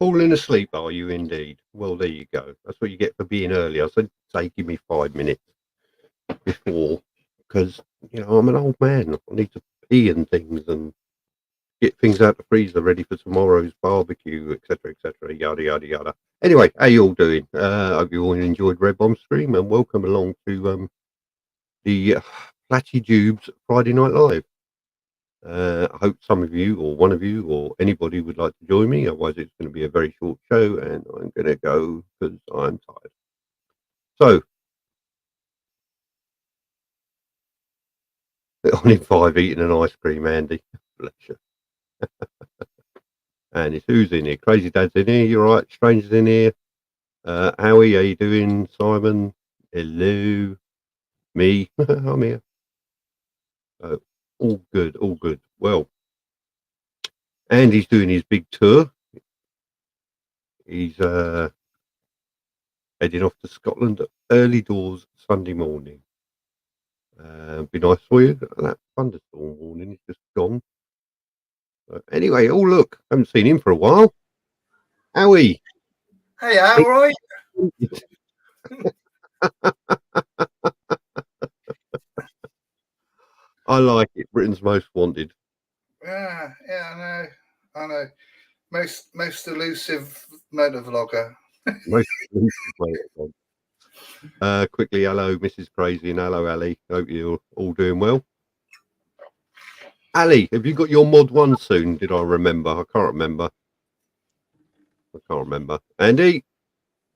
Falling asleep, are you indeed? Well, there you go. That's what you get for being early. I said, say, give me 5 minutes before, because, I'm an old man. I need to pee and things and get things out the freezer ready for tomorrow's barbecue, etc., etc., yada, yada, yada. Anyway, how you all doing? I hope you all enjoyed Red Bomb Stream, and welcome along to the Platty Joobs Friday Night Live. I hope some of you, or one of you, or anybody would like to join me. Otherwise, it's going to be a very short show, and I'm going to go because I'm tired. So, on in 5 eating an ice cream, Andy. Bless you. And it's who's in here? Crazy Dad's in here. You're right. Stranger's in here. Howie, how you doing? Simon, hello. Me, I'm here. All good, all good. Well, Andy's doing his big tour. He's heading off to Scotland early doors Sunday morning. Be nice for you. That thunderstorm warning is just gone. Anyway, oh look, haven't seen him for a while. Howie. Hey, all right. I like it. Britain's most wanted. Yeah, I know. Most elusive motor vlogger. Most elusive motor vlogger. Quickly, hello, Mrs. Crazy, and hello, Ali. Hope you're all doing well. Ali, have you got your mod 1 soon? Did I remember? I can't remember. Andy,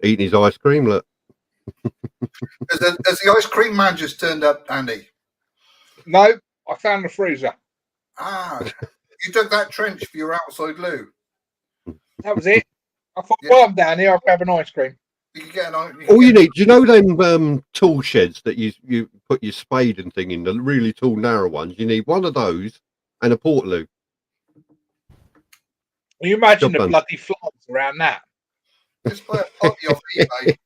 eating his ice cream. Look. Has the ice cream man just turned up, Andy? No, I found the freezer. Ah, you dug that trench for your outside loo. That was it. I thought, while I'm down here, I'll grab an ice cream. You can get an. All you need, do you know them tool sheds that you put your spade and thing in, the really tall, narrow ones? You need one of those and a portaloo. Can you imagine the bloody floods around that? Just buy a potty off eBay.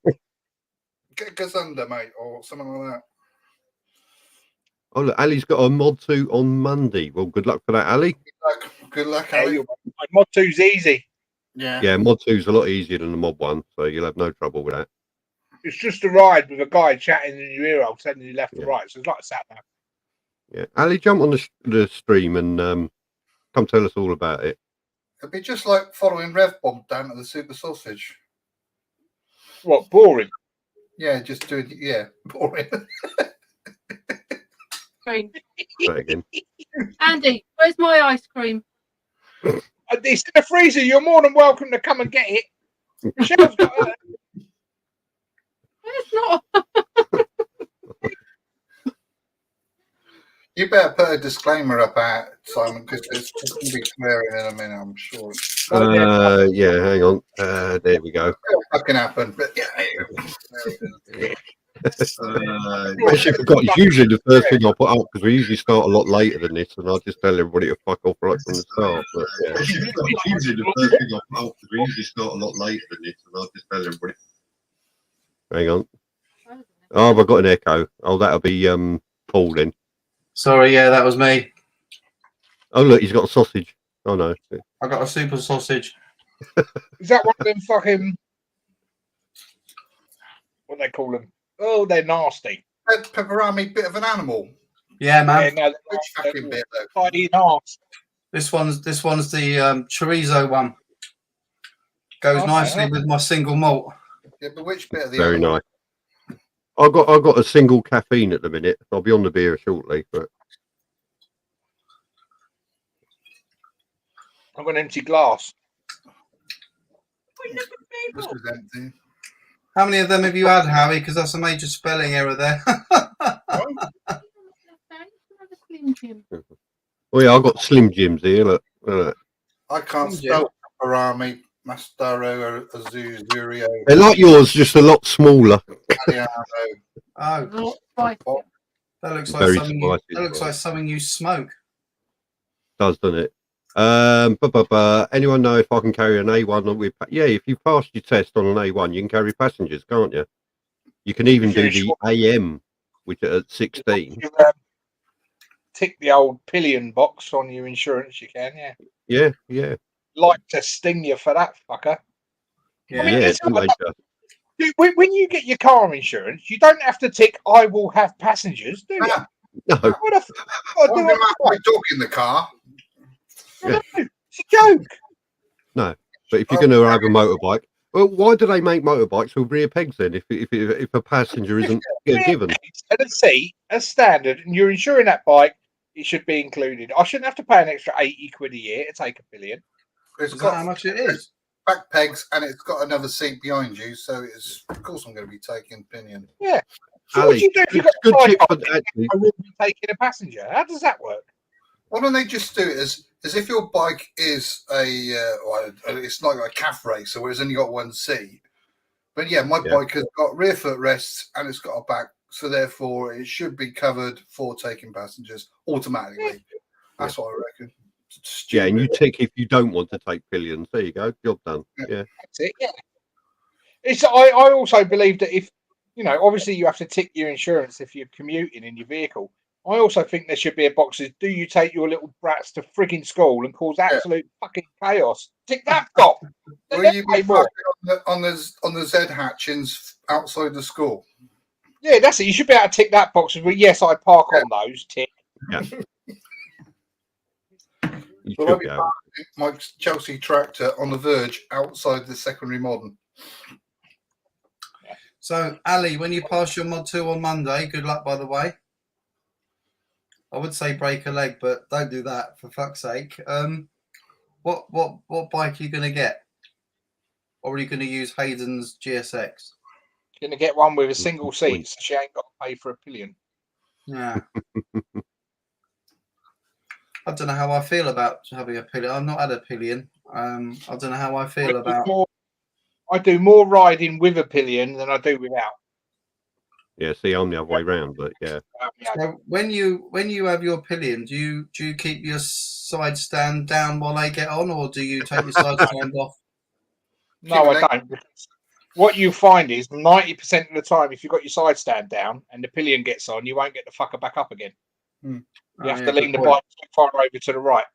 Get Gazunda, mate, or something like that. Oh, look, Ali's got a mod 2 on Monday. Well, good luck for that, Ali. Good luck, Ali. Mod 2's easy. Yeah, mod 2's a lot easier than the mod 1, so you'll have no trouble with that. It's just a ride with a guy chatting in your ear hole, telling you left and right. So it's like a sat nav. Yeah, Ali, jump on the stream and come tell us all about it. It'd be just like following Rev Bomb down to the Super Sausage. What, boring? Yeah, just doing boring. Again. Andy, where's my ice cream? It's in the freezer. You're more than welcome to come and get it. Michelle's got her. It's not. You better put a disclaimer up out, Simon, because it's just going to be swearing in a minute, I'm sure. Yeah, hang on. There we go. It'll fucking happen, but yeah. Actually, I forgot. It's usually the first thing I put up because we usually start a lot later than this, and I just tell everybody to fuck off right from the start. But yeah, it's usually the first thing I put up because we usually start a lot later than this, and I just tell everybody. Hang on. Oh, have I got an echo? Oh, that'll be Paul then. Sorry, yeah, that was me. Oh, look, he's got a sausage. Oh no, I got a super sausage. Is that one of them fucking? What they call them? Oh, they're nasty. Pepperami bit of an animal. Yeah, man. Yeah, no, Which fucking bit though? Tidy in arse. This one's the chorizo one. Goes nicely with my single malt. Yeah, but which bit of the very animal? nice. I've got a single caffeine at the minute. I'll be on the beer shortly, but I've got an empty glass. This was empty. How many of them have you had, Howie? Because that's a major spelling error there. Oh yeah, I've got Slim Jims here. Look. I can't spell pepperami, mastaro, azurio. They're like yours, just a lot smaller. Oh, that looks like Very something. spicy That looks like something you smoke. Doesn't it? Anyone know if I can carry an A1 with? Yeah, if you passed your test on an A1, you can carry passengers, can't you? You can even do the AM, which at 16. You, tick the old pillion box on your insurance. You can, yeah. Yeah. Like to sting you for that, fucker. Yeah. I mean, Yeah, it's didn't they just? when you get your car insurance, you don't have to tick "I will have passengers," do you? Nah, No. What the fuck? Got to I'm do going to it. have my dog in the car. It's a joke. No. But if you're Oh, going to have a motorbike, well, why do they make motorbikes with rear pegs then? If a passenger isn't given? And a seat as standard, and you're insuring that bike, it should be included. I shouldn't have to pay an extra 80 quid a year to take a pillion. It's Is that how got much it is? back pegs and it's got another seat behind you, so it's of course I'm going to be taking pinion. Yeah. So what do Ali, you do if you've got a good bike tip for on, actually. I will be taking a passenger? How does that work? Why don't they just do it as if your bike is it's like a calf racer where it's only got one seat. But yeah, my Yeah. bike has got rear foot rests and it's got a back, so therefore it should be covered for taking passengers automatically. That's what I reckon. Yeah, and you Stupid. tick if you don't want to take pillions. There you go, job done. Yeah. That's it, yeah. It's I also believe that if obviously you have to tick your insurance if you're commuting in your vehicle. I also think there should be a box that do you take your little brats to frigging school and cause absolute fucking chaos? Tick that box. Will you be parking on the Z hatchings outside the school? Yeah, that's it. You should be able to tick that box. Well, yes, I park on those. Tick. Yeah. You Will I should be be able. my Chelsea tractor on the verge outside the secondary modern? So, Ali, when you pass your mod 2 on Monday, good luck, by the way. I would say break a leg, but don't do that for fuck's sake. What bike are you going to get? Or are you going to use Hayden's GSX? Going to get one with a single seat, so she ain't got to pay for a pillion. Yeah. I don't know how I feel about having a pillion. I've not had a pillion. I don't know how I feel about. I do more riding with a pillion than I do without. Yeah, see, I'm the other way round, but yeah. So when you have your pillion, do you keep your side stand down while they get on, or do you take your side stand off? No, I don't. What you find is 90% of the time, if you've got your side stand down and the pillion gets on, you won't get the fucker back up again. You have to lean the bike far over to the right.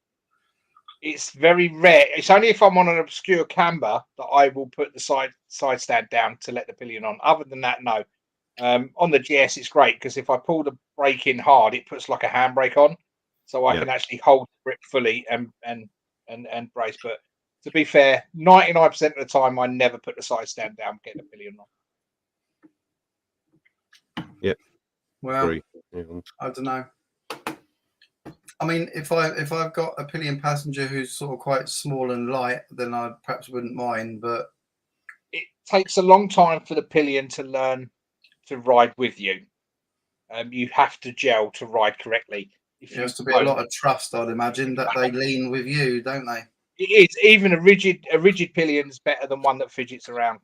It's very rare. It's only if I'm on an obscure camber that I will put the side stand down to let the pillion on. Other than that, no. On the GS, it's great because if I pull the brake in hard, it puts like a handbrake on, so I can actually hold the grip fully and brace. But to be fair, 99% of the time, I never put the side stand down, get the pillion on. Yep. Well, I don't know. I mean, if I've got a pillion passenger who's sort of quite small and light, then I perhaps wouldn't mind. But it takes a long time for the pillion to learn to ride with you. You have to gel to ride correctly. There has to be a lot of trust, I'd imagine, that they lean with you, don't they? It is. Even a rigid pillion's better than one that fidgets around.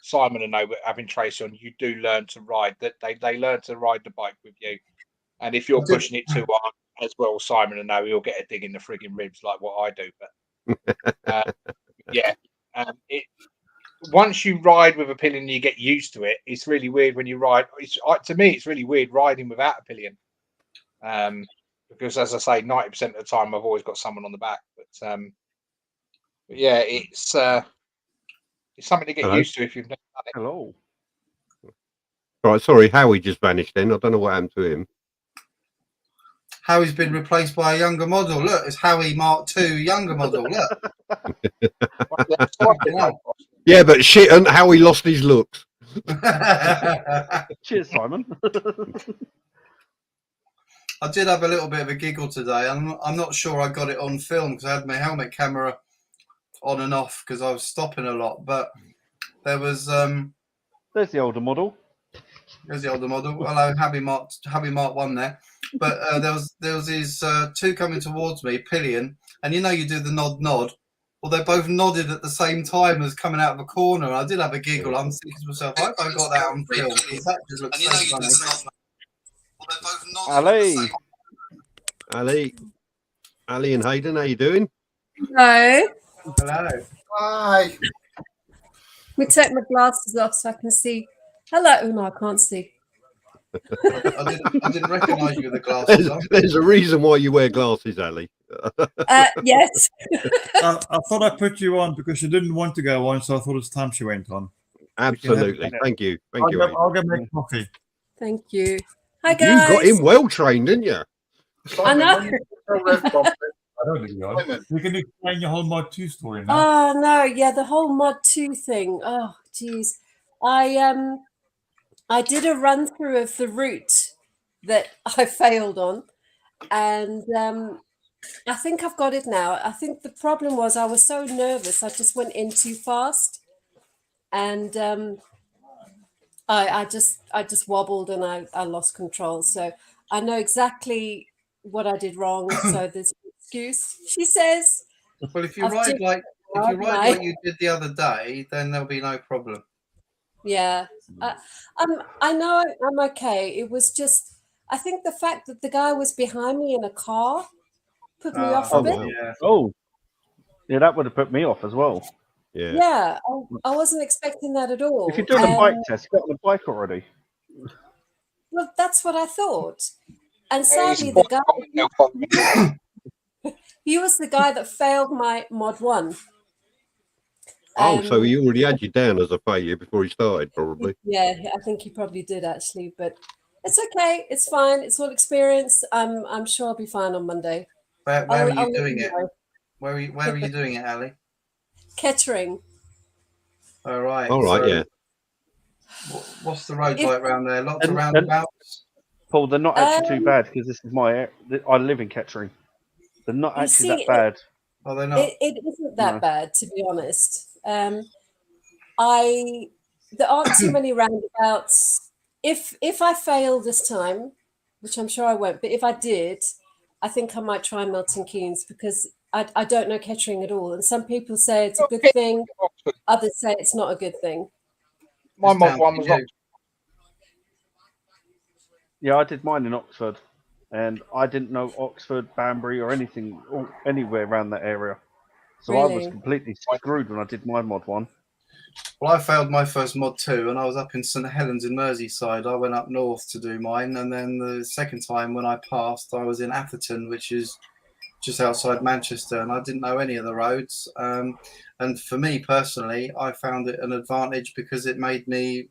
Simon and I, having Tracy on, you do learn to ride. That they learn to ride the bike with you, and if you're pushing it too hard, as well, Simon and I, you'll get a dig in the frigging ribs like what I do. But once you ride with a pillion, you get used to it. It's really weird when you ride. To me, it's really weird riding without a pillion. Because as I say, 90% of the time I've always got someone on the back. But yeah, it's something to get used to if you've never done it. Hello. Right, sorry, Howie just vanished then. I don't know what happened to him. Howie's been replaced by a younger model. Look, it's Howie Mark II younger model. Look. Yeah, but shit, and Howie lost his looks. Cheers, Simon. I did have a little bit of a giggle today. I'm not sure I got it on film because I had my helmet camera on and off because I was stopping a lot. But there was There's the older model. There's the older model. Hello, Happy Mark 1 there. But there was these two coming towards me, pillion, and you do the nod. Well, they both nodded at the same time as coming out of a corner. And I did have a giggle. I'm thinking to myself, I hope I got that on film because that just looks so funny. Ali and Hayden, how you doing? Hello. Hello. Hi. We take my glasses off so I can see. Hello. Oh, no, I can't see. I didn't recognise you with the glasses on. There's a reason why you wear glasses, Ali. Yes. I thought I put you on because you didn't want to go on, so I thought it's time she went on. Absolutely. Thank you. Thank you. I'll go make coffee. Thank you. Hi, You guys. got him well trained, didn't you? Simon, know. when you tell Rev Bomb, I don't think you are. Simon, You can explain your whole Mod 2 story now. Oh no, yeah, the whole Mod 2 thing. Oh geez. I did a run through of the route that I failed on, and I think I've got it now. I think the problem was I was so nervous, I just went in too fast, and I just wobbled and I lost control. So I know exactly what I did wrong. So there's an excuse. She says, Well, if you I've ride just- like like you did the other day, then there'll be no problem. yeah, I know I'm okay. It was just, I think the fact that the guy was behind me in a car put me off a bit. wow. Yeah. Oh, yeah, that would have put me off as well. Yeah. Yeah, I wasn't expecting that at all. If you're doing a bike test, get on the bike already. Well, that's what I thought. And Yeah, he's sadly, the quite- guy, he was the guy that failed my Mod 1. Oh, so Um, he already had you down as a failure before he started, probably. Yeah, I think he probably did actually, but it's okay. It's fine. It's all experience. I'm sure I'll be fine on Monday. Where are you doing it? know. Where are you doing it, Ali? Kettering. All right. All right, so yeah. What's the road If- like round there? Lots of And- roundabouts. Paul, they're not actually too Um, bad because this is I live in Kettering. They're not You actually see, that bad. Are they not? It isn't that No. bad, to be honest. There aren't too many roundabouts. If I fail this time, which I'm sure I won't, but if I did, I think I might try Milton Keynes because I don't know Kettering at all. And some people say it's a good thing, others say it's not a good thing. My It's Mod down 1 to was you. not. Yeah, I did mine in Oxford, and I didn't know Oxford, Banbury, or anything, or anywhere around that area. So I was Really? completely screwed when I did my Mod 1. Well, I failed my first Mod 2 and I was up in St Helens in Merseyside. I went up north to do mine, and then the second time when I passed, I was in Atherton, which is just outside Manchester, and I didn't know any of the roads. And for me personally, I found it an advantage because it made me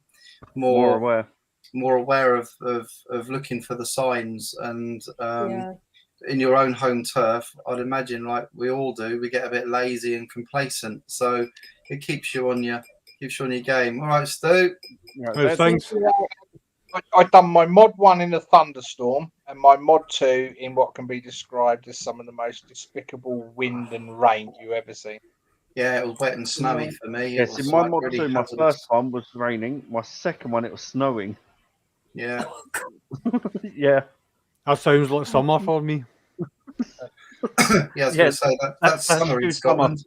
More aware. more aware of looking for the signs. And Yeah. in your own home turf, I'd imagine, like we all do, we get a bit lazy and complacent. So it keeps you on your game. All right, Stu. Right, Well, that's- thanks. I'd done my Mod 1 in a thunderstorm and my Mod 2 in what can be described as some of the most despicable wind and rain you ever seen. Yeah, it was wet and snowy for me. Yeah, It see, was my like Mod really 2, my hazardous. first one was raining. My second one, it was snowing. Yeah. Yeah. That sounds like summer for me. Yeah, I was Yeah, going to say that's summer in huge summer. Scotland.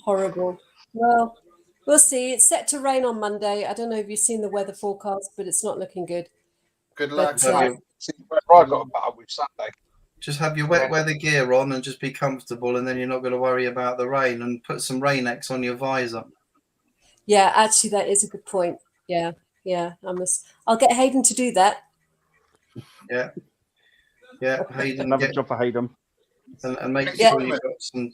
Horrible. Well, we'll see. It's set to rain on Monday. I don't know if you've seen the weather forecast, but it's not looking good. good luck. But, Have you- See, where I got a butt up with Sunday. Just have your wet weather gear on and just be comfortable, and then you're not going to worry about the rain. And put some Rain-X on your visor. Yeah, actually, that is a good point. Yeah, I'll get Hayden to do that. Yeah, Hayden, Another job for Hayden. and make Yeah. sure you've got some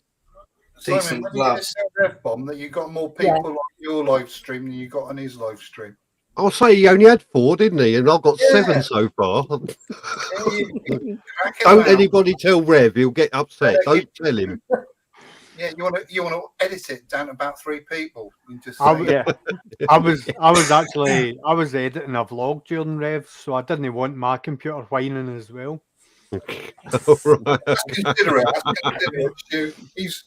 Simon, decent when you get gloves. to Rev Bomb that you got more people on your live stream than you got on his live stream. I'll say he only had 4, didn't he? And I've got Yeah. 7 so far. Yeah, you crack him Don't out. anybody tell Rev, he'll get upset. Don't tell him. Yeah, you want to edit it down to about 3 people. You just I say, would- Yeah. I was editing a vlog during Rev, so I didn't want my computer whining as well. All right. consider it. Stu. He's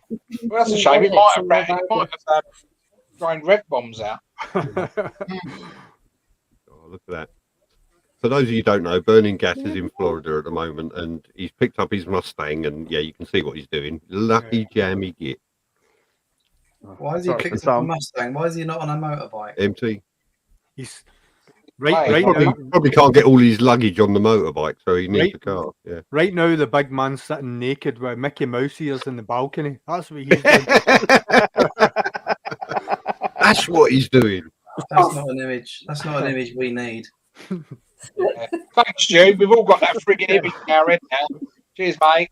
Well, that's a shame. It might have thrown rev bombs out. Oh, look at that. For those of you who don't know, Burning Gas is in Florida at the moment, and he's picked up his Mustang, and yeah, you can see what he's doing. Lucky jammy git. Why has he Sorry, picked up a some- Mustang? Why is he not on a motorbike? Empty. He's right Hey, now. Probably can't get all his luggage on the motorbike, so he needs Right. a car. Yeah. Right now, the big man's sitting naked with Mickey Mouse ears in the balcony. That's what he's doing. That's what he's doing. That's not an image. That's not an image we need. Yeah. Thanks, Stu. We've all got that frigging image in our head now. Cheers, mate.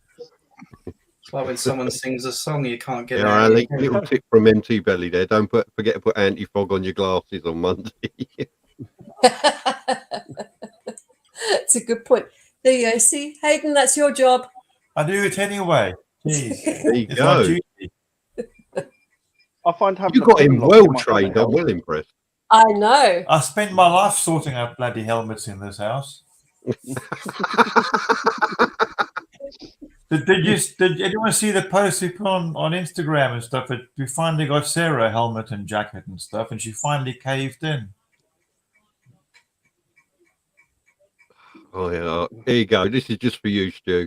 It's like when someone sings a song, you can't get it Yeah, out. Ali, little tip from MT Belly there. Don't forget to put anti-fog on your glasses on Monday. It's a good point. There you go. See, Hayden, that's your job. I do it anyway. Jeez. There you It's my go. duty. I find having You a got pin him lock well in my trained. I'm helmet well impressed. I know. I spent my life sorting out bloody helmets in this house. Did anyone see the post we put on Instagram and stuff? That we finally got Sarah a helmet and jacket and stuff, and she finally caved in. Oh yeah, here you go. This is just for you, Stu.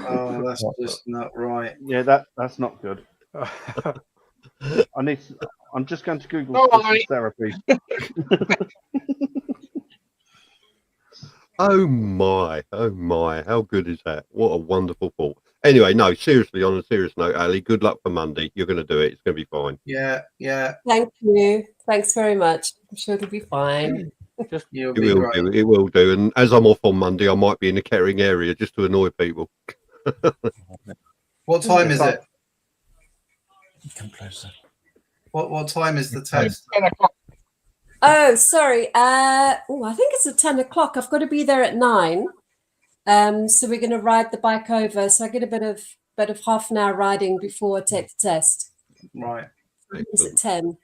Oh, that's just not right. Yeah, that's not good. I'm just going to Google No, Christmas therapy. Oh my, how good is that? What a wonderful thought. Anyway, no, seriously, on a serious note, Ali, good luck for Monday. You're going to do it. It's going to be fine. Yeah. Thank you. Thanks very much. I'm sure it'll be fine. You'll It be will great. do. It will do. And as I'm off on Monday, I might be in the Kettering area just to annoy people. What time is it? Come closer. What time is the test? 10 o'clock. Oh, sorry. I think it's at 10 o'clock. I've got to be there at 9. So we're going to ride the bike over. So I get a bit of half an hour riding before I take the test. Right. It's at 10.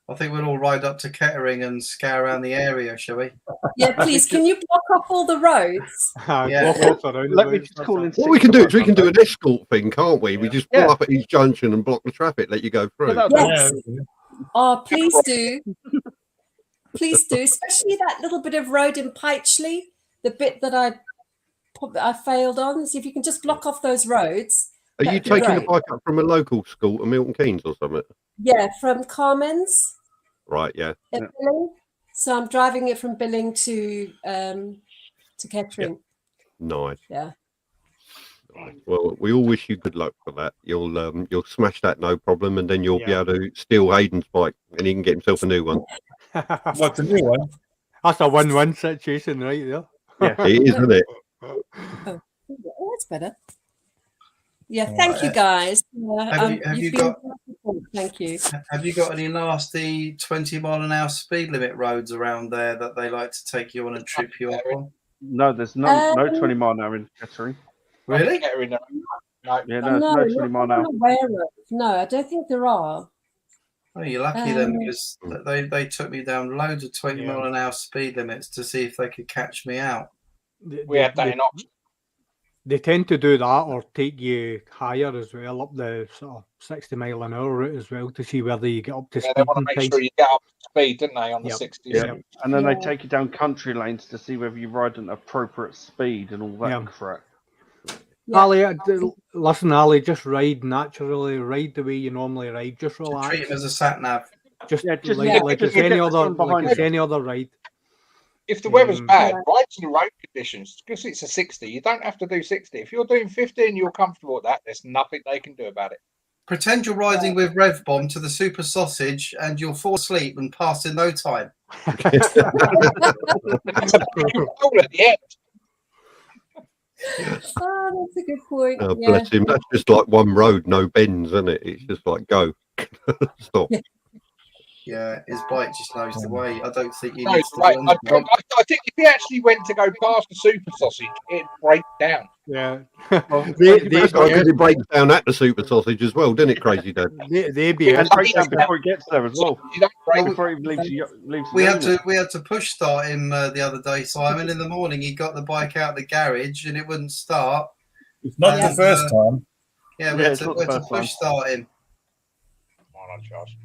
I think we'll all ride up to Kettering and scour around the area, shall we? Yeah, please. Can you block off all the roads? Yeah. Let me just call in. What we can do is we can do an escort thing, can't we? We just pull Yeah. up at each junction and block the traffic, let you go through. Yes. Oh, please do. Please do, especially that little bit of road in Pytchley, the bit that I failed on. So if you can just block off those roads. Are you that'd be taking the great. bike up from a local school to Milton Keynes or something? Yeah, from Carmen's Right, yeah. at Billing. So I'm driving it from Billing to Kettering. Nice. Yeah. Nice. Well, we all wish you good luck for that. You'll smash that no problem, and then you'll be Yeah. able to steal Hayden's bike, and he can get himself a new one. What's the new one? That's a win-win situation right there. Yeah. It is, isn't it? Oh, that's better. Yeah, thank you guys. Have you been got- wonderful. Thank you. Have you got any nasty 20-mile-an-hour speed limit roads around there that they like to take you on and trip you up on? No, there's no 20 mile an hour in Kettering. Really? No. Yeah, No, no 20 mile an not hour. aware of. No, I don't think there are. Oh, you're lucky then, Um, because they took me down loads of 20-mile-an-hour speed limits to see if they could catch me out. We had that in Oxford. They tend to do that or take you higher as well, up the sort of 60 mile an hour route as well to see whether you get up to Yeah, they want to speeding make times. sure you get up to speed, don't they, on the Yep. 60s? Yeah. And then Yeah. they take you down country lanes to see whether you ride at an appropriate speed and all that Yeah. crap. Yeah. Ali, listen, Ali, just ride naturally, ride the way you normally ride, just To relax. treat him as a sat nav. Just Yeah, just- like, yeah, like just it's any get other, from behind like it's you. any other ride. If the weather's bad, Yeah. ride to the road conditions. Because it's a 60, you don't have to do 60. If you're doing 50 and you're comfortable with that, there's nothing they can do about it. Pretend you're riding with Rev Bomb to the Super Sausage and you'll fall asleep and pass in no time. All at the end. Oh, that's a good point. Oh, Yeah. bless him. That's just like one road, no bends, isn't it? It's just like go, stop. Yeah, his bike just knows the way. I don't think he No, needs to right. learn I to- think if he actually went to go past the Super Sausage, it'd break down. Yeah. That's why it breaks down at the Super Sausage as well, didn't it, Crazy Dad? They be And it. break down before it gets there as well. You don't break. Before it leaves We the had unit. to push start him the other day, Simon. In the morning, he got the bike out of the garage and it wouldn't start. It's not Yeah. the first time. Yeah, Yeah, we had it's to, not we the had to first time. push start him. Why not, Josh?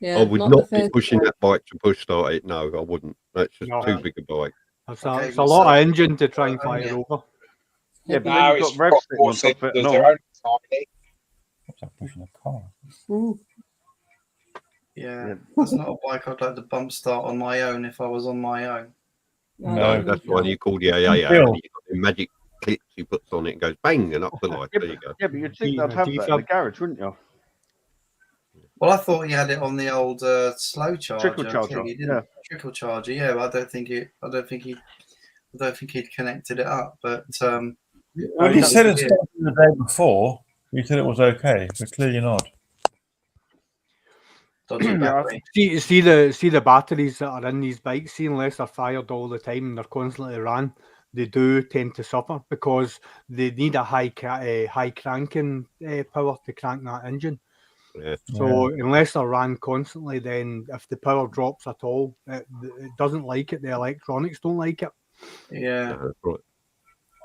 Yeah, I would the not be first pushing one. that bike to push start it. No, I wouldn't. That's just No. too big a bike. It's Okay, a lot so- of engine to try and fire yeah. over. Yeah, but No, then you've it's got rev got sitting four on top of it cylinders, and they're all. only tiny. I'm pushing a car. Mm. Yeah, Yeah. that's not a bike I'd like to bump start on my own if I was on my own. No, No, that's why you call the AA out. Bill. And you've got the magic clips he puts on it and goes bang and up the light. There you go. Yeah, but you'd think Yeah, they'd have that in the defab. garage, wouldn't you? Well, I thought he had it on the old slow charger. Trickle charger. He didn't. Trickle charger. Yeah, I don't think he'd connected it up. But well, he said it started the day before. He said it was okay, but clearly not. See the batteries that are in these bikes. See, unless they're fired all the time and they're constantly ran, they do tend to suffer because they need a high cranking power to crank that engine. Yeah. So unless they're ran constantly, then if the power drops at all, it doesn't like it. The electronics don't like it. Yeah. No, that's right.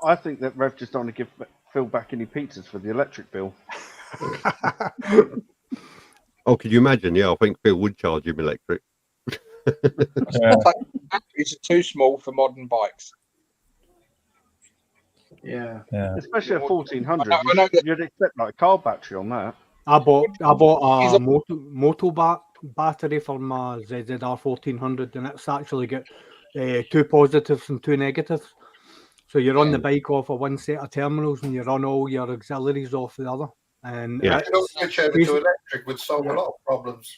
I think that Rev just don't want to give Phil back any pizzas for the electric bill. Oh, could you imagine? Yeah, I think Phil would charge him electric. Batteries are too small for modern bikes. Yeah. Especially a 1400. You'd expect like a car battery on that. I bought a moto battery for my ZZR 1400, and it's actually got 2 positives and 2 negatives. So you run the bike off of one set of terminals and you run all your auxiliaries off the other. And you don't switch over to electric would solve a lot of problems.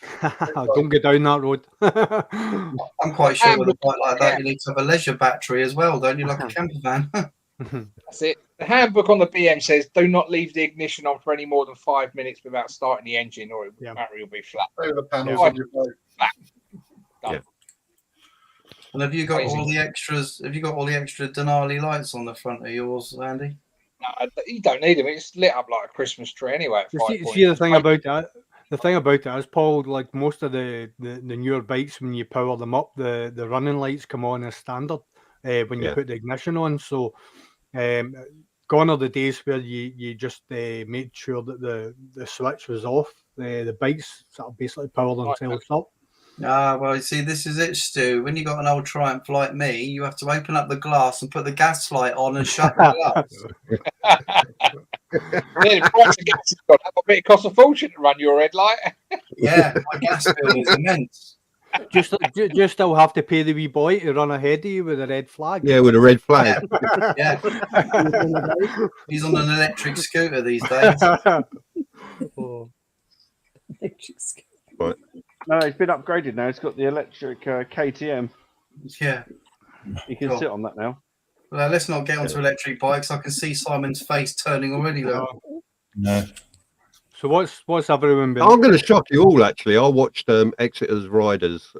Don't go down that road. I'm quite sure with a bike like that, you need to have a leisure battery as well, don't you? Like a camper van. That's it. The handbook on the BM says do not leave the ignition on for any more than 5 minutes without starting the engine, or the battery will be flat. The panels on your bike. Flat. Yeah. And have you got all the extras? Have you got all the extra Denali lights on the front of yours, Andy? No, you don't need them. It's lit up like a Christmas tree anyway. See the thing about that. The thing about it is, Paul, like most of the newer bikes, when you power them up, the running lights come on as standard when you put the ignition on. So gone are the days where you just made sure that the switch was off. The bikes sort of basically power themselves up. Well, you see, this is it, Stu. When you got an old Triumph like me, you have to open up the glass and put the gas light on and shut the glass. The price of gas has gone up a bit. It costs a fortune to run your headlight. Yeah, my gas bill is immense. You still have to pay the wee boy to run ahead of you with a red flag. Yeah, with a red flag. Yeah. He's on an electric scooter these days. Electric scooter. Right. No, it's been upgraded now. It's got the electric KTM. Yeah. You can sit on that now. Well, let's not get onto electric bikes. I can see Simon's face turning already. Look. No. So what's everyone been? I'm going to shock you all. Actually, I watched Exeter's Riders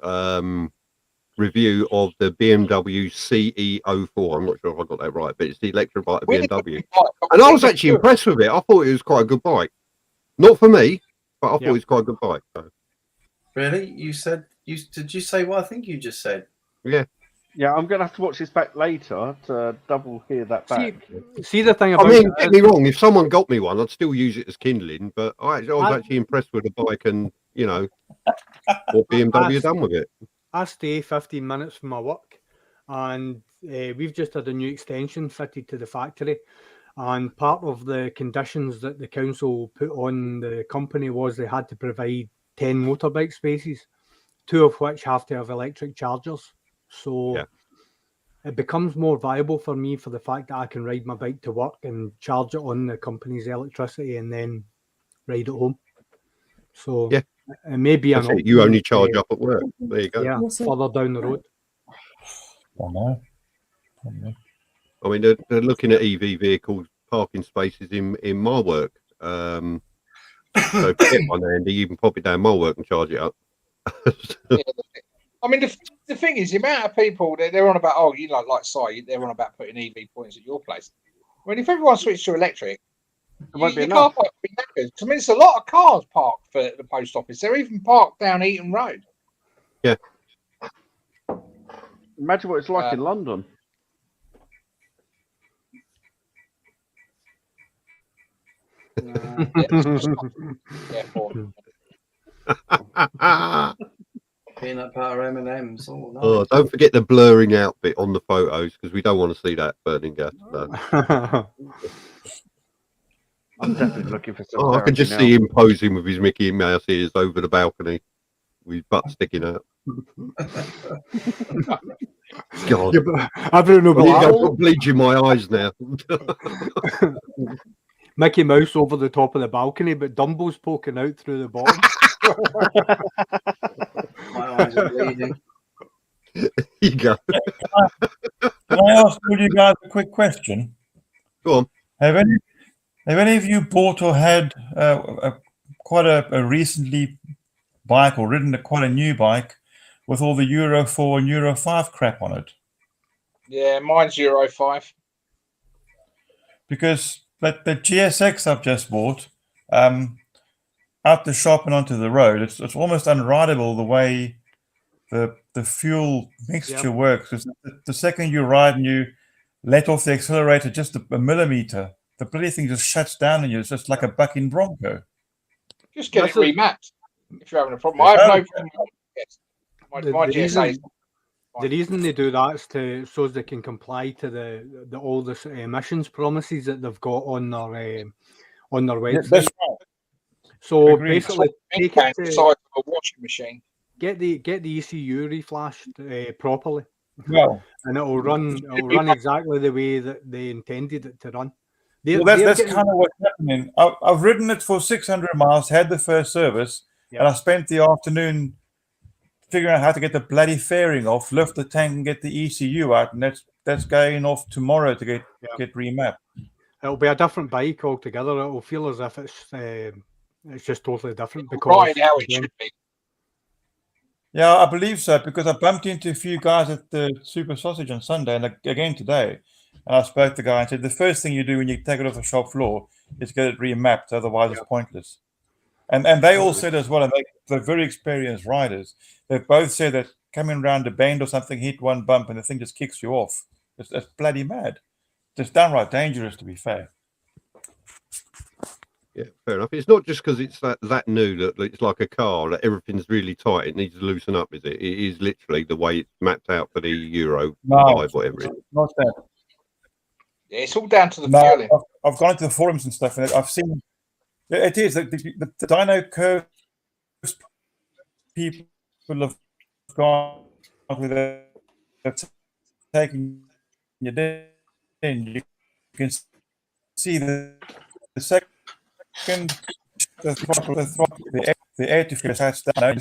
review of the BMW CE04. I'm not sure if I got that right, but it's the electric bike of BMW, and I was actually impressed with it. I thought it was quite a good bike. Not for me, but I thought it was quite a good bike. So. Really? Did you say what I think you just said? Yeah. Yeah, I'm going to have to watch this back later to double hear that back. See the thing about get me wrong, if someone got me one, I'd still use it as kindling, but I was actually impressed with the bike and, what BMW done with it. I stay 15 minutes from my work, and we've just had a new extension fitted to the factory, and part of the conditions that the council put on the company was they had to provide 10 motorbike spaces, 2 of which have to have electric chargers. So it becomes more viable for me for the fact that I can ride my bike to work and charge it on the company's electricity and then ride it home. So it may be an option. You only charge up at work. There you go. Yeah, further down the road. I mean, they're looking at EV vehicles parking spaces in my work. So if you get one, Andy, you can pop it down my work and charge it up. I mean, the thing is, the amount of people they're on about, like Si, they're on about putting EV points at your place. I mean, if everyone switched to electric, your car park would be knackered. I mean, it's a lot of cars parked for the post office. They're even parked down Eaton Road. Yeah. Imagine what it's like in London. Peanut butter M&Ms. Oh, nice. Oh, don't forget the blurring out bit on the photos because we don't want to see that burning gas. So. I'm definitely looking for some. I can just see him posing with his Mickey Mouse ears over the balcony with his butt sticking out. God. Everyone will I need to go put bleach in my eyes now. Mickey Mouse over the top of the balcony, but Dumbo's poking out through the bottom. My eyes are bleeding. You go. Can I ask you guys a quick question? Go on. Have any of you bought or had quite a recently bike or ridden quite a new bike with all the Euro 4 and Euro 5 crap on it? Yeah, mine's Euro 5. Because the GSX I've just bought, out the shop and onto the road, it's almost unrideable the way the fuel mixture works. The second you ride and you let off the accelerator just a millimeter, the bloody thing just shuts down on you. It's just like a bucking Bronco. Just get it remapped if you're having a problem. I have no problem. My GSA. The reason they do that is so they can comply to all the emissions promises that they've got on their website. That's right. So Agreed. basically, take It it to, the size of a washing machine. get the ECU reflashed properly, Well, and it'll run exactly the way that they intended it to run. That's kind of what's happening. I've ridden it for 600 miles, had the first service, and I spent the afternoon figuring out how to get the bloody fairing off, lift the tank, and get the ECU out, and that's going off tomorrow to get remapped. It'll be a different bike altogether. It'll feel as if it's just totally different because How it should be. Yeah, I believe so, because I bumped into a few guys at the Super Sausage on Sunday, and again today, and I spoke to the guy and said, the first thing you do when you take it off the shop floor is get it remapped, otherwise it's pointless. And they all said as well, and they're very experienced riders, they've both said that coming around a bend or something, hit one bump, and the thing just kicks you off. It's bloody mad. It's downright dangerous, to be fair. Yeah, fair enough. It's not just because it's that new that it's like a car, that everything's really tight. It needs to loosen up, is it? It is literally the way it's mapped out for the Euro 5, whatever it is. Not that. Yeah, it's all down to the fueling. I've gone into the forums and stuff, and I've seen it is the dyno curves people have gone with it, taking you in. You can see the second the air diffuser has down.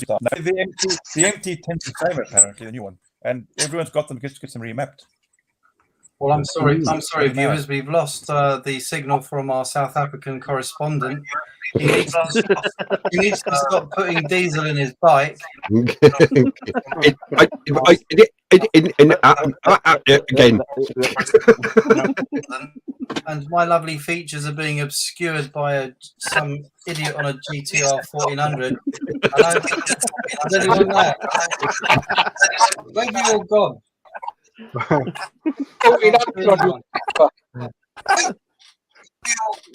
The MT tends the same apparently, the new one, and everyone's got them get them remapped. Well, I'm sorry, viewers. We've lost the signal from our South African correspondent. He needs to stop putting diesel in his bike. Again. And my lovely features are being obscured by some idiot on a GTR 1400. Is anyone there? Maybe you're gone.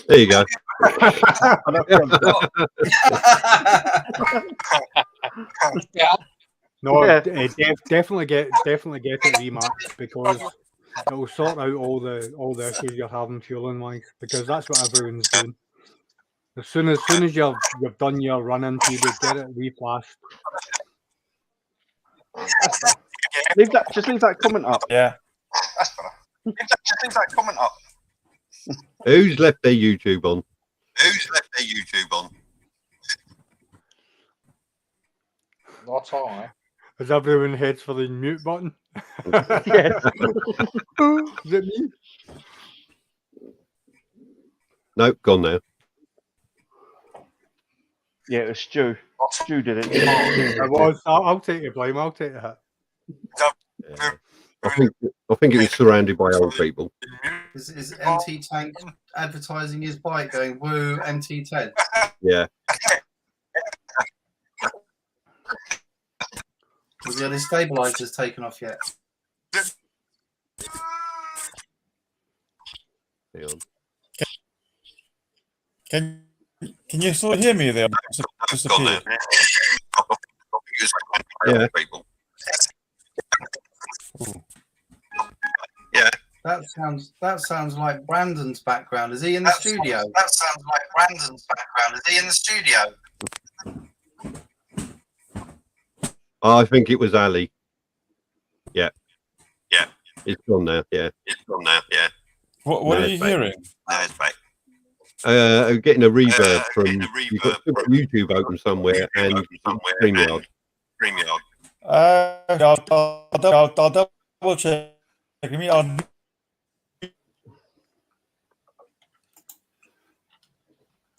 There you go. No, definitely get it rematched because it will sort out all the issues you're having fueling wise, because that's what everyone's doing. As soon as you've done your run-in period, get it reflashed. Just leave that comment up. Yeah. Just leave that comment up. Who's left their YouTube on? Not I. As everyone heads for the mute button. Yes. Is it me? Nope, gone now. Yeah, it was Stu. Stu did it. It was. I'll take the blame. I'll take the hit. Yeah. I think it was surrounded by old people. Is MT Tank advertising his bike going, woo, MT Ted? Yeah. Was the other stabilizers taken off yet? Hang on. Can you still hear me there? Yeah. Yeah. That sounds like Brandon's background. Is he in the studio? I think it was Ali. Yeah. It's gone now. Yeah. What are you hearing? No, it's back. getting a reverb from you've got YouTube open somewhere and StreamYard. I'll double check.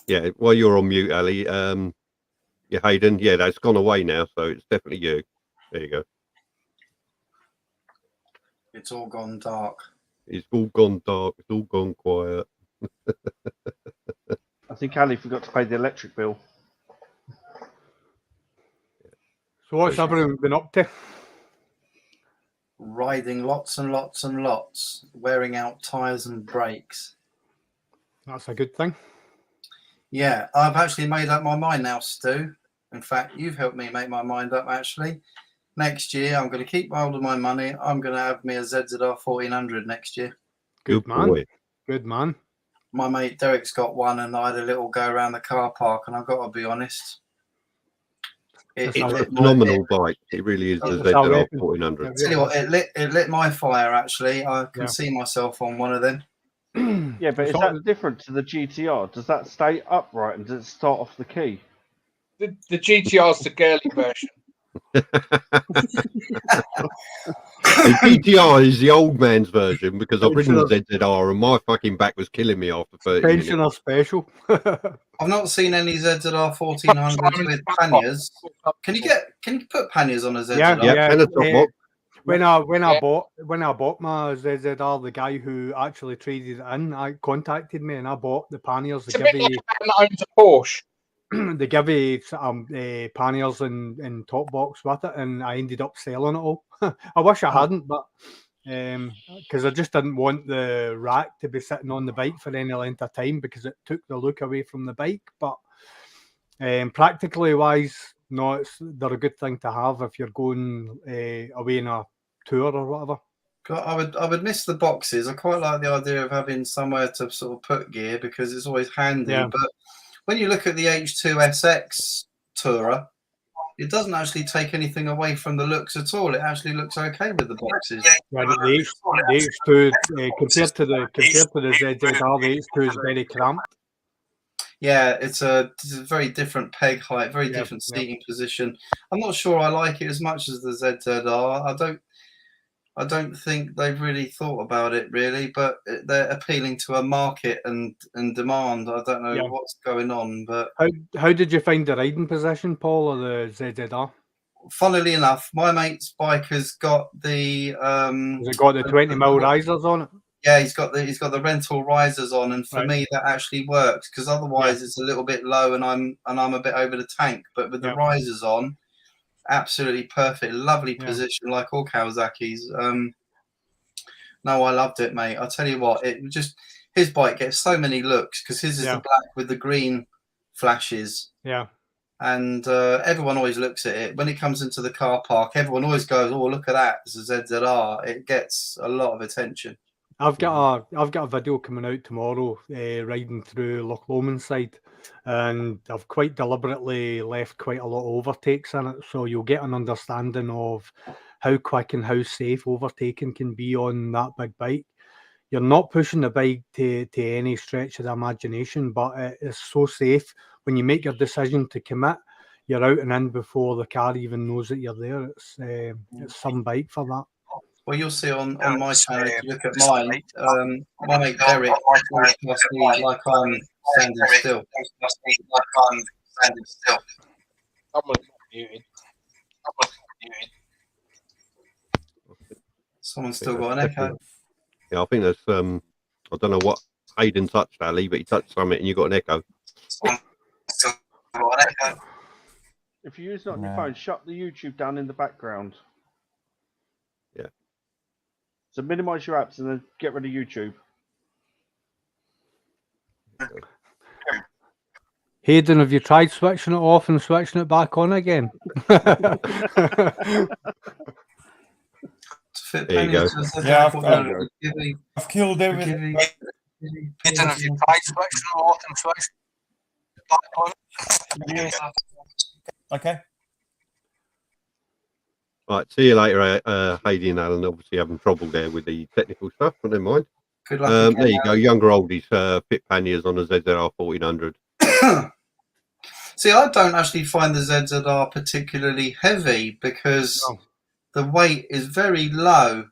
Yeah, while you're on mute, Ali, yeah, Hayden, yeah, that's gone away now, so it's definitely you. There you go. It's all gone dark. It's all gone dark. It's all gone quiet. I think Ali forgot to pay the electric bill. So what's everyone been up to? Riding lots and lots and lots, wearing out tyres and brakes. That's a good thing. Yeah, I've actually made up my mind now, Stu. In fact, you've helped me make my mind up, actually. Next year, I'm going to keep hold of my money. I'm going to have me a ZZR 1400 next year. Good man. Boy. Good man. My mate Derek's got one, and I had a little go around the car park, and I've got to be honest. It's a phenomenal bike. It really is the ZZR 1400. Tell you what, it lit my fire, actually. I can see myself on one of them. Yeah, but is that different to the GTR? Does that stay upright and does it start off the key? The GTR's the girly version. The GTR is the old man's version because I've ridden the ZZR and my fucking back was killing me after 30 minutes. Pensioner special. I've not seen any ZZR 1400s with panniers. Can you put panniers on a ZZR? Yeah. When I bought my ZZR, the guy who actually traded it in, I contacted me and I bought the panniers. It's a bit like a man that owns a Porsche. They give you panniers and top box with it, and I ended up selling it all. I wish I hadn't, but because I just didn't want the rack to be sitting on the bike for any length of time because it took the look away from the bike. But practically wise, no, they're a good thing to have if you're going away on a tour or whatever. I would miss the boxes. I quite like the idea of having somewhere to sort of put gear because it's always handy. Yeah. But when you look at the H2 SX Tourer, it doesn't actually take anything away from the looks at all. It actually looks okay with the boxes. Yeah, the H2 compared to the ZZR, the H2 is very cramped. Yeah, it's a very different peg height, very different seating position. I'm not sure I like it as much as the ZZR. I don't think they've really thought about it really, but they're appealing to a market and demand. I don't know what's going on, but how did you find the riding position, Paul, or the ZZR? Funnily enough, my mate's bike has got the has it got the 20mm risers on it? Yeah, he's got the rental risers on, and for me that actually works because otherwise it's a little bit low and I'm a bit over the tank. But with the risers on, absolutely perfect, lovely position like all Kawasaki's. No, I loved it, mate. I'll tell you what, his bike gets so many looks because his is the black with the green flashes. Yeah. And everyone always looks at it when it comes into the car park. Everyone always goes, "Oh, look at that! It's a ZZR." It gets a lot of attention. I've got a video coming out tomorrow, riding through Loch Lomond side, and I've quite deliberately left quite a lot of overtakes in it, so you'll get an understanding of how quick and how safe overtaking can be on that big bike. You're not pushing the bike to any stretch of the imagination, but it is so safe. When you make your decision to commit, you're out and in before the car even knows that you're there. It's some bike for that. Well, you'll see on my channel, if you look at mine, my mate Derek always must be like I'm standing still. Someone's still got an echo. Yeah, I think that's I don't know what Hayden touched, Ali, but he touched something and you got an echo. If you use it on your phone, shut the YouTube down in the background. Yeah. So minimize your apps and then get rid of YouTube. Hayden, have you tried switching it off and switching it back on again? There you go. Yeah, I've killed everything. Hayden, have you tried switching it off and switching it back on? Okay. Right, see you later, Hayden and Alan. Obviously having trouble there with the technical stuff, but never mind. Good luck. There you go, younger oldies, fit panniers on a ZZR 1400. See, I don't actually find the ZZR particularly heavy because the weight is very low.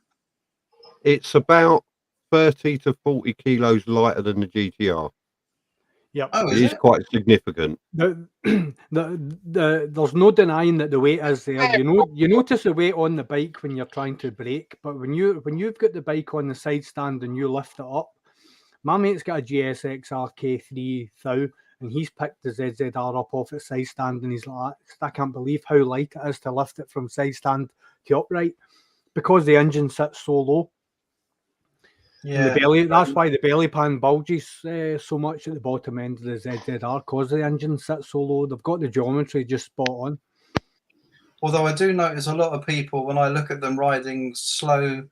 It's about 30 to 40 kilos lighter than the GTR. Yep. Oh, It is quite significant. There's no denying that the weight is there. You notice the weight on the bike when you're trying to brake, but when you've got the bike on the side stand and you lift it up, my mate's got a GSXR K3 thou, and he's picked the ZZR up off its side stand, and he's like, I can't believe how light it is to lift it from side stand to upright because the engine sits so low. Yeah, the belly, that's why the belly pan bulges so much at the bottom end of the ZZR, because the engine sits so low. They've got the geometry just spot on. Although I do notice a lot of people, when I look at them riding slow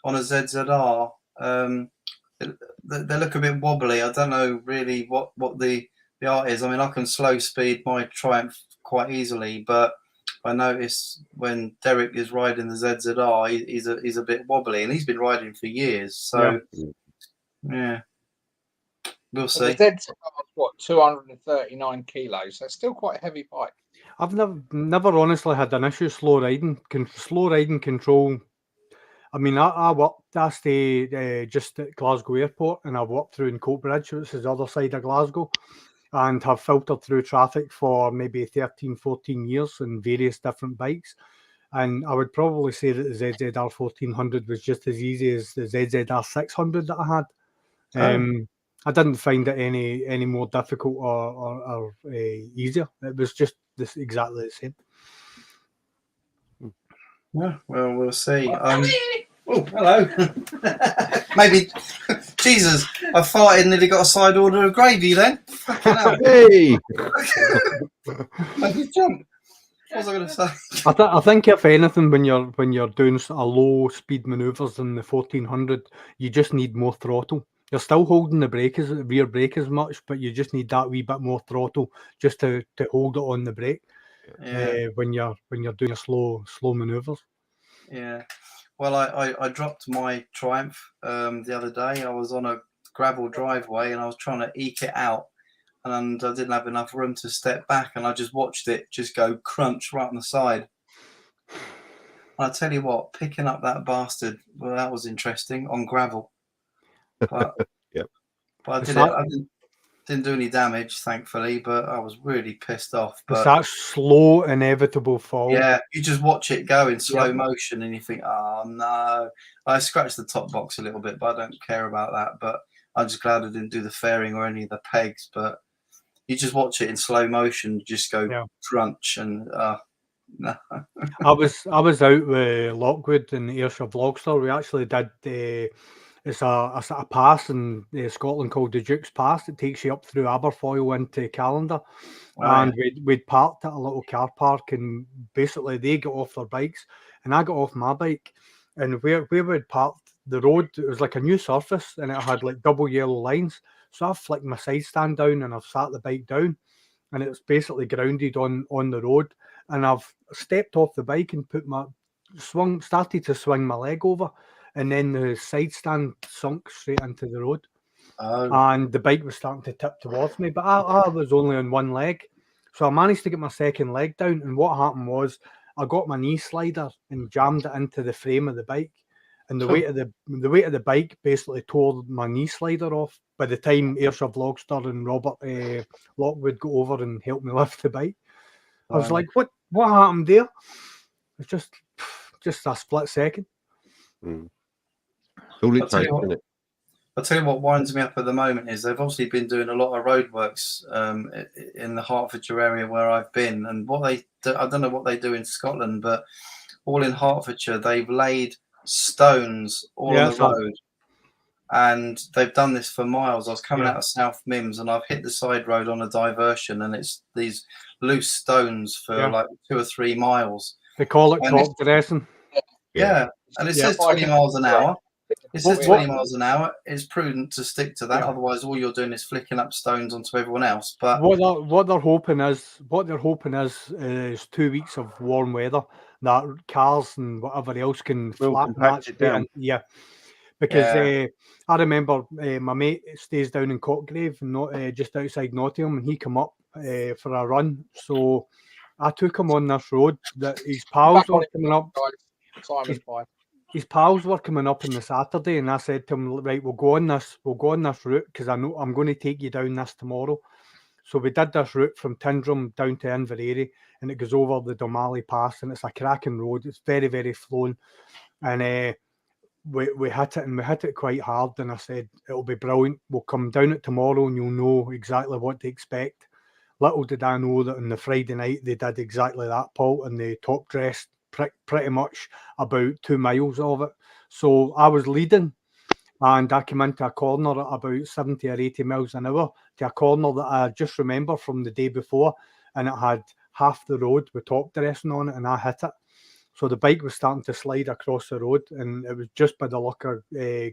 on a ZZR, they look a bit wobbly. I don't know really what the art is. I mean, I can slow speed my Triumph quite easily, but I notice when Derek is riding the ZZR, he's a bit wobbly, and he's been riding for years. So, yeah, we'll see. The ZZR is what, 239 kilos? That's still quite a heavy bike. I've never honestly had an issue slow riding. Slow riding control. I mean, I stay just at Glasgow Airport, and I've walked through in Coatbridge, which is the other side of Glasgow, and have filtered through traffic for maybe 13, 14 years on various different bikes. And I would probably say that the ZZR 1400 was just as easy as the ZZR 600 that I had. I didn't find it any more difficult or easier. It was just exactly the same. Yeah, well, we'll see. Oh, hello. Maybe, Jesus, I farted and nearly got a side order of gravy then. Fucking hell. Hey! I just jumped. What was I going to say? I think if anything, when you're doing a low speed manoeuvres in the 1400, you just need more throttle. You're still holding the rear brake as much, but you just need that wee bit more throttle just to hold it on the brake. Yeah. When you're doing a slow manoeuvres. Yeah. Well, I dropped my Triumph the other day. I was on a gravel driveway and I was trying to eke it out, and I didn't have enough room to step back, and I just watched it just go crunch right on the side. And I tell you what, picking up that bastard, well, that was interesting on gravel. But Yep. But I didn't do any damage, thankfully, but I was really pissed off. But it's that slow, inevitable fall. Yeah, you just watch it go in slow motion and you think, oh no. I scratched the top box a little bit, but I don't care about that. But I'm just glad I didn't do the fairing or any of the pegs. But you just watch it in slow motion, just go crunch and no. I was out with Lockwood in the Ayrshire Vlogster. We actually did it's a sort of pass in Scotland called the Joobs Pass. It takes you up through Aberfoyle into Callander. And we'd parked at a little car park, and basically they got off their bikes and I got off my bike, and where we'd parked, the road, it was like a new surface and it had like double yellow lines. So I've flicked my side stand down and I've sat the bike down, and it's basically grounded on the road, and I've stepped off the bike and started to swing my leg over, and then the side stand sunk straight into the road. And the bike was starting to tip towards me, but I was only on one leg, so I managed to get my second leg down. And what happened was I got my knee slider and jammed it into the frame of the bike, and the weight of the bike basically tore my knee slider off. By the time Ayrshire Vlogster and Robert Lockwood got over and helped me lift the bike, I was like, what happened there? It's just a split second. All it takes, isn't it? I'll tell you what winds me up at the moment is they've obviously been doing a lot of roadworks in the Hertfordshire area where I've been, and I don't know what they do in Scotland, but all in Hertfordshire they've laid stones all on the road, and they've done this for miles. I was coming out of South Mims and I've hit the side road on a diversion, and it's these loose stones for like 2 or 3 miles. They call it top dressing. Yeah, and it says 20 miles an hour. It says 20 miles an hour. It's prudent to stick to that. Otherwise, all you're doing is flicking up stones onto everyone else. But what they're hoping is 2 weeks of warm weather that cars and whatever else can flatten that down. because I remember my mate stays down in Cottgrave, not just outside Nottingham, and he come up for a run. So I took him on this road that his pals were coming up. His pals were coming up on the Saturday, and I said to him, "Right, we'll go on this route because I know I'm going to take you down this tomorrow." So we did this route from Tyndrum down to Inveraray, and it goes over the Dunmalley Pass, and it's a cracking road. It's very, very flowing, and we hit it, and we hit it quite hard. And I said, "It'll be brilliant. We'll come down it tomorrow, and you'll know exactly what to expect." Little did I know that on the Friday night they did exactly that, Paul, and they top dressed pretty much about 2 miles of it. So I was leading, and I came into a corner at about 70 or 80 miles an hour to a corner that I just remember from the day before, and it had half the road with top dressing on it, and I hit it. So the bike was starting to slide across the road, and it was just by the luck of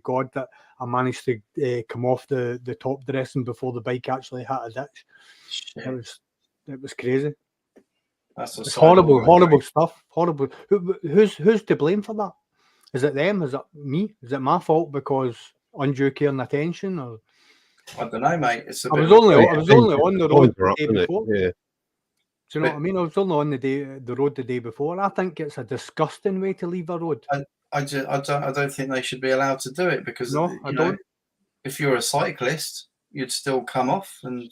God that I managed to come off the top dressing before the bike actually hit a ditch. It was crazy. It's horrible stuff. Horrible. Who's to blame for that? Is it them? Is it me? Is it my fault because undue care and attention? Or I don't know, mate. I was only on the road the day before. Yeah. Do you know what I mean? I was only on the road the day before. I think it's a disgusting way to leave a road. I don't think they should be allowed to do it because I don't. If you're a cyclist, you'd still come off, and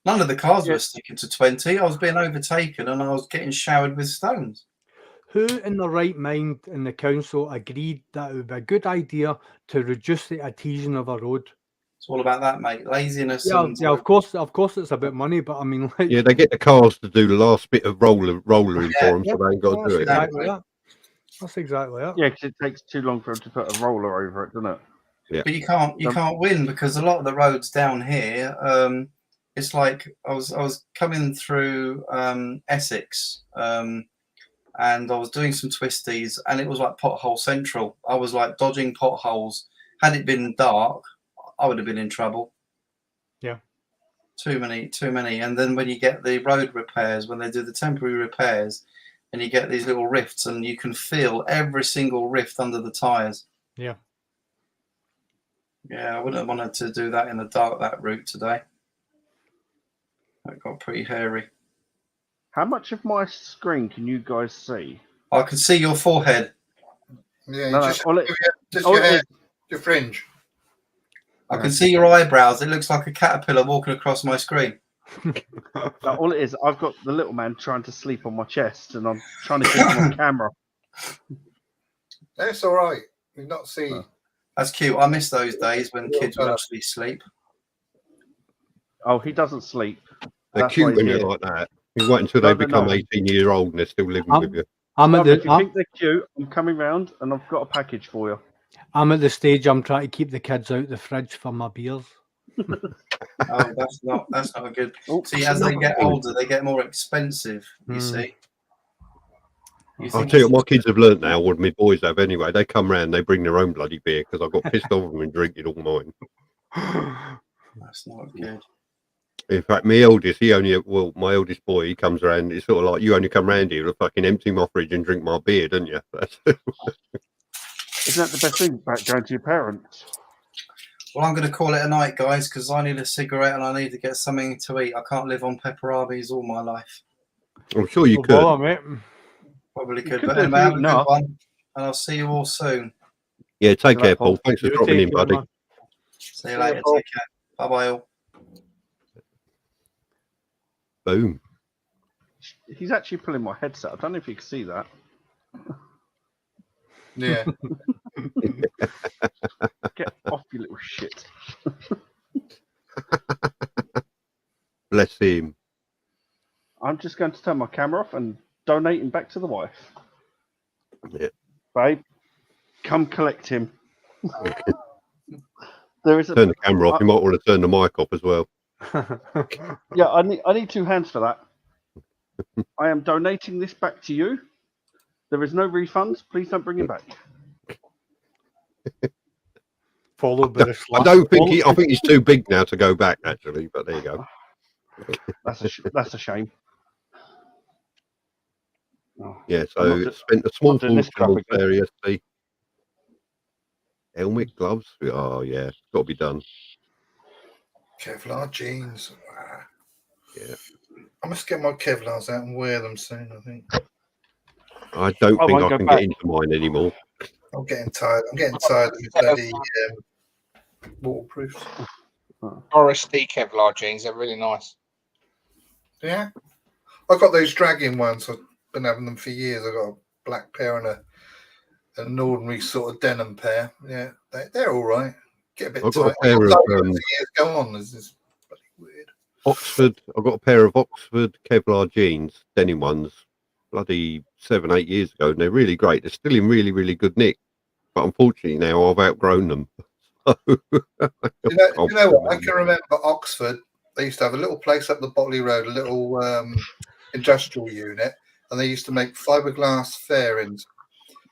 none of the cars were sticking to 20. I was being overtaken, and I was getting showered with stones. Who in the right mind in the council agreed that it would be a good idea to reduce the adhesion of a road? It's all about that, mate. Laziness. Yeah, of course it's about money, but I mean, like, they get the cars to do the last bit of rollering for them, so they ain't got to do it. Exactly that. That's exactly it. Yeah, because it takes too long for them to put a roller over it, doesn't it? Yeah. But you can't win because a lot of the roads down here, it's like I was coming through Essex, and I was doing some twisties, and it was like pothole central. I was like dodging potholes. Had it been dark, I would have been in trouble. Yeah. Too many. And then when you get the road repairs, when they do the temporary repairs, and you get these little rifts, and you can feel every single rift under the tyres. Yeah. Yeah, I wouldn't have wanted to do that in the dark, that route today. That got pretty hairy. How much of my screen can you guys see? I can see your forehead. Yeah, No, just no, your hair, your fringe. I can see your eyebrows. It looks like a caterpillar walking across my screen. No, all it is, I've got the little man trying to sleep on my chest, and I'm trying to keep him on camera. That's all right. We've not seen. That's cute. I miss those days when kids would actually sleep. Oh, he doesn't sleep. They're cute when you're like that. You wait until they become 18 years old and they're still living with you. If you think they're cute, I'm coming round and I've got a package for you. I'm at the stage I'm trying to keep the kids out the fridge for my beers. Oh, that's not a good. See, as they get older, they get more expensive. You see. I'll tell you what my kids have learnt now, what my boys have anyway. They come round, they bring their own bloody beer because I got pissed off them and drinking all mine. That's not good. In fact, my eldest boy, he comes around, it's sort of like, you only come round here to fucking empty my fridge and drink my beer, don't you? Isn't that the best thing about going to your parents? Well, I'm going to call it a night, guys, because I need a cigarette and I need to get something to eat. I can't live on pepperonis all my life. I'm sure you could. Probably could, but anyway, have a good one, and I'll see you all soon. Yeah, take care, Paul. Thanks for dropping in, buddy. See you later. Take care. Bye-bye all. Boom. He's actually pulling my headset. I don't know if you can see that. Yeah. Get off, you little shit. Bless him. I'm just going to turn my camera off and donate him back to the wife. Yeah. Babe, come collect him. There is turn the camera off. You might want to turn the mic off as well. Yeah, I need 2 hands for that. I am donating this back to you. There is no refunds. Please don't bring him back. Followed by I don't think I think he's too big now to go back, actually. But there you go. That's a shame. Yeah, so spent a small fortune on there yesterday. Helmet, gloves. Oh yeah, got to be done. Kevlar jeans. Wow. Yeah. I must get my Kevlars out and wear them soon, I think. I don't I think won't I go can back. get into mine anymore. I'm getting tired. I'm getting tired of the bloody waterproofs. RSD Kevlar jeans, they're really nice. Yeah. I've got those dragging ones. I've been having them for years. I've got a black pair and an ordinary sort of denim pair. Yeah, they're all right. Get a bit I've got tight. a pair of Years go on. This is bloody weird. Oxford. I've got a pair of Oxford Kevlar jeans, denim ones, bloody 7-8 years ago, and they're really great. They're still in really, really good nick, but unfortunately now I've outgrown them. You know what? I can remember Oxford. They used to have a little place up the Botley Road, a little industrial unit, and they used to make fiberglass fairings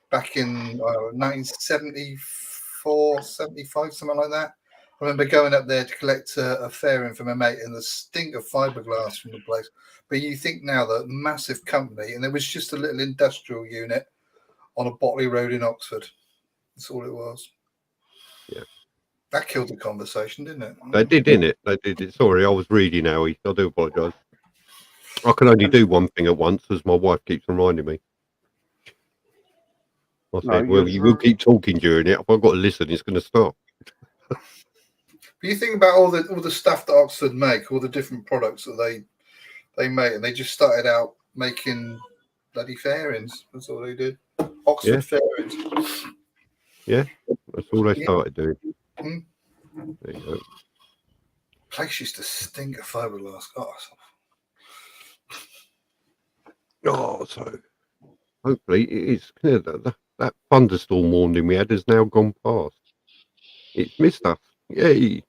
back in 1974, 75, something like that. I remember going up there to collect a fairing from a mate, and the stink of fiberglass from the place. But you think now that massive company, and it was just a little industrial unit on a Botley Road in Oxford. That's all it was. Yeah. That killed the conversation, didn't it? They did, didn't it? They did. Sorry, I was reading, Howie. I do apologise. I can only do one thing at once, as my wife keeps reminding me. I said, well, you will keep talking during it. If I've got to listen, it's going to stop. But you think about all the stuff that Oxford make, all the different products that they make, and they just started out making bloody fairings. That's all they did. Oxford fairings. Yeah, that's all they started doing. Mm. There you go. Place used to stink of fiberglass. Oh, so hopefully it is clear that thunderstorm warning we had has now gone past. It's missed us. Yay!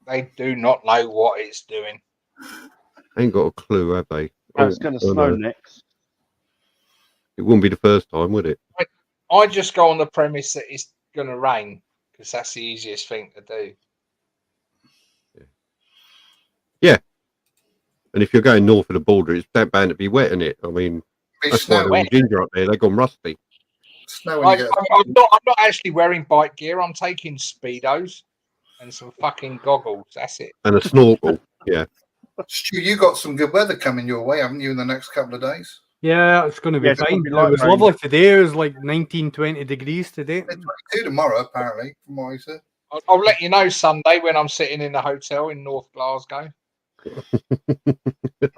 They do not know what it's doing. Ain't got a clue, have they? Oh, it's going to snow next. It wouldn't be the first time, would it? I just go on the premise that it's going to rain because that's the easiest thing to do. Yeah. And if you're going north of the border, it's bound to be wet, isn't it? I mean, that's why they're all ginger up there. They've gone rusty. I'm not actually wearing bike gear. I'm taking Speedos and some fucking goggles. That's it. And a snorkel. Yeah. Stu, you got some good weather coming your way, haven't you, in the next couple of days? Yeah, it's going to be fine. It was lovely today. It was like 19, 20 degrees today. 22 tomorrow, apparently, from what I said. I'll let you know Sunday when I'm sitting in the hotel in North Glasgow. I'm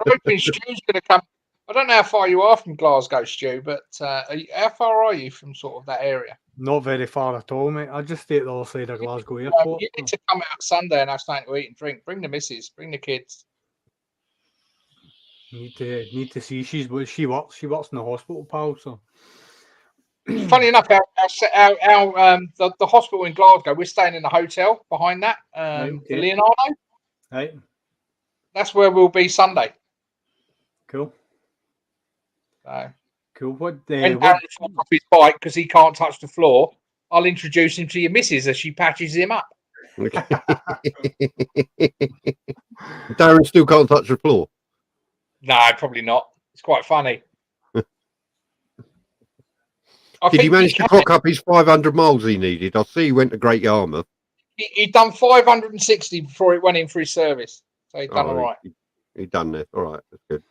hoping Stu's going to come. I don't know how far you are from Glasgow, Stu, but how far are you from sort of that area? Not very far at all, mate. I just stay at the other side of Glasgow Airport. You need to come out Sunday and have something to eat and drink. Bring the missus, bring the kids. Need to see. She works in the hospital, pal. So funny enough, the hospital in Glasgow, we're staying in a hotel behind that. The Leonardo. Right. That's where we'll be Sunday. Cool. Cool. When Darren falls off his bike because he can't touch the floor, I'll introduce him to your missus as she patches him up. Darren still can't touch the floor. No, probably not. It's quite funny. Did he manage to clock up his 500 miles he needed? I see he went to Great Yarmouth. He'd done 560 before it went in for his service. So he'd done all right. He'd done that. All right, that's good.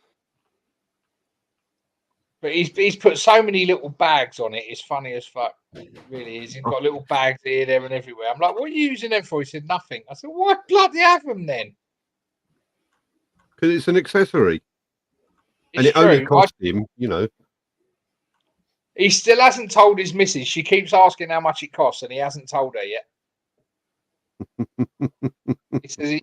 But he's put so many little bags on it. It's funny as fuck. It really is. He's got little bags here, there, and everywhere. I'm like, what are you using them for? He said, nothing. I said, why bloody have them then? Because it's an accessory. And it only cost him, He still hasn't told his missus. She keeps asking how much it costs, and he hasn't told her yet. he says, it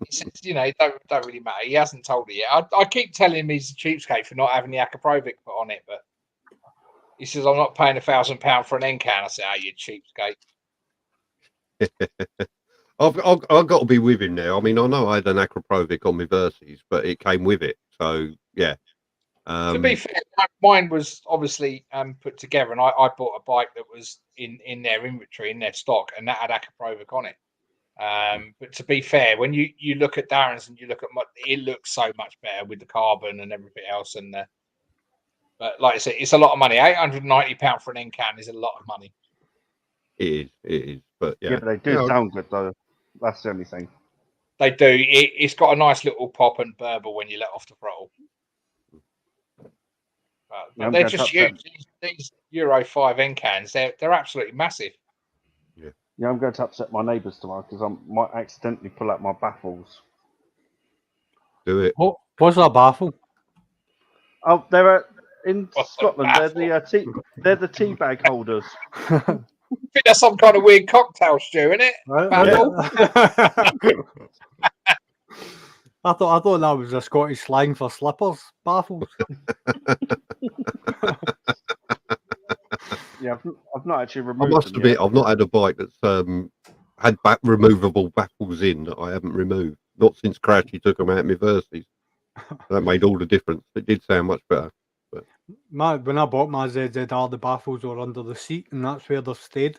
don't really matter. He hasn't told her yet. I keep telling him he's a cheapskate for not having the Akrapovic put on it, but he says, I'm not paying £1,000 for an end can. I said, you cheapskate. I've got to be with him now. I mean, I know I had an Akrapovic on my Versys, but it came with it. So, yeah. To be fair, mine was obviously put together, and I bought a bike that was in their inventory, in their stock, and that had Akrapovic on it. But to be fair, when you look at Darren's and you look at it looks so much better with the carbon and everything else. But like I said, it's a lot of money. £890 for an end can is a lot of money. It is. But Yeah, but they do sound good though. That's the only thing. They do. It's got a nice little pop and burble when you let off the throttle. But they're just huge. These Euro 5 N-cans, they're absolutely massive. Yeah, I'm going to upset my neighbours tomorrow because I might accidentally pull out my baffles. Do it. What's that baffle? Oh, they're in Scotland. They're the tea bag holders. I think that's some kind of weird cocktail stew, isn't it? Baffle? I thought that was a Scottish slang for slippers. Baffles. Yeah, I've not actually removed. I must admit, I've not had a bike that's had removable baffles in that I haven't removed. Not since Crashy took them out of my Versys. That made all the difference. It did sound much better. But When I bought my ZZR, the baffles were under the seat, and that's where they've stayed.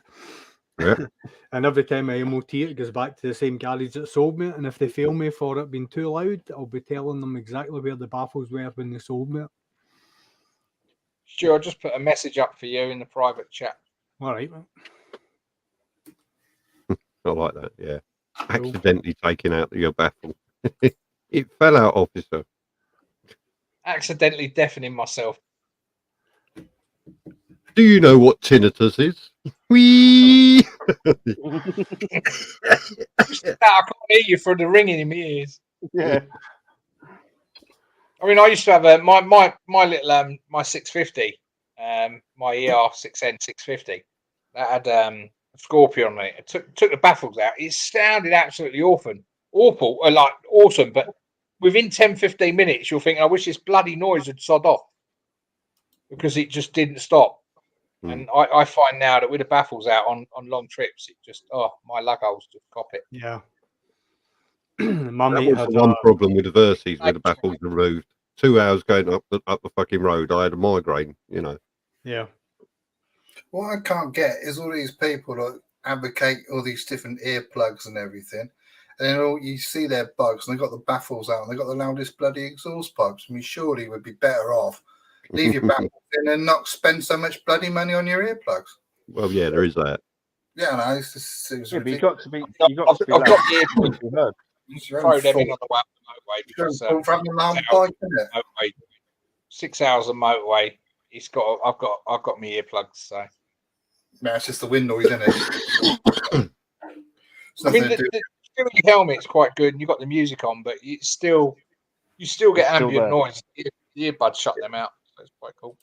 Yeah. And every time I MOT it goes back to the same garage that sold me it. And if they fail me for it being too loud, I'll be telling them exactly where the baffles were when they sold me it. Sure, I'll just put a message up for you in the private chat. All right. I like that, yeah. Accidentally taking out your baffle. It fell out, officer. Accidentally deafening myself. Do you know what tinnitus is? Whee! I can't hear you for the ringing in my ears. Yeah. I mean, I used to have my little my 650, my ER 6N 650. That had a Scorpion on it. It took the baffles out. It sounded absolutely awful, like awesome. But within 10-15 minutes, you'll think, I wish this bloody noise had sod off, because it just didn't stop. And I find now that with the baffles out on long trips, it just my lug holes just cop it. Yeah. That was the one problem with the Versys, with the baffles removed. 2 hours going up the fucking road, I had a migraine, you know. Yeah. What I can't get is all these people that advocate all these different earplugs and everything, and then you see their bugs and they've got the baffles out and they've got the loudest bloody exhaust pipes. I mean, surely we'd be better off leave your baffles in and not spend so much bloody money on your earplugs. Well, yeah, there is that. Yeah, no, it's just but you got to be. I've got the earplugs. Throw them in on the motorway because motorway, 6 hours of motorway. It's got. I've got my earplugs. So. No, it's just the wind noise, isn't it? I mean, the helmet's quite good, and you've got the music on, but you still get ambient noise. The earbuds shut them out. So it's quite cool.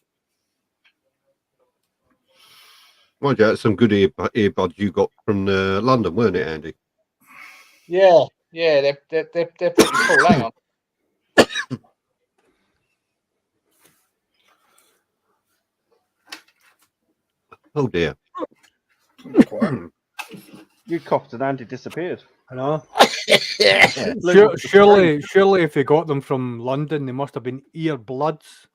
Mind you, that's some good earbuds you got from London, weren't it, Andy? Yeah, they're pretty cool. Hang on. Oh dear. You coughed and Andy disappeared. I know. Surely, if they got them from London, they must have been earbloods.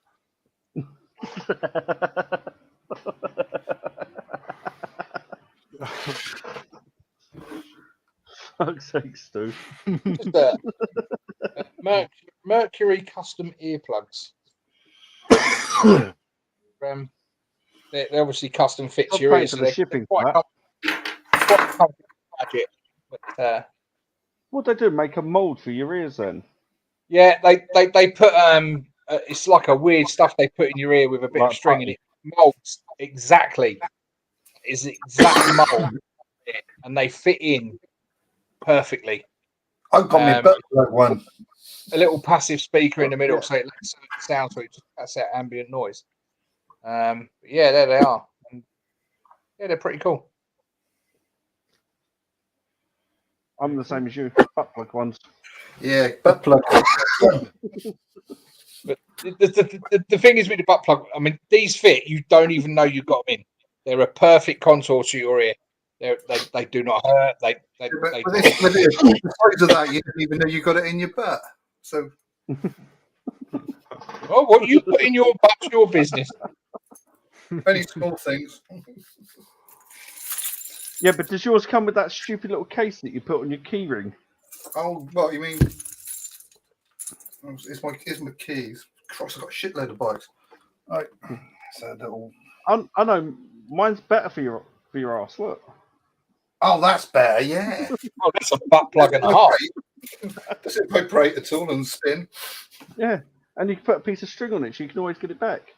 Fuck's sake, Stu. Mercury custom earplugs. They're obviously custom fit to your ears, so they're shipping. Quite comfortable budget. But what they do? Make a mold for your ears, then? Yeah, they put it's like a weird stuff they put in your ear with a bit of string in it. Molds exactly. It's the exact mold, and they fit in perfectly. I've got me butt one. A little passive speaker in the middle, so it lets sound, so it just cuts out ambient noise. Yeah, there they are. And, yeah, they're pretty cool. I'm the same as you. Butt plug ones. Yeah, butt plug. But the thing is with the butt plug, I mean, these fit. You don't even know you've got them in. They're a perfect contour to your ear. They do not hurt. They the size of that, you didn't even know you got it in your butt. So, well, what you put in your butt's your business. Only small things. Yeah, but does yours come with that stupid little case that you put on your key ring? Oh, what you mean? It's my keys. Christ, I've got a shitload of bikes. Right, so little. I know mine's better for for your ass. Look. Oh, that's better. Yeah. Oh, that's a butt plug and a half. Doesn't vibrate at all and spin. Yeah, and you can put a piece of string on it, so you can always get it back.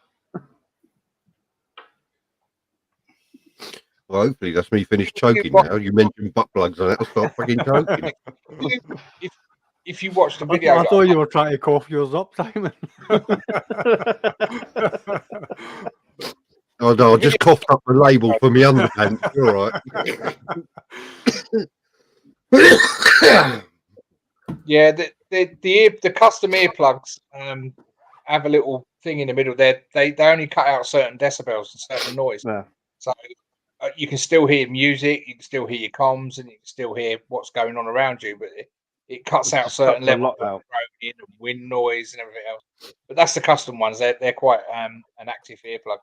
Well, hopefully that's me finished choking now. You mentioned butt plugs and I'll start fucking choking. If you watch the I video, thought you were trying to cough yours up, Simon. Oh no, I just coughed up the label for me underpants. You're right. yeah, the custom earplugs have a little thing in the middle. They only cut out certain decibels and certain noise. Yeah. So you can still hear music, you can still hear your comms, and you can still hear what's going on around you. But it cuts out certain levels of and wind noise and everything else. But that's the custom ones. They're quite an active earplug.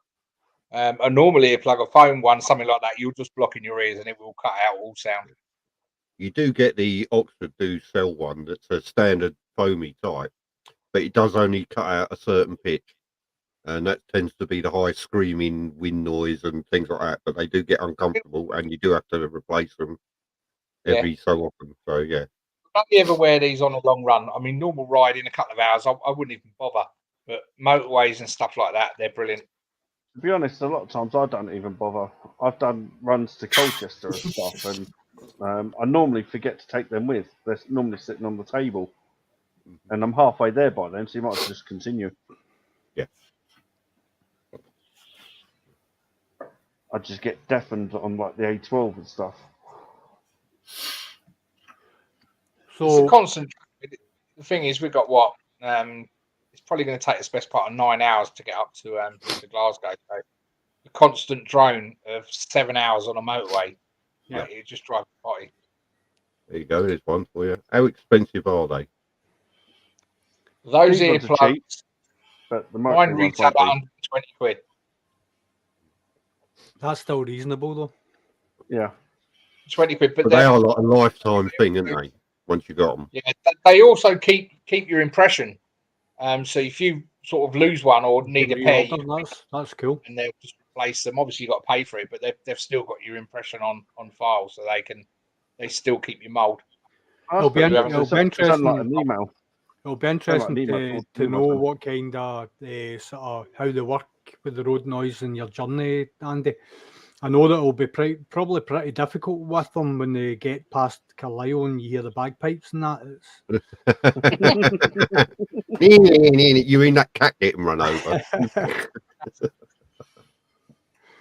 A normal earplug, a foam one, something like that, you'll just block in your ears and it will cut out all sound. You do get the Oxford do sell one that's a standard foamy type, but it does only cut out a certain pitch, and that tends to be the high screaming wind noise and things like that. But they do get uncomfortable, and you do have to replace them every so often. So yeah. Don't you ever wear these on a long run? I mean, normal ride in a couple of hours, I wouldn't even bother. But motorways and stuff like that, they're brilliant. To be honest, a lot of times I don't even bother. I've done runs to Colchester and stuff, and I normally forget to take them with. They're normally sitting on the table, and I'm halfway there by then, so you might as well just continue. Yeah. I just get deafened on like the A12 and stuff. So it's a constant. The thing is, we've got what? It's probably going to take us best part of 9 hours to get up to Glasgow. So a constant drone of 7 hours on a motorway. Yeah, it just drives the party. There you go. There's one for you. How expensive are they? Those These ones are cheap, earplugs, but the mine retail at 120 quid. That's still reasonable, though. Yeah. 20 quid, but they are like a lifetime thing, aren't they? Once you got them. Yeah, they also keep your impression. So if you sort of lose one or need a pair, that's cool. And they'll just replace them. Obviously, you've got to pay for it, but they've still got your impression on file, so they still keep your mold. It'll be interesting. Like an email. It'll be interesting to know what kind of sort of how they work with the road noise in your journey, Andy. I know that it'll be probably pretty difficult with them when they get past Carlisle and you hear the bagpipes and that. You're in that cat getting run over.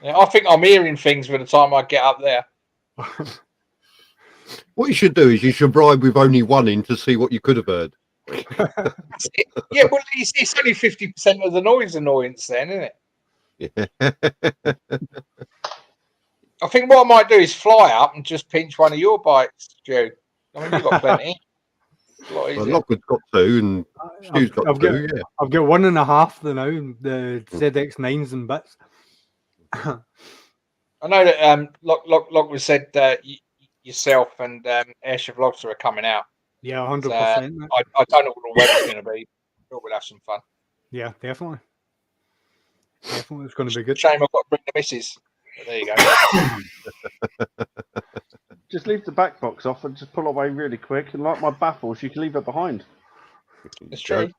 Yeah, I think I'm hearing things by the time I get up there. What you should do is you should ride with only one in to see what you could have heard. Yeah, well, it's only 50% of the noise annoyance then, isn't it? Yeah. I think what I might do is fly up and just pinch one of your bikes, Stu. I mean, you've got plenty. Lockwood's got two, and Stu's got two. Yeah. I've got 1.5 now, the ZX9s and bits. I know that Lockwood said yourself and Ayrshire Vlogs are coming out. Yeah, 100%. I don't know what the weather's going to be. But we'll have some fun. Yeah, definitely. Definitely, it's going to be good. Shame I've got to bring the missus. But there you go. Just leave the back box off and just pull away really quick. And like my baffles, you can leave it behind. It's true.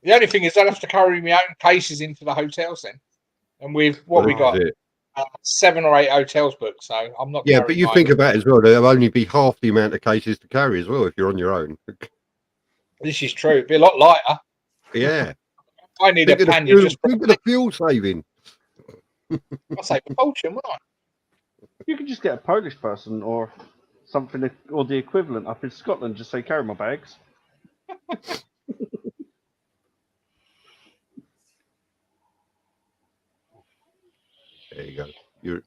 The only thing is I'll have to carry my own cases into the hotels then. And with what we got, 7 or 8 hotels booked. So I'm not. Yeah, but you think about it as well. There'll only be half the amount of cases to carry as well if you're on your own. This is true. It'd be a lot lighter. Yeah. I need a pannier. Just think of the fuel saving. I'll save a fortune, won't I? You can just get a Polish person or something, or the equivalent up in Scotland. Just say, carry my bags. There you go. You're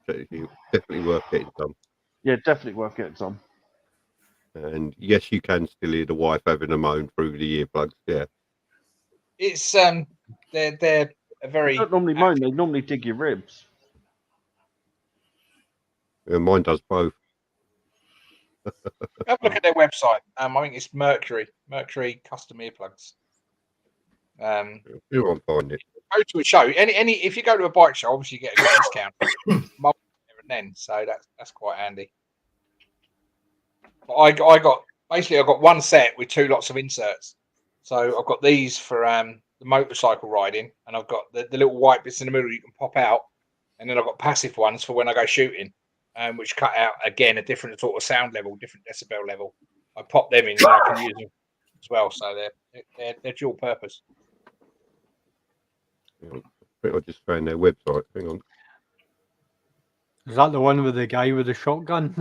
definitely worth getting some. Yeah, definitely worth getting some. And yes, you can still hear the wife having a moan through the earplugs. Yeah. It's they're a very. They don't normally moan. They normally dig your ribs. Yeah, mine does both. Have a look at their website. I think it's Mercury custom earplugs. You won't find it. Go to a show. Any if you go to a bike show, obviously you get a good discount. then, so that's quite handy. But I got one set with 2 lots of inserts. So I've got these for the motorcycle riding, and I've got the little white bits in the middle you can pop out, and then I've got passive ones for when I go shooting, which cut out again a different sort of sound level, different decibel level. I pop them in, and I can use them as well. So they're dual purpose. I think I just found their website. Hang on. Is that the one with the guy with the shotgun?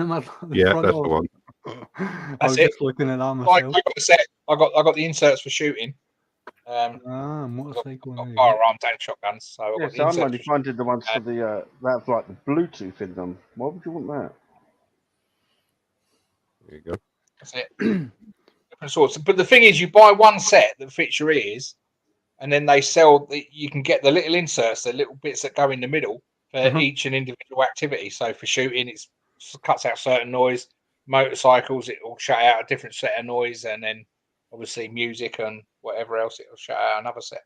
Yeah, that's the one. I was just looking at that myself. I got the set. I got the inserts for shooting. Motorcycle. Got firearms and shotguns. So I got the I'm inserts only finding the ones for the that have like the Bluetooth in them. Why would you want that? There you go. That's it. Different sorts. But the thing is, you buy one set that fits your ears, and then they sell. You can get the little inserts, the little bits that go in the middle for each and individual activity. So for shooting, it cuts out certain noise. Motorcycles, it will shut out a different set of noise, and then obviously music and whatever else, it will shut out another set.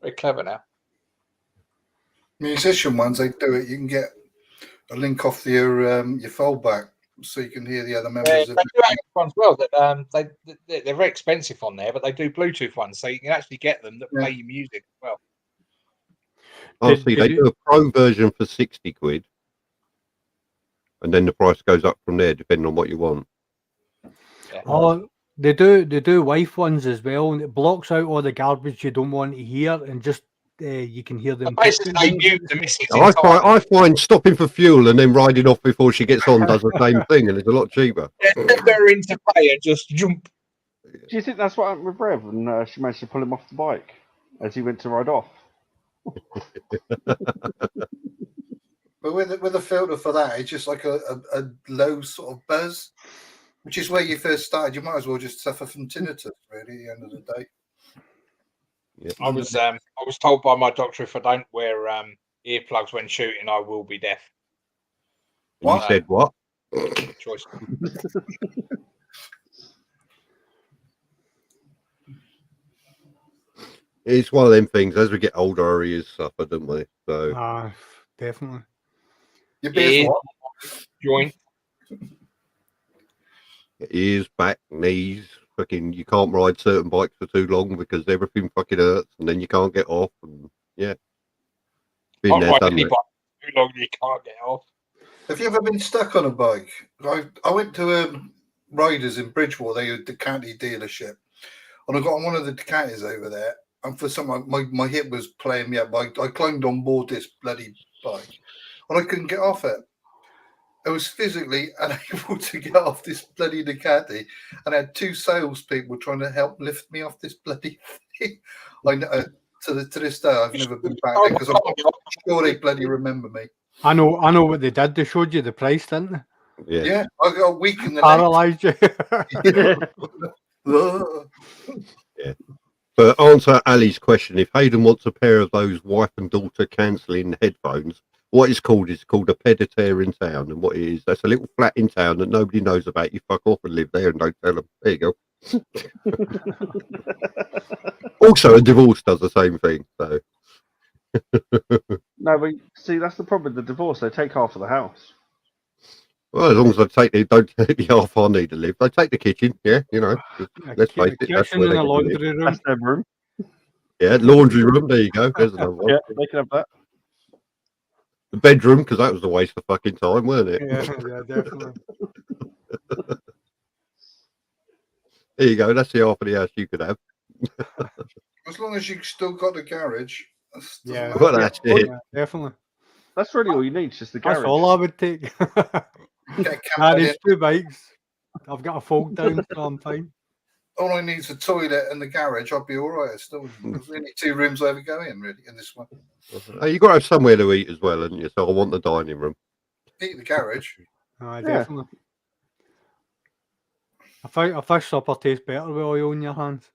Very clever now. Musician ones, they do it. You can get a link off your foldback, so you can hear the other members. They do have ones well that they're very expensive on there, but they do Bluetooth ones, so you can actually get them that play your music as well. Oh, see, they do a pro version for 60 quid, and then the price goes up from there depending on what you want. Yeah. Oh, they do wife ones as well, and it blocks out all the garbage you don't want to hear, and just you can hear them. Basically, they mute the missus. I find stopping for fuel and then riding off before she gets on does the same thing, and it's a lot cheaper. They're into play and just jump. Do you think that's what happened with Rev, and she managed to pull him off the bike as he went to ride off? But with a filter for that, it's just like a low sort of buzz, which is where you first started. You might as well just suffer from tinnitus, really, at the end of the day. Yeah. I was told by my doctor if I don't wear earplugs when shooting, I will be deaf. And you said what? Choice. It's one of them things. As we get older, our ears suffer, don't we? So definitely. Your beers what? Joint. Ears, back, knees. Fucking, you can't ride certain bikes for too long because everything fucking hurts, and then you can't get off. And yeah, been there, done that. Too long, you can't get off. Have you ever been stuck on a bike? I went to Riders in Bridgewater. They had a Ducati dealership, and I got on one of the Ducatis over there. And for some, my hip was playing me up. I climbed on board this bloody bike, and I couldn't get off it. I was physically unable to get off this bloody Ducati, and I had 2 salespeople trying to help lift me off this bloody thing. I know to this day I've never been back there because I'm sure they bloody remember me. I know what they did. They showed you the price, didn't they? Yeah, I got a week in the paralyzed you. Yeah. But answer Ali's question: if Hayden wants a pair of those wife and daughter cancelling headphones, what it's called is called a Peditaire in town, and what it is, that's a little flat in town that nobody knows about. You fuck off and live there, and don't tell them. There you go. Also, a divorce does the same thing. So. No, but see, that's the problem with the divorce. They take half of the house. Well, as long as they don't take the half I need to live, they take the kitchen. Yeah, you know. Let's face it, that's where they can laundry live. room. That's their room. Yeah, laundry room. There you go. There's another one. Yeah, they can have that. The bedroom, because that was a waste of fucking time, weren't it? Yeah, definitely. There you go. That's the half of the house you could have. As long as you still got the garage. Yeah, well, that's it. Yeah, definitely. That's really all you need, just the garage. That's all I would take. I need 2 bikes. I've got a fold down, so I'm fine. All I need is a toilet and the garage. I'll be all right. Still, there's only 2 rooms I ever go in, really, in this one. You got to have somewhere to eat as well, haven't you? So I want the dining room. Eat the garage. Definitely. A fish supper tastes better with oil in your hands.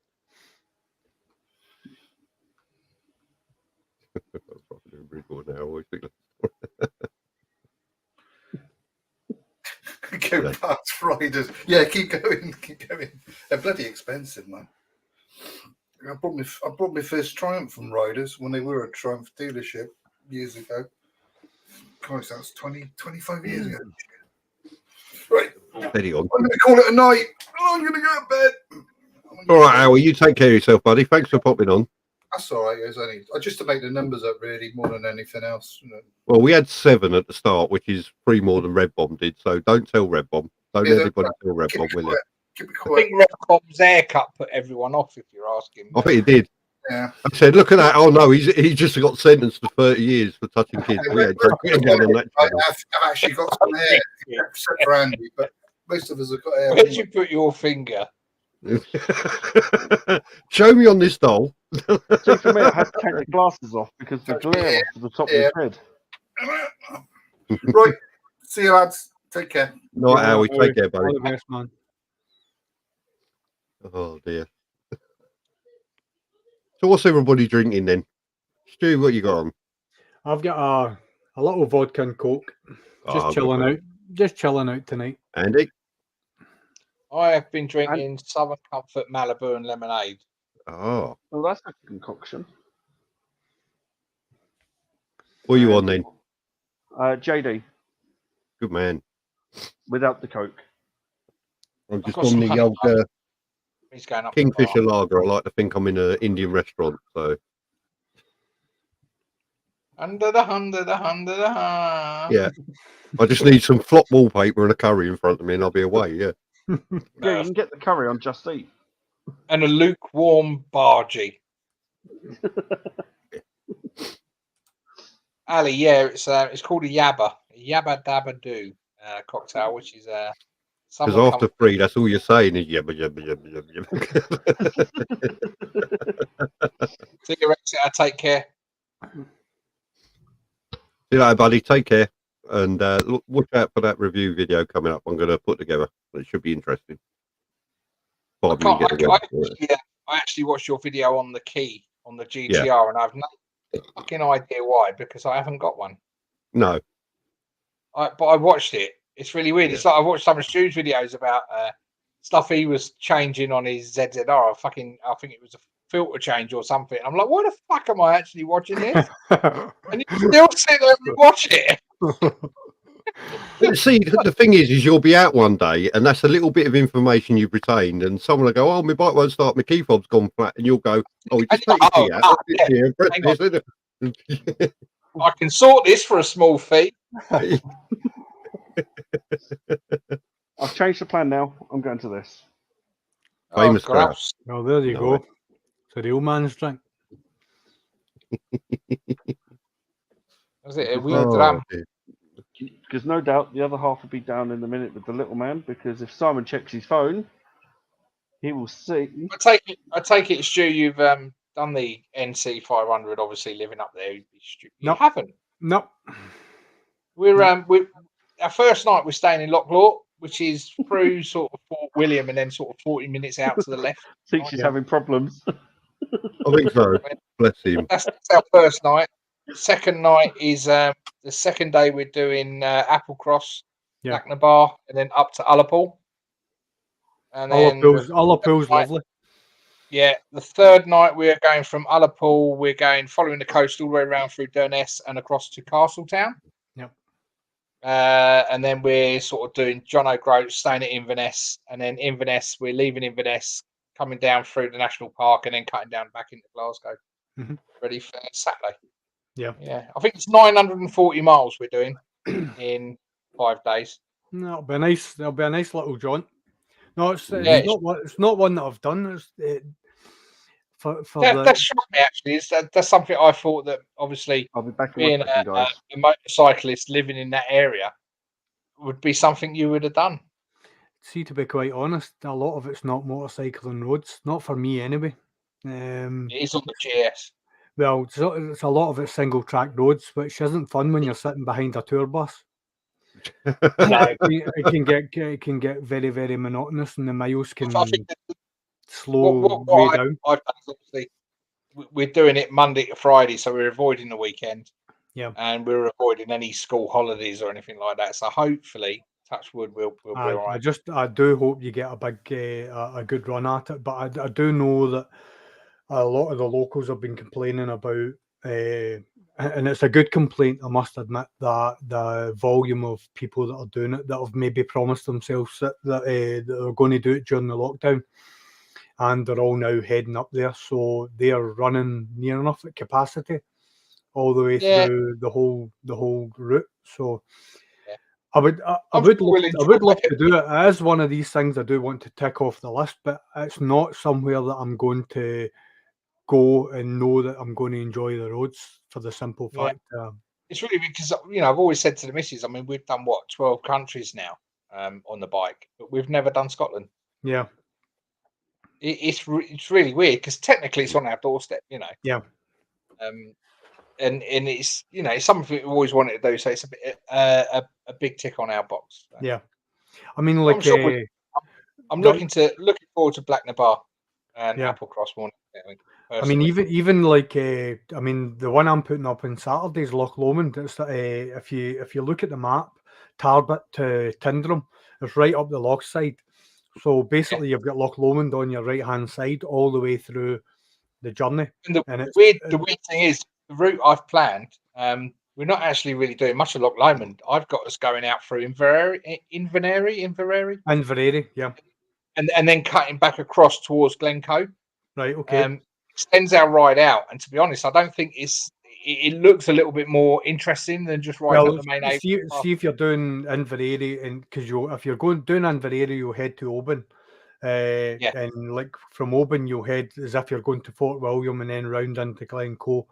Go past Riders. Yeah, keep going. They're bloody expensive, man. I brought my first Triumph from Riders when they were a Triumph dealership years ago. Christ, that was 25 years ago. Right. Steady on. I'm going to call it a night. I'm going to go to bed. All right, Howie, you take care of yourself, buddy. Thanks for popping on. That's all right. It was only just to make the numbers up, really, more than anything else. Well, we had 7 at the start, which is 3 more than Red Bomb did. So don't tell Red Bomb. Don't let anybody tell Red Bomb, will you? I think Red Bomb's haircut put everyone off, if you're asking. I think he did. Yeah. I said, look at that. Oh, no, he just got sentenced to 30 years for touching kids. I've actually got some hair, except for Andy, but most of us have got hair. Where did you put your finger? Show me on this doll. See, for me, I had to take the glasses off because the glare off the top of his head. Right. See you, lads. Take care. Not Howie. Take care, buddy. All the best, man. Oh, dear. So what's everybody drinking then? Stu, what you got on? I've got a little vodka and Coke. Just chilling out. Just chilling out tonight. Andy? I have been drinking Southern Comfort Malibu and lemonade. Oh. Well, that's a concoction. What are you on then? JD. Good man. Without the Coke. I'm just on the old He's going up Kingfisher lager. I like to think I'm in an Indian restaurant. So under the hand. yeah, I just need some flop wallpaper and a curry in front of me, and I'll be away. Yeah. Yeah, you can get the curry on Just Eat. And a lukewarm bargee. Ali, yeah, it's called a Yabba Dabba Doo cocktail, which is because after 3, that's all you're saying is yabba yabba yabba yabba. See you, Exeter. Take care. See you later, buddy. Take care, and watch out for that review video coming up. I'm going to put together. It should be interesting. I actually watched your video on the key on the GTR, and I've no fucking idea why, because I haven't got one. No. But I watched it. It's really weird. Yeah. It's like I watched some of Stu's videos about stuff he was changing on his ZZR. I think it was a filter change or something. I'm like, why the fuck am I actually watching this? And you still sit there and watch it. See, the thing is you'll be out one day, and that's a little bit of information you've retained, and someone will go, "Oh, my bike won't start. My key fob's gone flat," and you'll go, "Oh, just take your key out." Yeah. I can sort this for a small fee. I've changed the plan now. I'm going to this. Famous grouse. Oh, there you go. So the old man's drink. Was it a weird drum? Because no doubt the other half will be down in a minute with the little man. Because if Simon checks his phone, he will see. I take it, Stu, you've done the NC 500. Obviously, living up there. You haven't. Nope. We're our first night. We're staying in Lochlow, which is through sort of Fort William, and then sort of 40 minutes out to the left. I think she's having problems. I think so. Bless him. That's our first night. Second night is the second day we're doing Applecross, Bar, and then up to Ullapool. And then Ullapool's lovely. Yeah, the third night we're going from Ullapool. We're going following the coast all the way around through Durness and across to Castletown. Yep. And then we're sort of doing John O'Groats, staying at Inverness, and then Inverness. We're leaving Inverness, coming down through the national park, and then cutting down back into Glasgow. Mm-hmm. Ready for Saturday. Yeah. I think it's 940 miles we're doing in 5 days. No, it'll be nice. There'll be a nice little jaunt. No, it's not one that I've done. That shocked me actually. That's something I thought that obviously I'll be back being a motorcyclist living in that area would be something you would have done. See, to be quite honest, a lot of it's not motorcycling roads. Not for me anyway. It is on the GS. Well, it's a lot of it's single track roads, which isn't fun when you're sitting behind a tour bus. It can get very, very monotonous, and the miles can slow way down. Obviously, we're doing it Monday to Friday, so we're avoiding the weekend. Yeah, and we're avoiding any school holidays or anything like that. So hopefully, touch wood, we'll be all right. I do hope you get a big, a good run at it. But I do know that a lot of the locals have been complaining about and it's a good complaint, I must admit, that the volume of people that are doing it, that have maybe promised themselves that they're going to do it during the lockdown, and they're all now heading up there, so they are running near enough at capacity all the way through the whole route. So I would love to do it. It is one of these things I do want to tick off the list, but it's not somewhere that I'm going to go and know that I'm going to enjoy the roads, for the simple fact. It's really because, you know, I've always said to the missus, I mean, we've done 12 countries now on the bike, but we've never done Scotland. Yeah. It's really weird because technically it's on our doorstep, you know. Yeah. And it's, you know, it's something we've always wanted to do, so it's a bit a big tick on our box. So. Yeah, I mean, like, I'm looking forward to Black Nabar and Applecross more. I mean, even like, I mean, the one I'm putting up on Saturday is Loch Lomond. It's if you look at the map, Tarbert to Tyndrum, it's right up the loch side. So basically, you've got Loch Lomond on your right hand side all the way through the journey. And the weird thing is, the route I've planned, we're not actually really doing much of Loch Lomond. I've got us going out through Inverary, yeah, and then cutting back across towards Glencoe. Right. Okay. Extends our ride out, and to be honest, I don't think it looks a little bit more interesting than just riding up the main A. See if you're doing Inverary, and because if you're doing Inverary, you'll head to Oban. And like from Oban, you'll head as if you're going to Fort William and then round into Glencoe.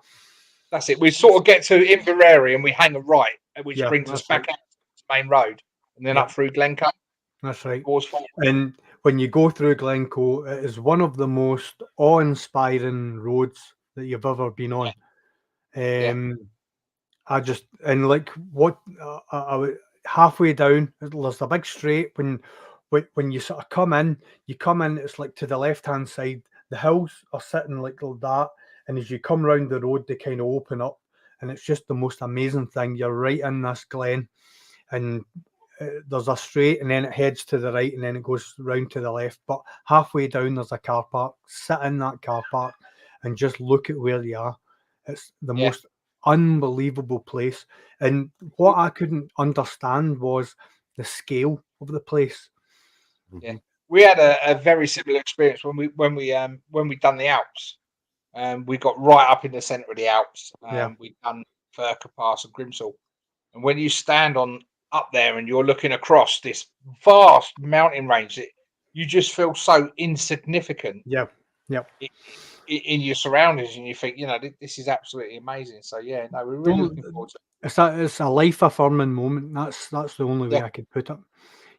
That's it. We sort of get to Inverary and we hang a right, which brings us back out to the main road, and then up through Glencoe. That's right. And when you go through Glencoe, it is one of the most awe-inspiring roads that you've ever been on. I just, and like what halfway down, there's a big straight when you sort of come in, it's like to the left-hand side, the hills are sitting like that, and as you come round the road, they kind of open up, and it's just the most amazing thing. You're right in this glen, and there's a straight, and then it heads to the right, and then it goes round to the left. But halfway down, there's a car park. Sit in that car park and just look at where you are. It's the most unbelievable place. And what I couldn't understand was the scale of the place. Yeah, we had a very similar experience when we done the Alps. We got right up in the centre of the Alps. We done Furka Pass and Grimsel, and when you stand up there and you're looking across this vast mountain range, you just feel so insignificant. Yeah. In your surroundings, and you think, you know, this is absolutely amazing. So yeah, no, we're really looking forward to it. It's a life affirming moment. That's the only way I could put it.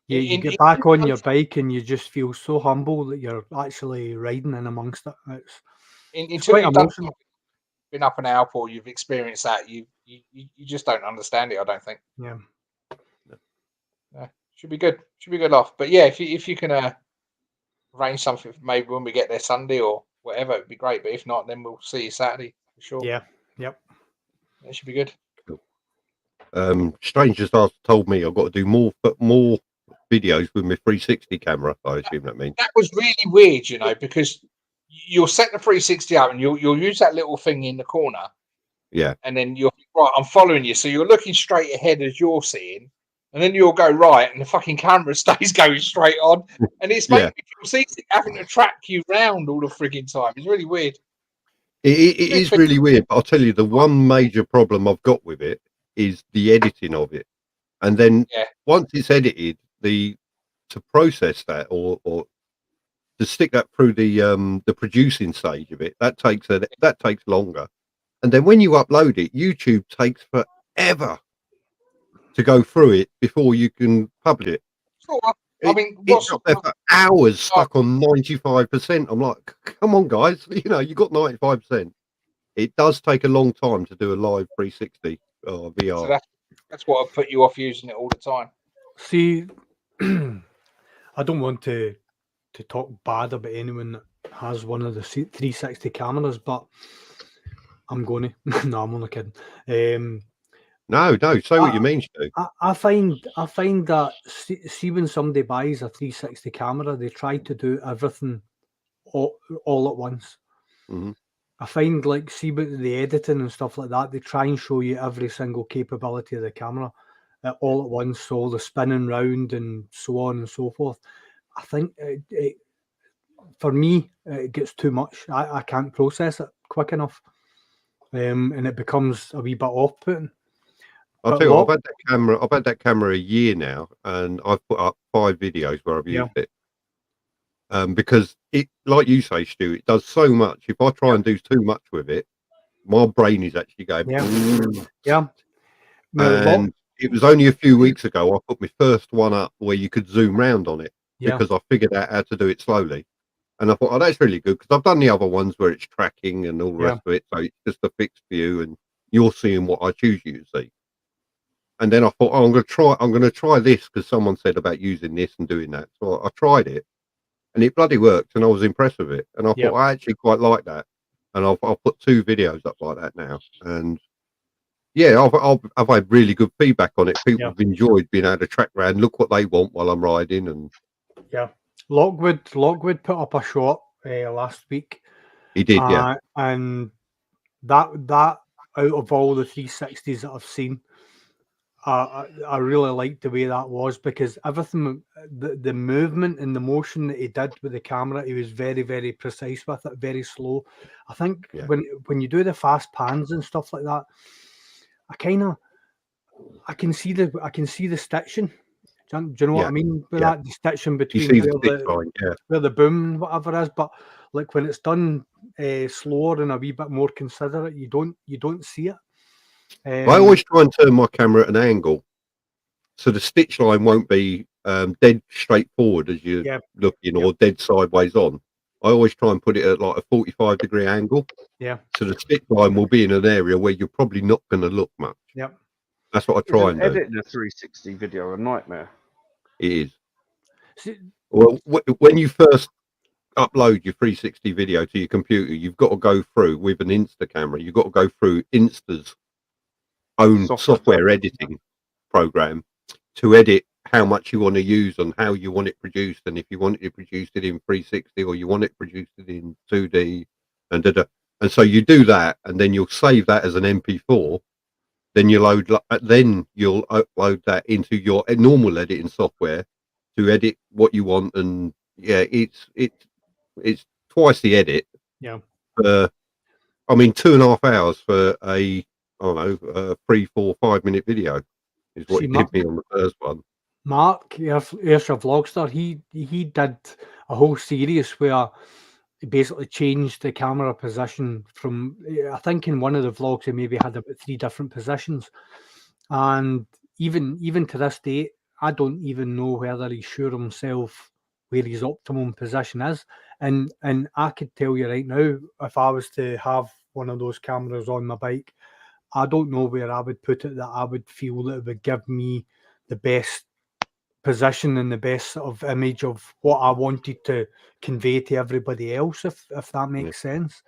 You get back on your bike and you just feel so humble that you're actually riding in amongst it. It's until quite you've emotional. been up an Alp or you've experienced that, you just don't understand it. I don't think. Yeah. Should be good. Should be good off. But yeah, if you can arrange something maybe when we get there Sunday or whatever, it'd be great. But if not, then we'll see you Saturday for sure. Yeah. Yep. That should be good. Cool. Strange just told me I've got to do more videos with my 360 camera. I assume that means that was really weird, you know, because you'll set the 360 up and you'll use that little thing in the corner. Yeah. And then you're right, I'm following you. So you're looking straight ahead as you're seeing, and then you'll go right and the fucking camera stays going straight on. And it's making me feel seasick having to track you round all the frigging time. It's really weird. It is really weird, but I'll tell you the one major problem I've got with it is the editing of it. And then once it's edited, to process that or to stick that through the producing stage of it, that takes longer. And then when you upload it, YouTube takes forever to go through it before you can publish it. I mean, it's up there for hours stuck on 95%. I'm like, come on, guys, you know, you got 95%. It does take a long time to do a live 360 VR. So that's what I put you off using it all the time. See, I don't want to talk bad about anyone that has one of the 360 cameras, but I'm going to. No, I'm only kidding. No, say what you mean, Stu. I find that see when somebody buys a 360 camera, they try to do everything all at once. Mm-hmm. I find like see with the editing and stuff like that, they try and show you every single capability of the camera all at once, so all the spinning round and so on and so forth. I think for me it gets too much. I can't process it quick enough, and it becomes a wee bit off-putting. I'll tell you what, I've had that camera a year now, and I've put up 5 videos where I've used it. Because it, like you say, Stu, it does so much. If I try and do too much with it, my brain is actually going. Yeah. And it was only a few weeks ago I put my first one up where you could zoom round on it because I figured out how to do it slowly. And I thought, oh, that's really good, because I've done the other ones where it's tracking and all the rest of it, so it's just a fixed view and you're seeing what I choose you to see. And then I thought, oh, I'm going to try this because someone said about using this and doing that. So I tried it, and it bloody worked, and I was impressed with it. And I thought, I actually quite like that. And I've put 2 videos up like that now. And yeah, I've had really good feedback on it. People have enjoyed being able to track around, look what they want while I'm riding. And Lockwood put up a shot last week. He did, and that out of all the 360s that I've seen, I really liked the way that was, because everything, the movement and the motion that he did with the camera, he was very, very precise with it, very slow. I think when you do the fast pans and stuff like that, I can see the stitching. Do you know what I mean with that? The stitching between where the boom and whatever is, but like when it's done slower and a wee bit more considerate, you don't see it. I always try and turn my camera at an angle so the stitch line won't be dead straight forward as you're looking or dead sideways on. I always try and put it at like a 45-degree angle. So the stitch line will be in an area where you're probably not going to look much. That's what I try and do. Editing a 360 video a nightmare. It is. Well, when you first upload your 360 video to your computer, you've got to go through with an Insta camera. You've got to go through Insta's own software editing program to edit how much you want to use and how you want it produced, and if you want it produced in 360 or you want it produced in 2D, and so you do that, and then you'll save that as an MP4. Then you'll upload that into your normal editing software to edit what you want, and it's twice the edit. I mean, 2.5 hours for a 3, 4, 5 minute video is what he did me on the first one. Mark, Ayrshire Vlogster, he did a whole series where he basically changed the camera position from, I think in one of the vlogs he maybe had about 3 different positions, and even to this day I don't even know whether he's sure himself where his optimum position is, and I could tell you right now, if I was to have one of those cameras on my bike, I don't know where I would put it that I would feel that it would give me the best position and the best sort of image of what I wanted to convey to everybody else, if that makes sense.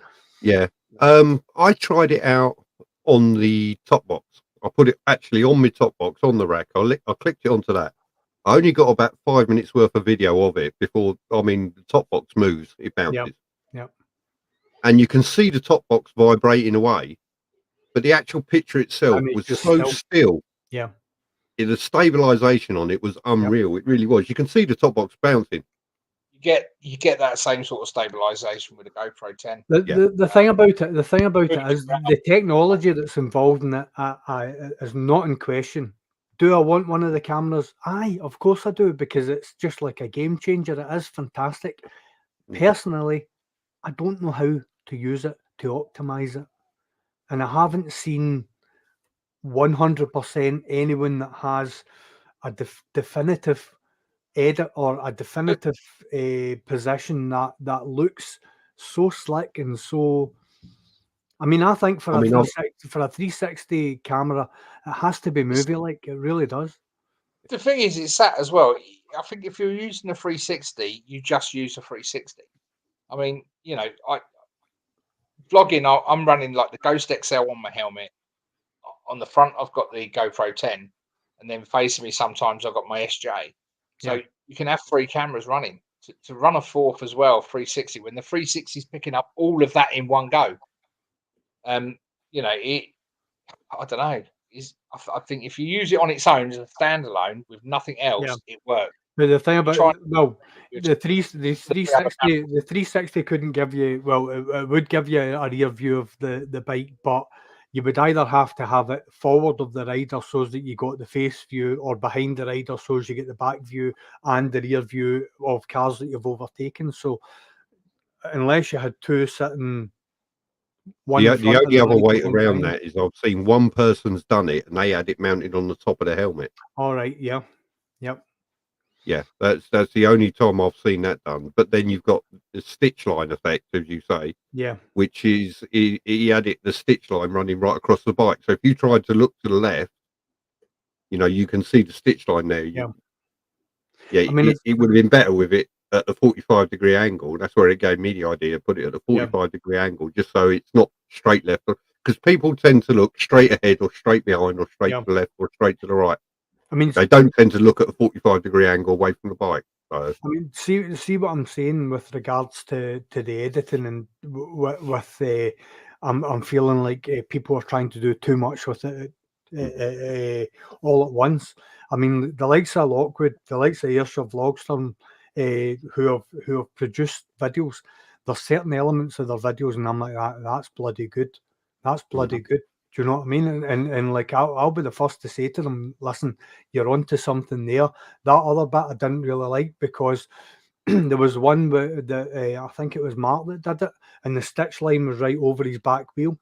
I tried it out on the top box. I put it actually on my top box on the rack. I clicked it onto that. I only got about 5 minutes worth of video of it before, the top box moves, it bounces. And you can see the top box vibrating away, but the actual picture itself was so still. The stabilization on it was unreal. It really was. You can see the top box bouncing. You get that same sort of stabilization with the GoPro 10. The thing about it is the technology that's involved in it is not in question. Do I want one of the cameras? Aye, of course I do, because it's just like a game changer. It is fantastic. Personally, I don't know how to use it to optimize it, and I haven't seen 100% anyone that has a definitive edit or a definitive position that looks so slick and so. I think for a 360 camera, it has to be movie-like. It really does. The thing is, it's that as well. I think if you're using a 360, you just use a 360. Vlogging, I'm running like the Ghost XL on my helmet. On the front, I've got the GoPro 10, and then facing me sometimes I've got my SJ. So you can have 3 cameras running. To run a 4th as well, 360, when the 360 is picking up all of that in one go. You know, I don't know. I think if you use it on its own as a standalone with nothing else, it works. But the thing about the 360 the 360 couldn't give you, well, it would give you a rear view of the bike, but you would either have to have it forward of the rider so that you got the face view, or behind the rider so as you get the back view and the rear view of cars that you've overtaken. So unless you had two sitting one The in front only of the other way one around behind. that is I've seen one person's done it and they had it mounted on the top of the helmet. All right, yeah, yep. Yeah, that's the only time I've seen that done. But then you've got the stitch line effect, as you say, Yeah. which is he had the stitch line running right across the bike. So if you tried to look to the left, you know, you can see the stitch line there. Yeah. Yeah, I mean, it would have been better with it at a 45-degree angle. That's where it gave me the idea, put it at a 45-degree angle, just so it's not straight left. Because people tend to look straight ahead or straight behind or straight to the left or straight to the right. I mean, they don't tend to look at a 45-degree angle away from the bike. So. I mean, see what I'm saying with regards to the editing, and with I'm feeling like people are trying to do too much with it all at once. I mean, the likes of Lockwood, the likes of Ayrshire Vlogster, who have produced videos. There's certain elements of their videos, and I'm like, that's bloody good. That's bloody good. Do you know what I mean? And like, I'll be the first to say to them, listen, you're onto something there. That other bit I didn't really like, because there was one where I think it was Mark that did it, and the stitch line was right over his back wheel,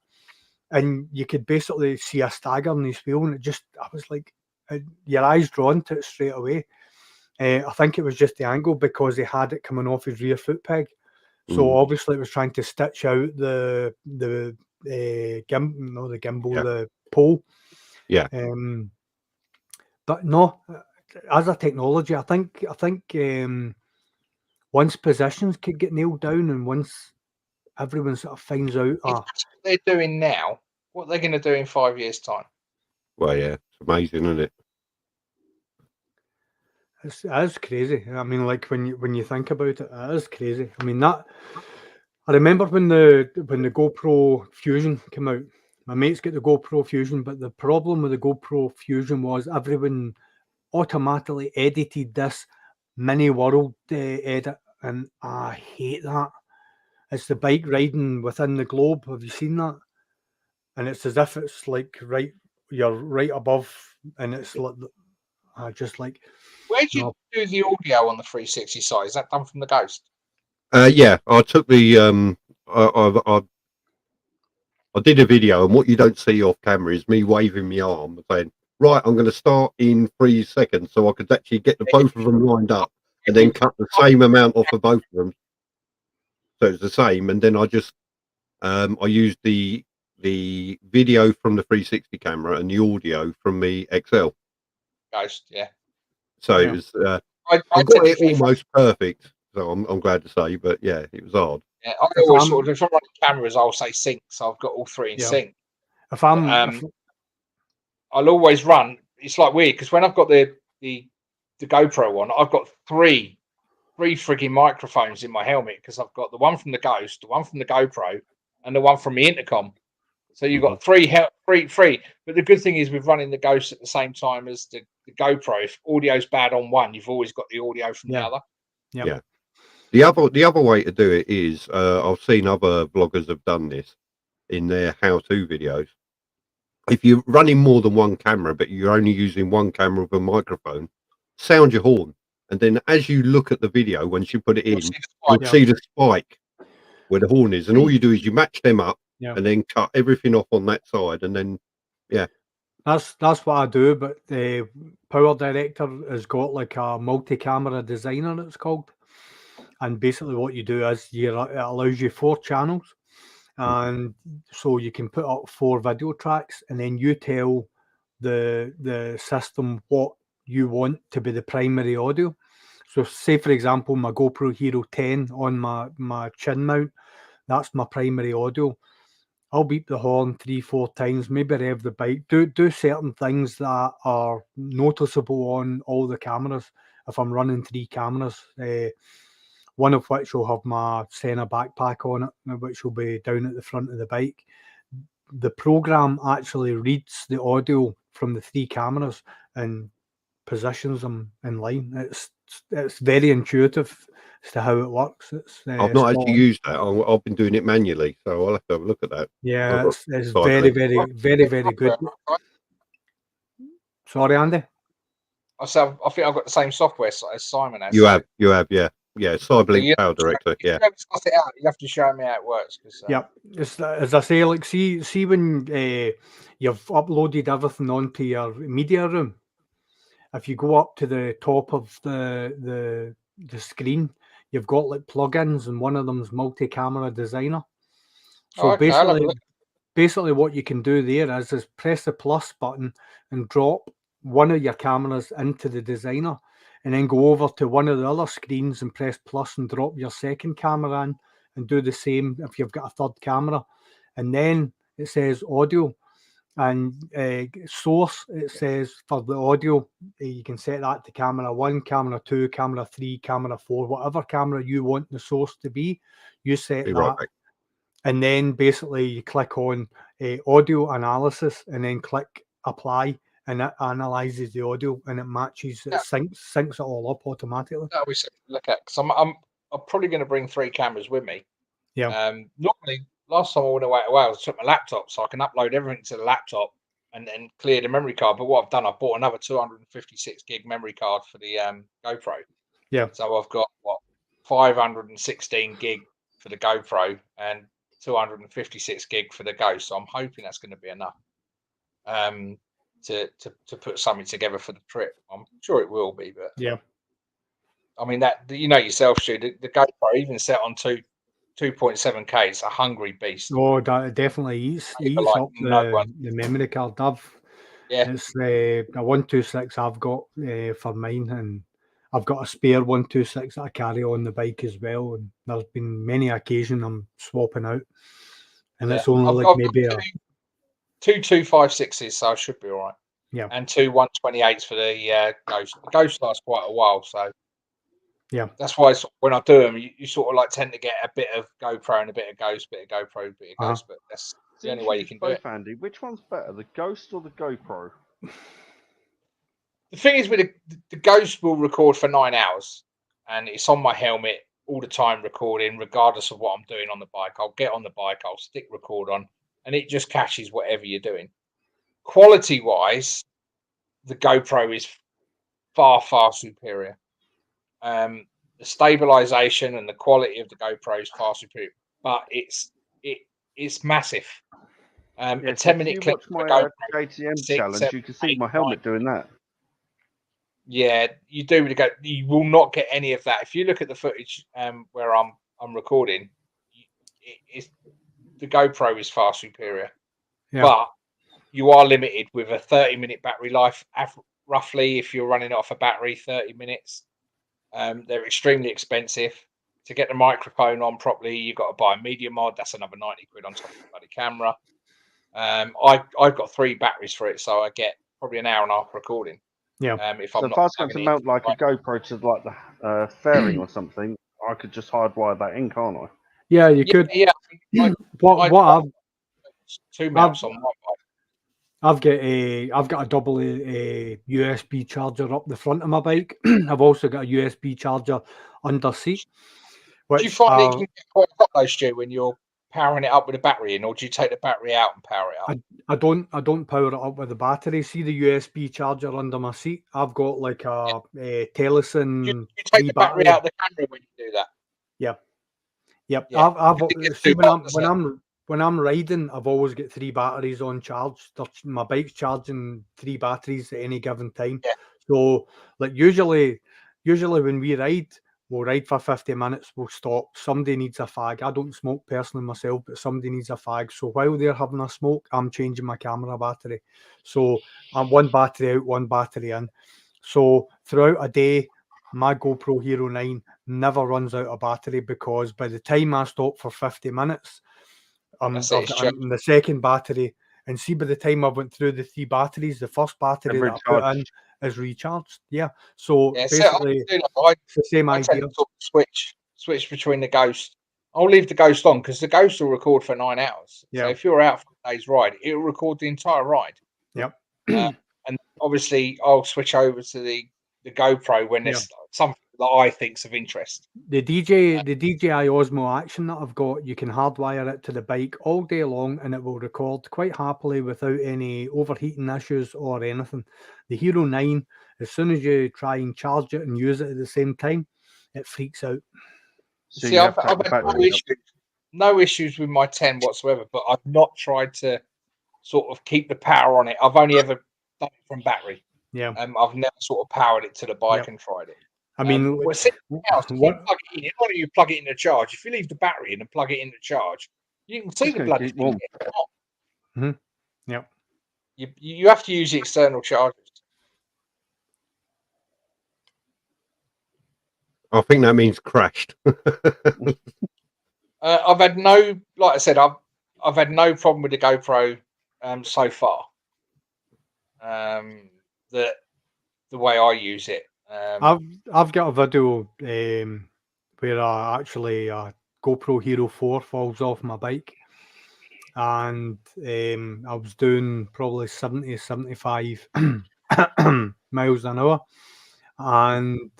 and you could basically see a stagger in his wheel, and I was like, your eyes drawn to it straight away. I think it was just the angle, because he had it coming off his rear foot peg. So obviously it was trying to stitch out the gimbal, the pole. Yeah. But no, as a technology, I think once positions could get nailed down, and once everyone sort of finds out what they're doing now, what they're going to do in 5 years' time. Well, yeah, it's amazing, isn't it? It's crazy. I mean, like, when you think about it, it is crazy. I mean, I remember when the GoPro Fusion came out. My mates got the GoPro Fusion, but the problem with the GoPro Fusion was everyone automatically edited this mini world edit, and I hate that. It's the bike riding within the globe. Have you seen that? And it's as if it's like you're right above, and it's like just like. Where did you do the audio on the 360 side? Is that done from the Ghost? Yeah, I took the I did a video, and what you don't see off camera is me waving my arm saying, right, I'm going to start in 3 seconds, so I could actually get the both of them lined up and then cut the same amount off of both of them. So it's the same, and then I just I used the video from the 360 camera and the audio from the XL. Ghost, yeah. So it was I got it almost perfect. So I'm glad to say, but yeah, it was hard. Yeah, I always sort of, if I'm running cameras, I'll say sync, so I've got all three in sync. If I'll always run. It's like weird, because when I've got the GoPro on, I've got three frigging microphones in my helmet, because I've got the one from the Ghost, the one from the GoPro, and the one from the intercom. So you've got three. But the good thing is, with running the Ghost at the same time as the GoPro, if audio's bad on one, you've always got the audio from the other. Yeah. The other way to do it is, I've seen other vloggers have done this in their how-to videos. If you're running more than one camera, but you're only using one camera with a microphone, sound your horn, and then as you look at the video, once you put it in, you'll see the spike where the horn is, and all you do is you match them up and then cut everything off on that side, and then that's what I do. But the Power Director has got like a multi-camera designer, it's called. And basically what you do is it allows you 4 channels, and so you can put up 4 video tracks, and then you tell the system what you want to be the primary audio. So say, for example, my GoPro Hero 10 on my chin mount, that's my primary audio. I'll beep the horn 3-4 times, maybe rev the bike, do certain things that are noticeable on all the cameras. If I'm running 3 cameras, one of which will have my Senna backpack on it, which will be down at the front of the bike. the program actually reads the audio from the 3 cameras and positions them in line. It's very intuitive as to how it works. I've not actually used that. I've been doing it manually, so I'll have to have a look at that. Yeah, it's very good. Sorry, Andy. I think I've got the same software as Simon has. You have, yeah. Cyberlink Power Director, yeah. You have to show me how it works. Yep, as I say, like see when you've uploaded everything onto your media room. If you go up to the top of the screen, you've got like plugins, and one of them's multi-camera designer. So basically what you can do there is press the plus button and drop one of your cameras into the designer, and then go over to one of the other screens and press plus and drop your second camera in, and do the same if you've got a third camera. And then it says audio and source. It says for the audio, you can set that to camera 1, camera 2, camera 3, camera 4, whatever camera you want the source to be, you set that. Right. And then basically you click on audio analysis and then click apply, and it analyzes the audio and it matches, it syncs it all up automatically. That we look at, because I'm probably going to bring 3 cameras with me. Yeah. Normally, last time I went away to Wales, I took my laptop so I can upload everything to the laptop and then clear the memory card. But what I've done, I've bought another 256 gig memory card for the GoPro. Yeah. So I've got 516 gig for the GoPro and 256 gig for the Ghost. So I'm hoping that's going to be enough. To put something together for the trip. I'm sure it will be, but yeah, I mean that yourself, Stu, the GoPro even set on 2.7K, it's a hungry beast. Oh, that definitely eats up the memory card. It's a 126 I've got for mine, and I've got a spare 126 that I carry on the bike as well. And there's been many occasions I'm swapping out, and it's only I've maybe two 256s, so I should be all right. Yeah. And 2 128s for the Ghost. The Ghost lasts quite a while, so yeah. That's why when I do them, you sort of like tend to get a bit of GoPro and a bit of Ghost, bit of GoPro, bit of Ghost. But that's the only way you can do it. Andy, which one's better, the Ghost or the GoPro? The thing is, with the Ghost will record for 9 hours, and it's on my helmet all the time recording, regardless of what I'm doing on the bike. I'll get on the bike, I'll stick record on, and it just catches whatever you're doing. Quality wise, the GoPro is far, far superior. The stabilization and the quality of the GoPro is far superior, but it's massive. A 10-minute clip. If you watch my KTM challenge, you can see my helmet doing that. Yeah, you do. You will not get any of that if you look at the footage where I'm recording. The GoPro is far superior, but you are limited with a 30-minute battery life, roughly. If you're running off a battery, 30 minutes. They're extremely expensive. To get the microphone on properly, you've got to buy a media mod. That's another 90 quid on top of the bloody camera. I've got 3 batteries for it, so I get probably an hour and a half recording. Yeah. If I was going to mount like a GoPro to like the fairing or something, I could just hardwire that in, can't I? Yeah, you could. Yeah. What 2 mounts on one bike. I've got a double USB charger up the front of my bike. I've also got a USB charger under seat. Do you find it can get quite hot though, Stu, when you're powering it up with a battery in, or do you take the battery out and power it up? I don't power it up with the battery. See the USB charger under my seat? I've got like a Teleson. You take the battery out of the camera when you do that. Yep. Yeah. When I'm riding, I've always got 3 batteries on charge. My bike's charging 3 batteries at any given time. Yeah. So, like usually when we ride, we'll ride for 50 minutes. We'll stop. Somebody needs a fag. I don't smoke personally myself, but somebody needs a fag. So while they're having a smoke, I'm changing my camera battery. So I'm 1 battery out, 1 battery in. So throughout a day, my GoPro Hero 9 never runs out of battery, because by the time I stop for 50 minutes, I'm in the second battery, and see by the time I went through the 3 batteries, the first battery that I put in is recharged. Yeah. So basically, it's the same idea. Switch between the Ghost. I'll leave the Ghost on because the Ghost will record for 9 hours. Yeah. So if you're out for day's ride, it'll record the entire ride. Yep. And obviously, I'll switch over to the GoPro when there's something that I think's of interest. The DJI Osmo Action that I've got, you can hardwire it to the bike all day long, and it will record quite happily without any overheating issues or anything. The Hero 9, as soon as you try and charge it and use it at the same time, it freaks out. So See, I've had no issues with my 10 whatsoever, but I've not tried to sort of keep the power on it. I've only ever done it from battery. Yeah. I've never sort of powered it to the bike and tried it. I mean, you plug it in. Why don't you plug it in to charge? If you leave the battery in and plug it in to charge, you can see the bloody thing. Yep. You have to use the external chargers. I think that means crashed. I've had no, like I said, I've had no problem with the GoPro so far. The way I use it. I've got a video where actually a GoPro Hero 4 falls off my bike, and I was doing probably 70, 75 miles an hour, and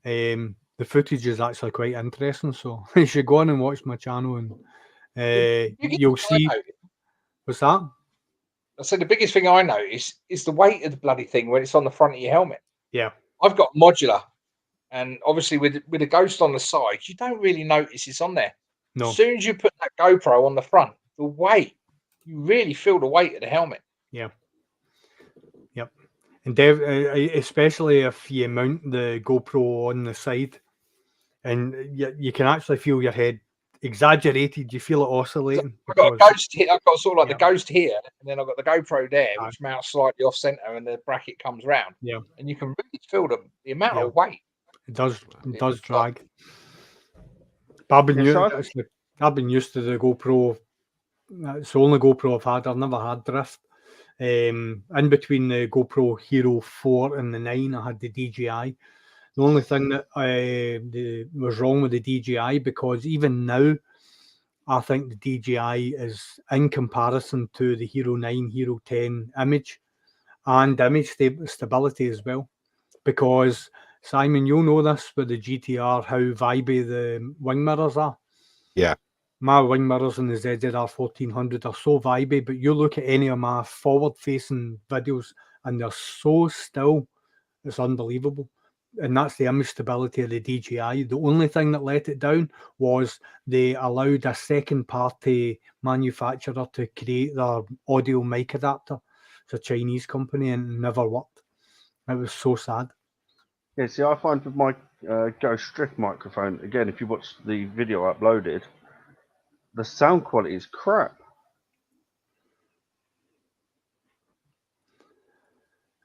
the footage is actually quite interesting. So you should go on and watch my channel, and you'll see. What's that? I said the biggest thing I notice is the weight of the bloody thing when it's on the front of your helmet. Yeah. I've got modular, and obviously with a Ghost on the side, you don't really notice it's on there. No. As soon as you put that GoPro on the front, the weight, you really feel the weight of the helmet. Yeah. Yep. And especially if you mount the GoPro on the side, and you can actually feel your head exaggerated. You feel it oscillating. I've got a Ghost here. I've got sort of like the Ghost here, and then I've got the GoPro there, which mounts slightly off center, and the bracket comes round. Yeah. And you can really feel the amount of weight. It does drag. But I've been used to the GoPro. It's the only GoPro I've had. I've never had drift. In between the GoPro Hero 4 and the 9, I had the DJI. The only thing that was wrong with the DJI, because even now, I think the DJI is, in comparison to the Hero 9, Hero 10 image and image stability as well. Because, Simon, you'll know this with the GTR, how vibey the wing mirrors are. Yeah. My wing mirrors in the ZZR 1400 are so vibey, but you look at any of my forward-facing videos and they're so still, it's unbelievable. And that's the image stability of the DJI. The only thing that let it down was they allowed a second-party manufacturer to create their audio mic adapter. It's a Chinese company and it never worked. It was so sad. Yeah, see, I find with my Ghost Drift microphone, again, if you watch the video uploaded, the sound quality is crap.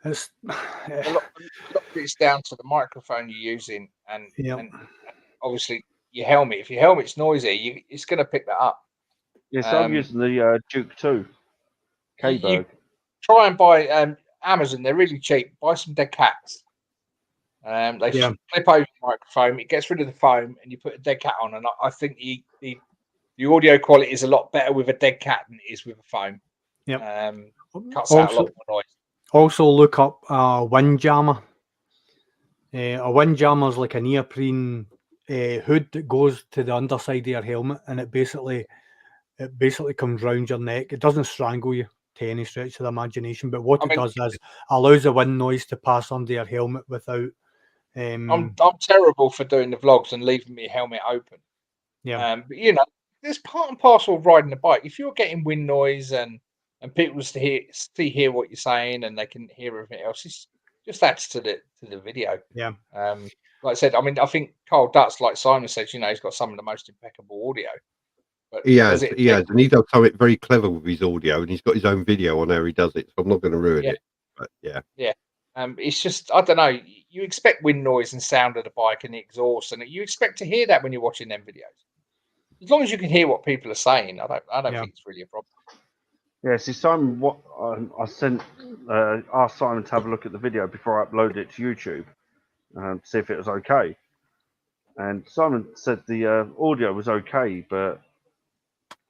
It's a lot of it's down to the microphone you're using, and obviously your helmet. If your helmet's noisy, it's going to pick that up. Yes, I'm using the Duke 2 K-Berg. Try and buy Amazon. They're really cheap. Buy some dead cats. They flip over the microphone. It gets rid of the foam, and you put a dead cat on. And I think the audio quality is a lot better with a dead cat than it is with a foam. Yeah. Cuts out a lot more noise. Also, look up a windjammer. A windjammer is like a neoprene hood that goes to the underside of your helmet, and it basically comes round your neck. It doesn't strangle you to any stretch of the imagination, but what it does is allows the wind noise to pass under your helmet without. I'm terrible for doing the vlogs and leaving my helmet open. Yeah. But there's part and parcel of riding the bike. If you're getting wind noise and people hear what you're saying and they can hear everything else, it just adds to the video. Yeah. Like I said, I mean, I think Carl Dutz, like Simon said, he's got some of the most impeccable audio. But he has, and he does something very clever with his audio, and he's got his own video on how he does it. So I'm not going to ruin it. But yeah. It's just, I don't know. You expect wind noise and sound of the bike and the exhaust, and you expect to hear that when you're watching them videos. As long as you can hear what people are saying, I don't think it's really a problem. Yeah, see, Simon, what I asked Simon to have a look at the video before I uploaded it to YouTube, to see if it was okay. And Simon said the audio was okay, but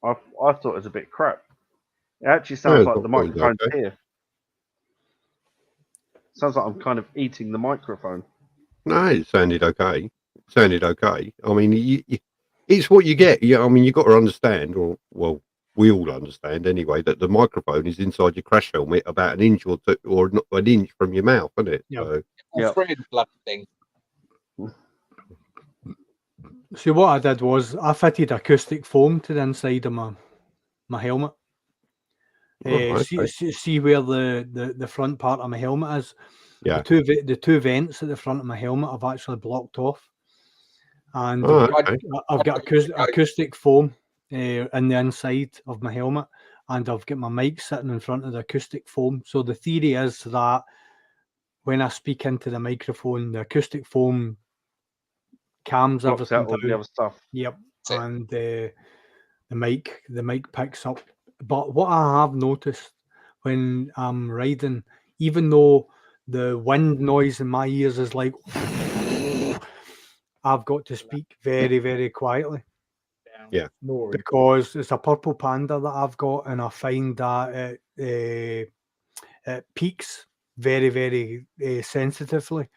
I thought it was a bit crap. It actually sounds Yeah, like the that sounds microphone's okay. here. Sounds like I'm kind of eating the microphone. No, it sounded okay. I mean, it's what you get. Yeah, I mean, you've got to understand, or well, we all understand anyway, that the microphone is inside your crash helmet about an inch or two, or not an inch from your mouth, isn't it? Yep. So, All three of the bloody thing. See, what I did was I fitted acoustic foam to the inside of my helmet. okay. See where the front part of my helmet is. Yeah. The two vents at the front of my helmet I've actually blocked off, and Oh, okay. I've got acoustic foam in the inside of my helmet, and I've got my mic sitting in front of the acoustic foam. So the theory is that when I speak into the microphone, the acoustic foam calms Blocks everything out all down. the other stuff. Yep, and the mic picks up. But what I have noticed when I'm riding, even though the wind noise in my ears is like, I've got to speak very, very quietly. Yeah. Because it's a purple panda that I've got, and I find that it peaks very, very sensitively.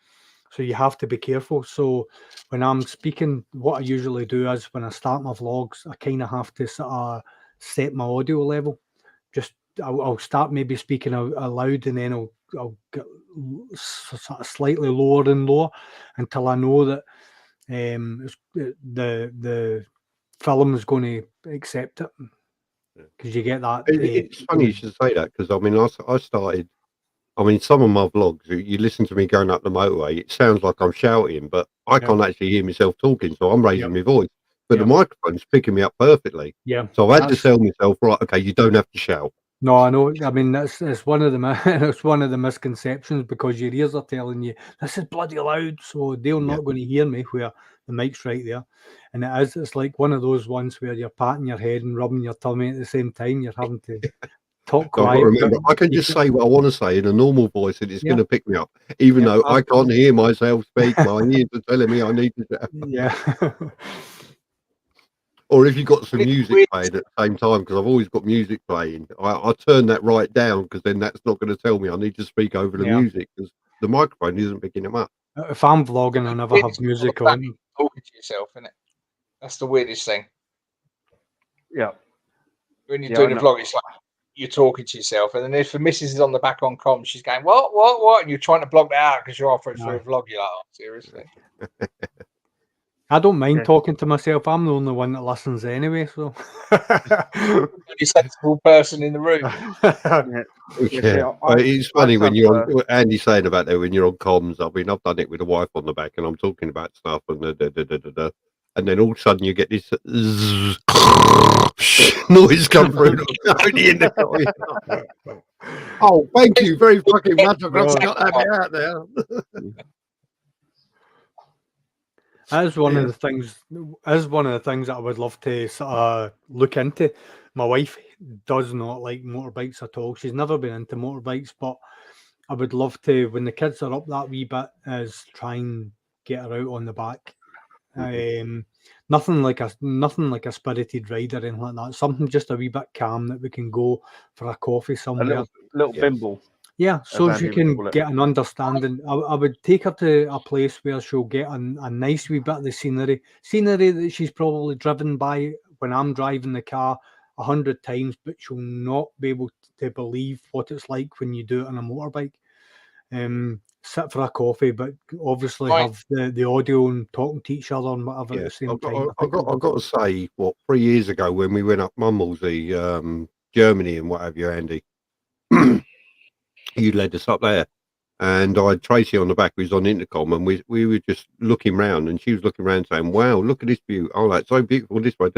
So you have to be careful. So when I'm speaking, what I usually do is when I start my vlogs, I kind of have to sort of set my audio level. Just I'll start maybe speaking aloud, and then I'll get sort of slightly lower and lower until I know that the film is going to accept it, because you get that. It's funny you should say that, because I mean, I started. I mean, some of my vlogs, you listen to me going up the motorway, it sounds like I'm shouting, but I can't actually hear myself talking, so I'm raising my voice. But the microphone's picking me up perfectly. Yeah. So I had to tell myself, right, okay, you don't have to shout. No, I know. I mean, it's one of the it's one of the misconceptions, because your ears are telling you this is bloody loud, so they're not going to hear me, where the mic's right there. And it's like one of those ones where you're patting your head and rubbing your tummy at the same time. You're having to talk So I've got quiet. to remember, I can just say what I want to say in a normal voice, and it's going to pick me up, even though I can't hear myself speak. My ears are telling me I need to shout. Yeah. Or if you've got some music playing at the same time, because I've always got music playing, I turn that right down, because then that's not going to tell me I need to speak over the music, because the microphone isn't picking them up. If I'm vlogging, I never have music on. Talking to yourself, isn't it? That's the weirdest thing. Yeah. When you're doing a vlog, it's like you're talking to yourself, and then if the missus is on the back on comm, she's going, what? And you're trying to block that out because you're halfway through a vlog. You're like, oh, seriously. I don't mind talking to myself. I'm the only one that listens anyway. So, only sensible person in the room. It's funny when you're on. Andy's saying about that when you're on comms. I mean, I've done it with a wife on the back, and I'm talking about stuff, and and then all of a sudden you get this noise come through. Only in the oh, thank you very fucking much. I've got that bit out there. As one of the things that I would love to sort of look into. My wife does not like motorbikes at all. She's never been into motorbikes, but I would love to, when the kids are up that wee bit, is try and get her out on the back. Nothing like a spirited ride or anything like that. Something just a wee bit calm that we can go for a coffee somewhere. A little bimble. Yeah, so she can get an understanding. I would take her to a place where she'll get a nice wee bit of the scenery that she's probably driven by when I'm driving the car 100 times, but she'll not be able to believe what it's like when you do it on a motorbike. Sit for a coffee, but obviously have the audio and talking to each other and whatever at the same time. I've got to say, 3 years ago when we went up Mumblesy, Germany and what have you, Andy, you led us up there, and I had Tracy on the back, who was on intercom, and we were just looking round, and she was looking around saying, wow, look at this view. Oh, that's so beautiful this way.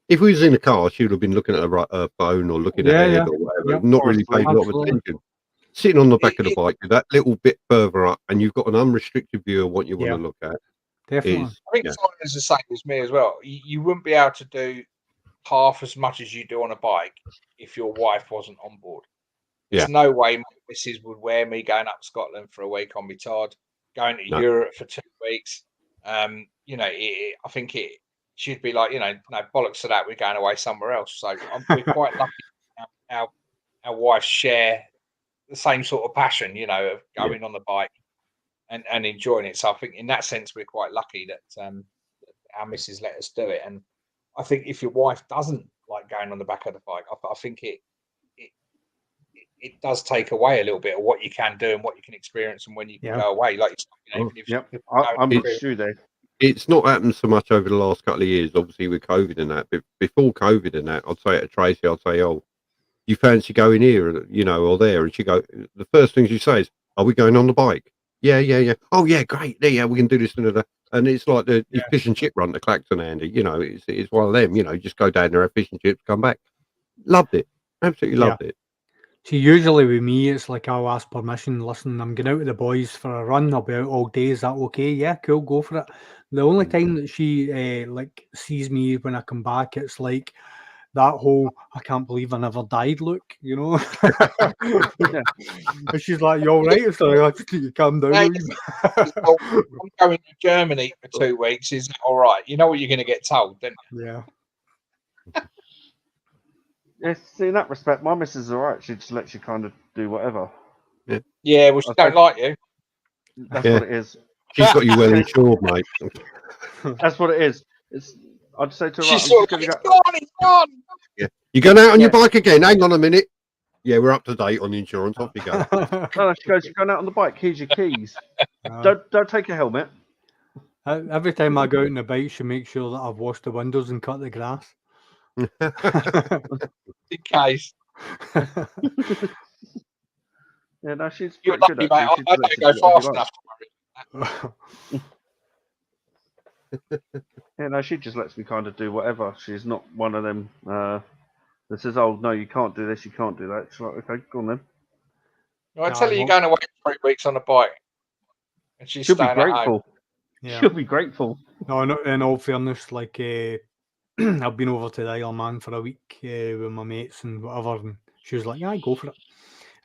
If we was in a car, she would have been looking at her phone or looking ahead or whatever, not really paying a lot of attention. Sitting on the back of the bike with that little bit further up, and you've got an unrestricted view of what you want to look at. Definitely. I think Simon is the same as me as well. You wouldn't be able to do half as much as you do on a bike if your wife wasn't on board. There's no way my missus would wear me going up to Scotland for a week on retard, going to Europe for 2 weeks. I think she'd be like, no bollocks to that. We're going away somewhere else. So we're quite lucky our wives share the same sort of passion, you know, of going on the bike and enjoying it. So I think in that sense we're quite lucky that our missus let us do it. And I think if your wife doesn't like going on the back of the bike, I think it does take away a little bit of what you can do and what you can experience and when you can go away. Like, you know, even if I'm with you there. It's not happened so much over the last couple of years, obviously with COVID and that. But before COVID and that, I'd say to Tracy, I'd say, "Oh, you fancy going here, you know, or there?" And she go, the first thing she says, "Are we going on the bike?" Yeah. Oh yeah, great. Yeah, we can do this and that. And it's like the fish and chip run to Clacton, Andy. You know, it's one of them. You know, just go down there, have fish and chips, come back. Loved it. Absolutely loved it. See, usually with me, it's like I'll ask permission. Listen, I'm going out with the boys for a run. I'll be out all day. Is that okay? Yeah, cool. Go for it. The only time that she like sees me when I come back, it's like that whole "I can't believe I never died" look, you know. And she's like, "You all right?" It's like, "I just need you calm down." I'm going to Germany for 2 weeks. Is that all right? You know what you're going to get told, don't you? Yeah. Yes, see, in that respect, my missus is all right. She just lets you kind of do whatever. Yeah, well, she don't like you. That's what it is. She's got you well insured, mate. That's what it is. I'd say to her, She's sort of, it's gone. Yeah. You going out on your bike again? Hang on a minute. Yeah, we're up to date on the insurance. Off you go. No, she goes, "You're going out on the bike. Here's your keys. Don't take your helmet." Every time I go out on the bike, she makes sure that I've washed the windows and cut the grass. In case. Yeah, no, she's You're pretty lucky, good. mate. I don't go fast enough to worry. Yeah, no, she just lets me kind of do whatever. She's not one of them that says, "Oh no, you can't do this, you can't do that." She's like, "Okay, go on then." I tell her you're going away 3 weeks on a bike, and she'll be grateful. Yeah. She'll be grateful. No, in all fairness, like I've been over to the Isle of Man for a week with my mates and whatever, and she was like, "Yeah, go for it."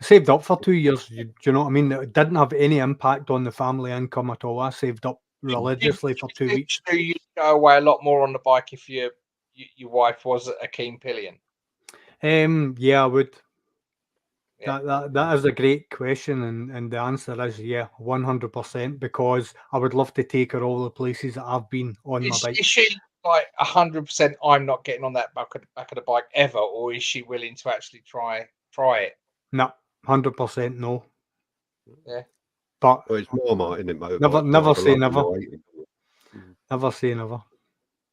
I saved up for 2 years. Do you know what I mean? It didn't have any impact on the family income at all. I saved up religiously for 2 weeks. Do you go away a lot more on the bike if your wife was a keen pillion? Yeah, I would. Yeah. That is a great question, and the answer is 100%, because I would love to take her all the places that I've been on my bike. Is she like 100%? I'm not getting on that back of the bike ever, or is she willing to actually try it? No, 100% no. Yeah, but it's more Martin in motorbike. Never say never. Never say never.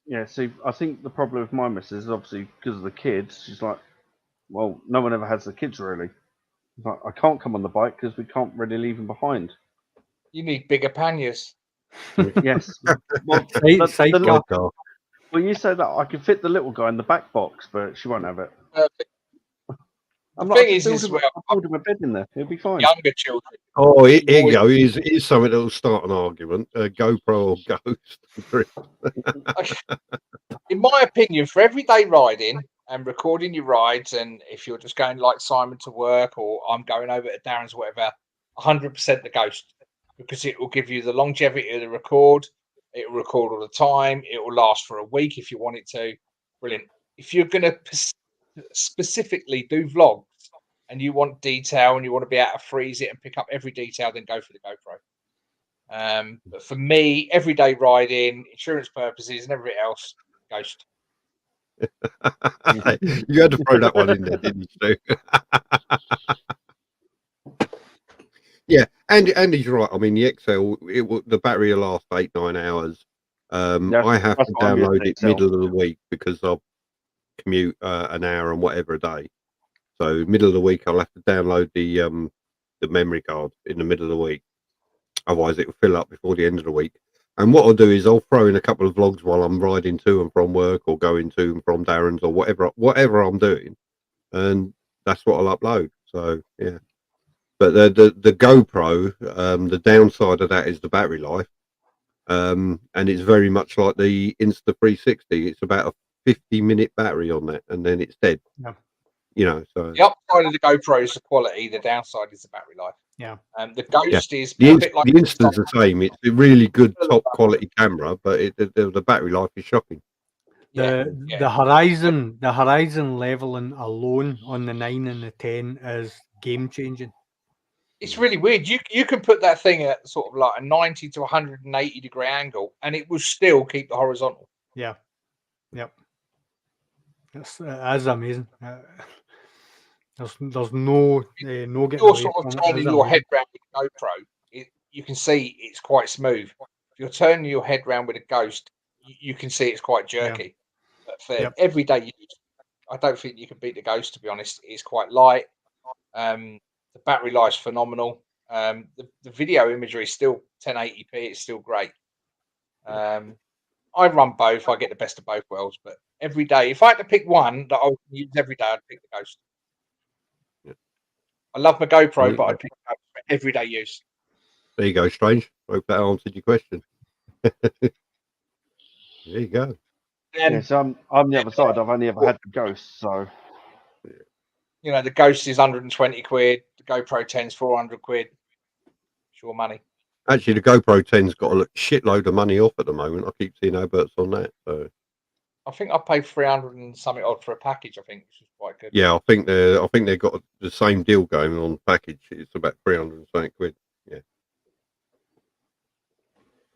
Yeah, see, I think the problem with my missus is obviously because of the kids. She's like, "Well, no one ever has the kids really." Like, I can't come on the bike because we can't really leave them behind. You need bigger panniers. Yes. Well, you say that I can fit the little guy in the back box, but she won't have it. I'm the like, thing is I'll build him a bed in there. He'll be fine. Younger children. Oh, here you go. Here's something that'll start an argument. GoPro or Ghost. In my opinion, for everyday riding and recording your rides, and if you're just going like Simon to work, or I'm going over to Darren's, or whatever, 100% the Ghost, because it will give you the longevity of the record. It will record all the time. It will last for a week if you want it to. Brilliant. If you're going to specifically do vlogs and you want detail and you want to be able to freeze it and pick up every detail, then go for the GoPro. But for me, everyday riding, insurance purposes and everything else, Ghost. You had to throw that one in there, didn't you, Stu? Yeah, Andy's right. I mean, the XL, the battery will last 8-9 hours. I have to download it middle of the week because I'll commute an hour and whatever a day. So middle of the week, I'll have to download the memory card in the middle of the week. Otherwise, it will fill up before the end of the week. And what I'll do is I'll throw in a couple of vlogs while I'm riding to and from work, or going to and from Darren's, or whatever I'm doing, and that's what I'll upload. So yeah. But the GoPro, the downside of that is the battery life, and it's very much like the Insta 360. It's about a 50-minute battery on that, and then it's dead. Yeah. You know, so the upside of the GoPro is the quality. The downside is the battery life. Yeah. The Ghost is the a bit like the Insta's the same. It's a really good top quality camera, but the battery life is shocking. The horizon leveling alone on the 9 and the 10 is game changing. It's really weird. You can put that thing at sort of like a 90 to 180 degree angle, and it will still keep the horizontal. Yeah, yep. That's amazing. There's no getting You're away sort of from it. turning your head round with a GoPro. You can see it's quite smooth. If you're turning your head round with a Ghost, you can see it's quite jerky. But for everyday use, I don't think you can beat the Ghost. To be honest, it's quite light. The battery life's phenomenal. The video imagery is still 1080p. It's still great. I run both. I get the best of both worlds. But every day, if I had to pick one that I would use every day, I'd pick the Ghost. I love my GoPro, but I'd pick it up for everyday use. There you go, Strange. Hope that answered your question. There you go. So I'm the other side. I've only ever had the Ghost, so you know, the Ghost is 120 quid. The GoPro 10's 400 quid. Sure money. Actually, the GoPro 10's got a shitload of money off at the moment. I keep seeing adverts on that. So I think I paid 300 and something odd for a package. I think, which is quite good. yeah, I think they've got the same deal going on the package. It's about 300 and something quid. Yeah.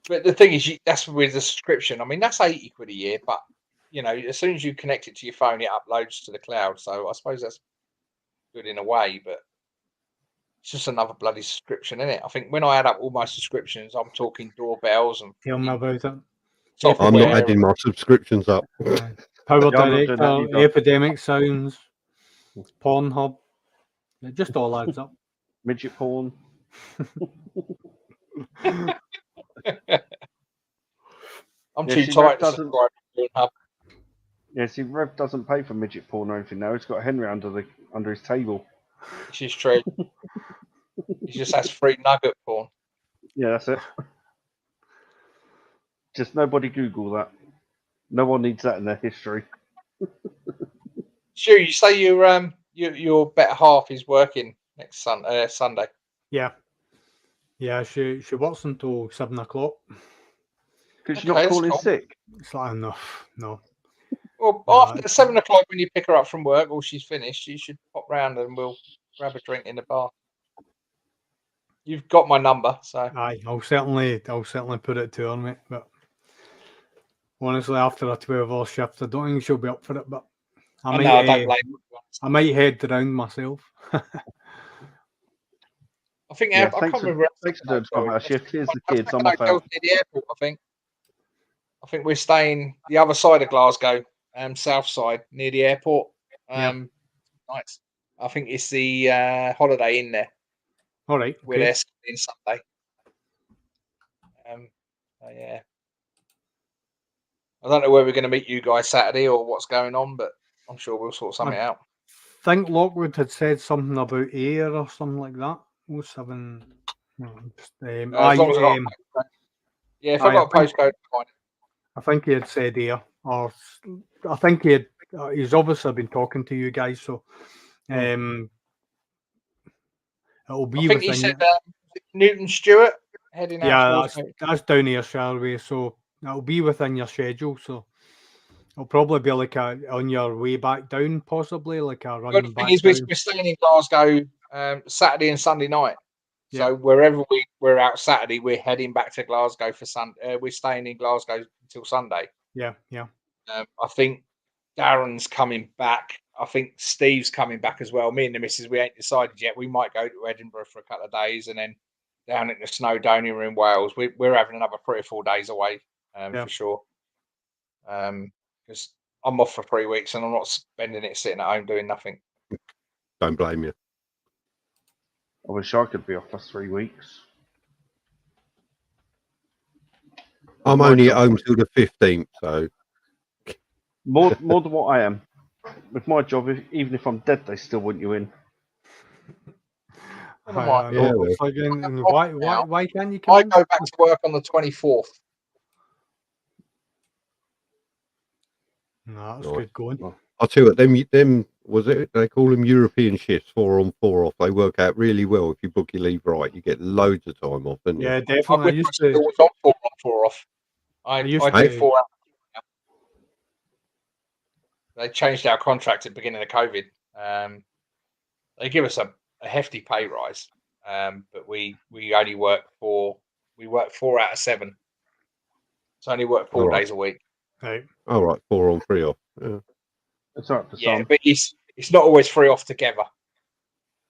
But the thing is, that's with the subscription. I mean, that's 80 quid a year. But you know, as soon as you connect it to your phone, it uploads to the cloud. So I suppose that's good in a way, but it's just another bloody subscription, isn't it? I think when I add up all my subscriptions, I'm talking doorbells and tell me about it. I'm not adding my subscriptions up. Power Director, Epidemic Sounds, Pornhub. It just all adds up. Midget porn. I'm too tight to subscribe to Pornhub. Yeah, see, Rev doesn't pay for midget porn or anything now. He's got Henry under his table. Which is true. He just has free nugget porn. Yeah, that's it. Just nobody Google that. No one needs that in their history. Stu, you say your better half is working next Sunday. Yeah. Yeah, she works until 7 o'clock. Could she not call in sick? It's like no. Well, after 7 o'clock when you pick her up from work or she's finished, you should pop round and we'll grab a drink in the bar. You've got my number, so aye, I'll certainly put it to her, mate. But honestly, after a 12-hour shift, I don't think she'll be up for it. But I might head around myself. I think I can't remember. Thanks for doing our shift. Here's the kids. I'm off out. The airport, I think we're staying the other side of Glasgow, south side near the airport. Nice. I think it's the Holiday Inn there. All right. We're there in Sunday. Yeah. I don't know where we're going to meet you guys Saturday or what's going on, but I'm sure we'll sort something out. I think Lockwood had said something about air or something like that. 07. As long as if I got a postcode, fine. I think he had said air, or I think he's obviously been talking to you guys, so it'll be. I think he said Newton Stewart heading out. Yeah, that's down here, Sharway, so it'll be within your schedule. So it'll probably be like on your way back down, possibly like a run back. The thing is, we're staying in Glasgow Saturday and Sunday night. So wherever we're out Saturday, we're heading back to Glasgow for Sunday. We're staying in Glasgow until Sunday. Yeah. I think Darren's coming back. I think Steve's coming back as well. Me and the missus, we ain't decided yet. We might go to Edinburgh for a couple of days and then down in the Snowdonia in Wales. We're having another 3 or 4 days away for sure. Because I'm off for 3 weeks and I'm not spending it sitting at home doing nothing. Don't blame you. I wish I could be off for 3 weeks. I'm only at home till the 15th, so more than what I am. With my job, even if I'm dead, they still want you in. Why can't you come I go back to work on the 24th. No, that's good going. I'll tell you what, them was it? They call them European shifts, 4 on 4 off. They work out really well if you book your leave right. You get loads of time off, don't you? Yeah, definitely. I used to 4 on 4 off. I did 4 hours. They changed our contract at the beginning of COVID. They give us a hefty pay rise, but we only work 4 out of 7. So only work 4 days a week. Right. All right, 4 on 3 off. Yeah. It's all right for Yeah, some. but it's not always 3 off together.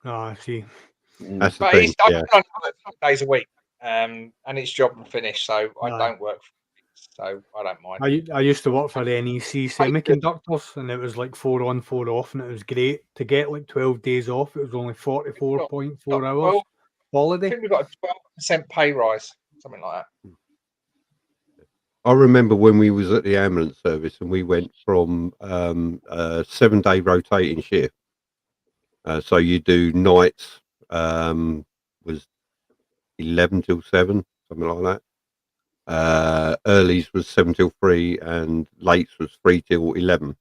Oh, I see. That's the But thing. it's Yeah. I work 5 days a week, and it's job and finish, so I don't work. So I don't mind. I used to work for the NEC Semiconductors, and it was like 4 on, 4 off, and it was great to get like 12 days off. It was only 44.4 hours I holiday. think we got a 12% pay rise, something like that. I remember when we was at the ambulance service and we went from a 7-day rotating shift. So you do nights was 11 till 7, something like that. Earlies was 7 till 3 and lates was 3 till 11.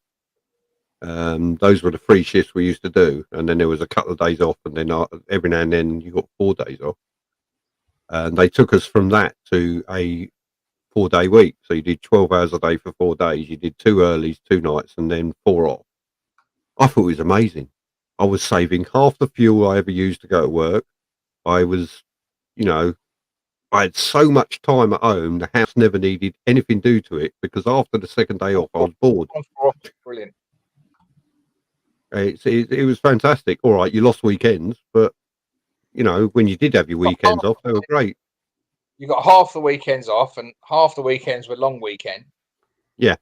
Those were the 3 shifts we used to do, and then there was a couple of days off, and then every now and then you got 4 days off. And they took us from that to a 4-day week. So you did 12 hours a day for 4 days. You did 2 earlies, 2 nights, and then 4 off. I thought it was amazing. I was saving half the fuel I ever used to go to work. I was, I had so much time at home. The house never needed anything do to it because after the second day off, I was bored. Brilliant. It was fantastic. All right, you lost weekends, but when you did have your weekends off, they were great. You got half the weekends off, and half the weekends were long weekend. Yeah,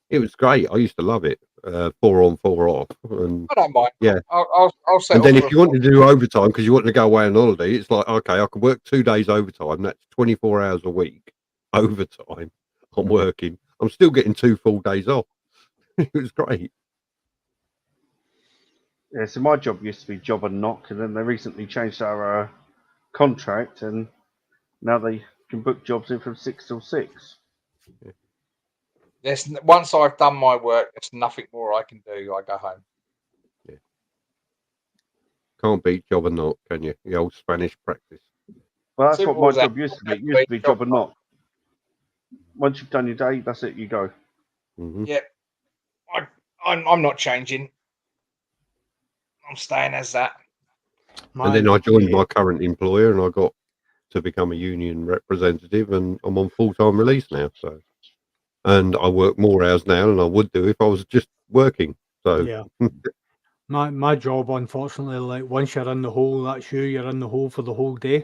it was great. I used to love it. 4 on, 4 off. And I don't mind. Yeah, I'll set. and then if you want to do overtime because you want to go away on holiday, it's like, okay, I can work 2 days overtime. That's 24 hours a week overtime. I'm working. I'm still getting 2 full days off. It was great. Yeah, so my job used to be job and knock, and then they recently changed our contract, and now they can book jobs in from 6 till 6. Once I've done my work, there's nothing more I can do. I go home. Yeah. Can't beat job and knock, can you? The old Spanish practice. Well, that's Simple what as my that. job used to be. It used to be job and knock. Once you've done your day, that's it. You go. Mm-hmm. Yeah, I'm not changing. I'm staying as that. And then I joined my current employer, and I got to become a union representative, and I'm on full-time release now. So, and I work more hours now than I would do if I was just working. So yeah, my job, unfortunately, like once you're in the hole, that's you. You're in the hole for the whole day.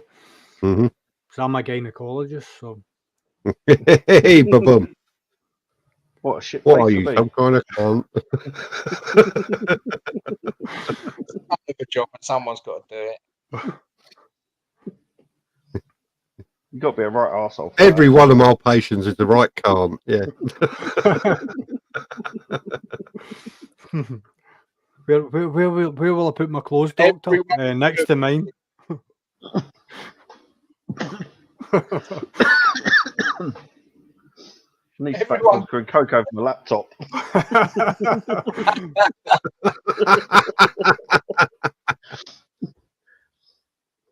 Mm-hmm. So I'm a gynecologist. So hey, boom. What a shit. What are you? Some kind of cunt? It's a job, and someone's got to do it. You've got to be a right arsehole. Every one of my patients is the right cunt. Yeah. Where will I put my clothes, doctor? Next to mine. Needs fat vodka and coke over my laptop.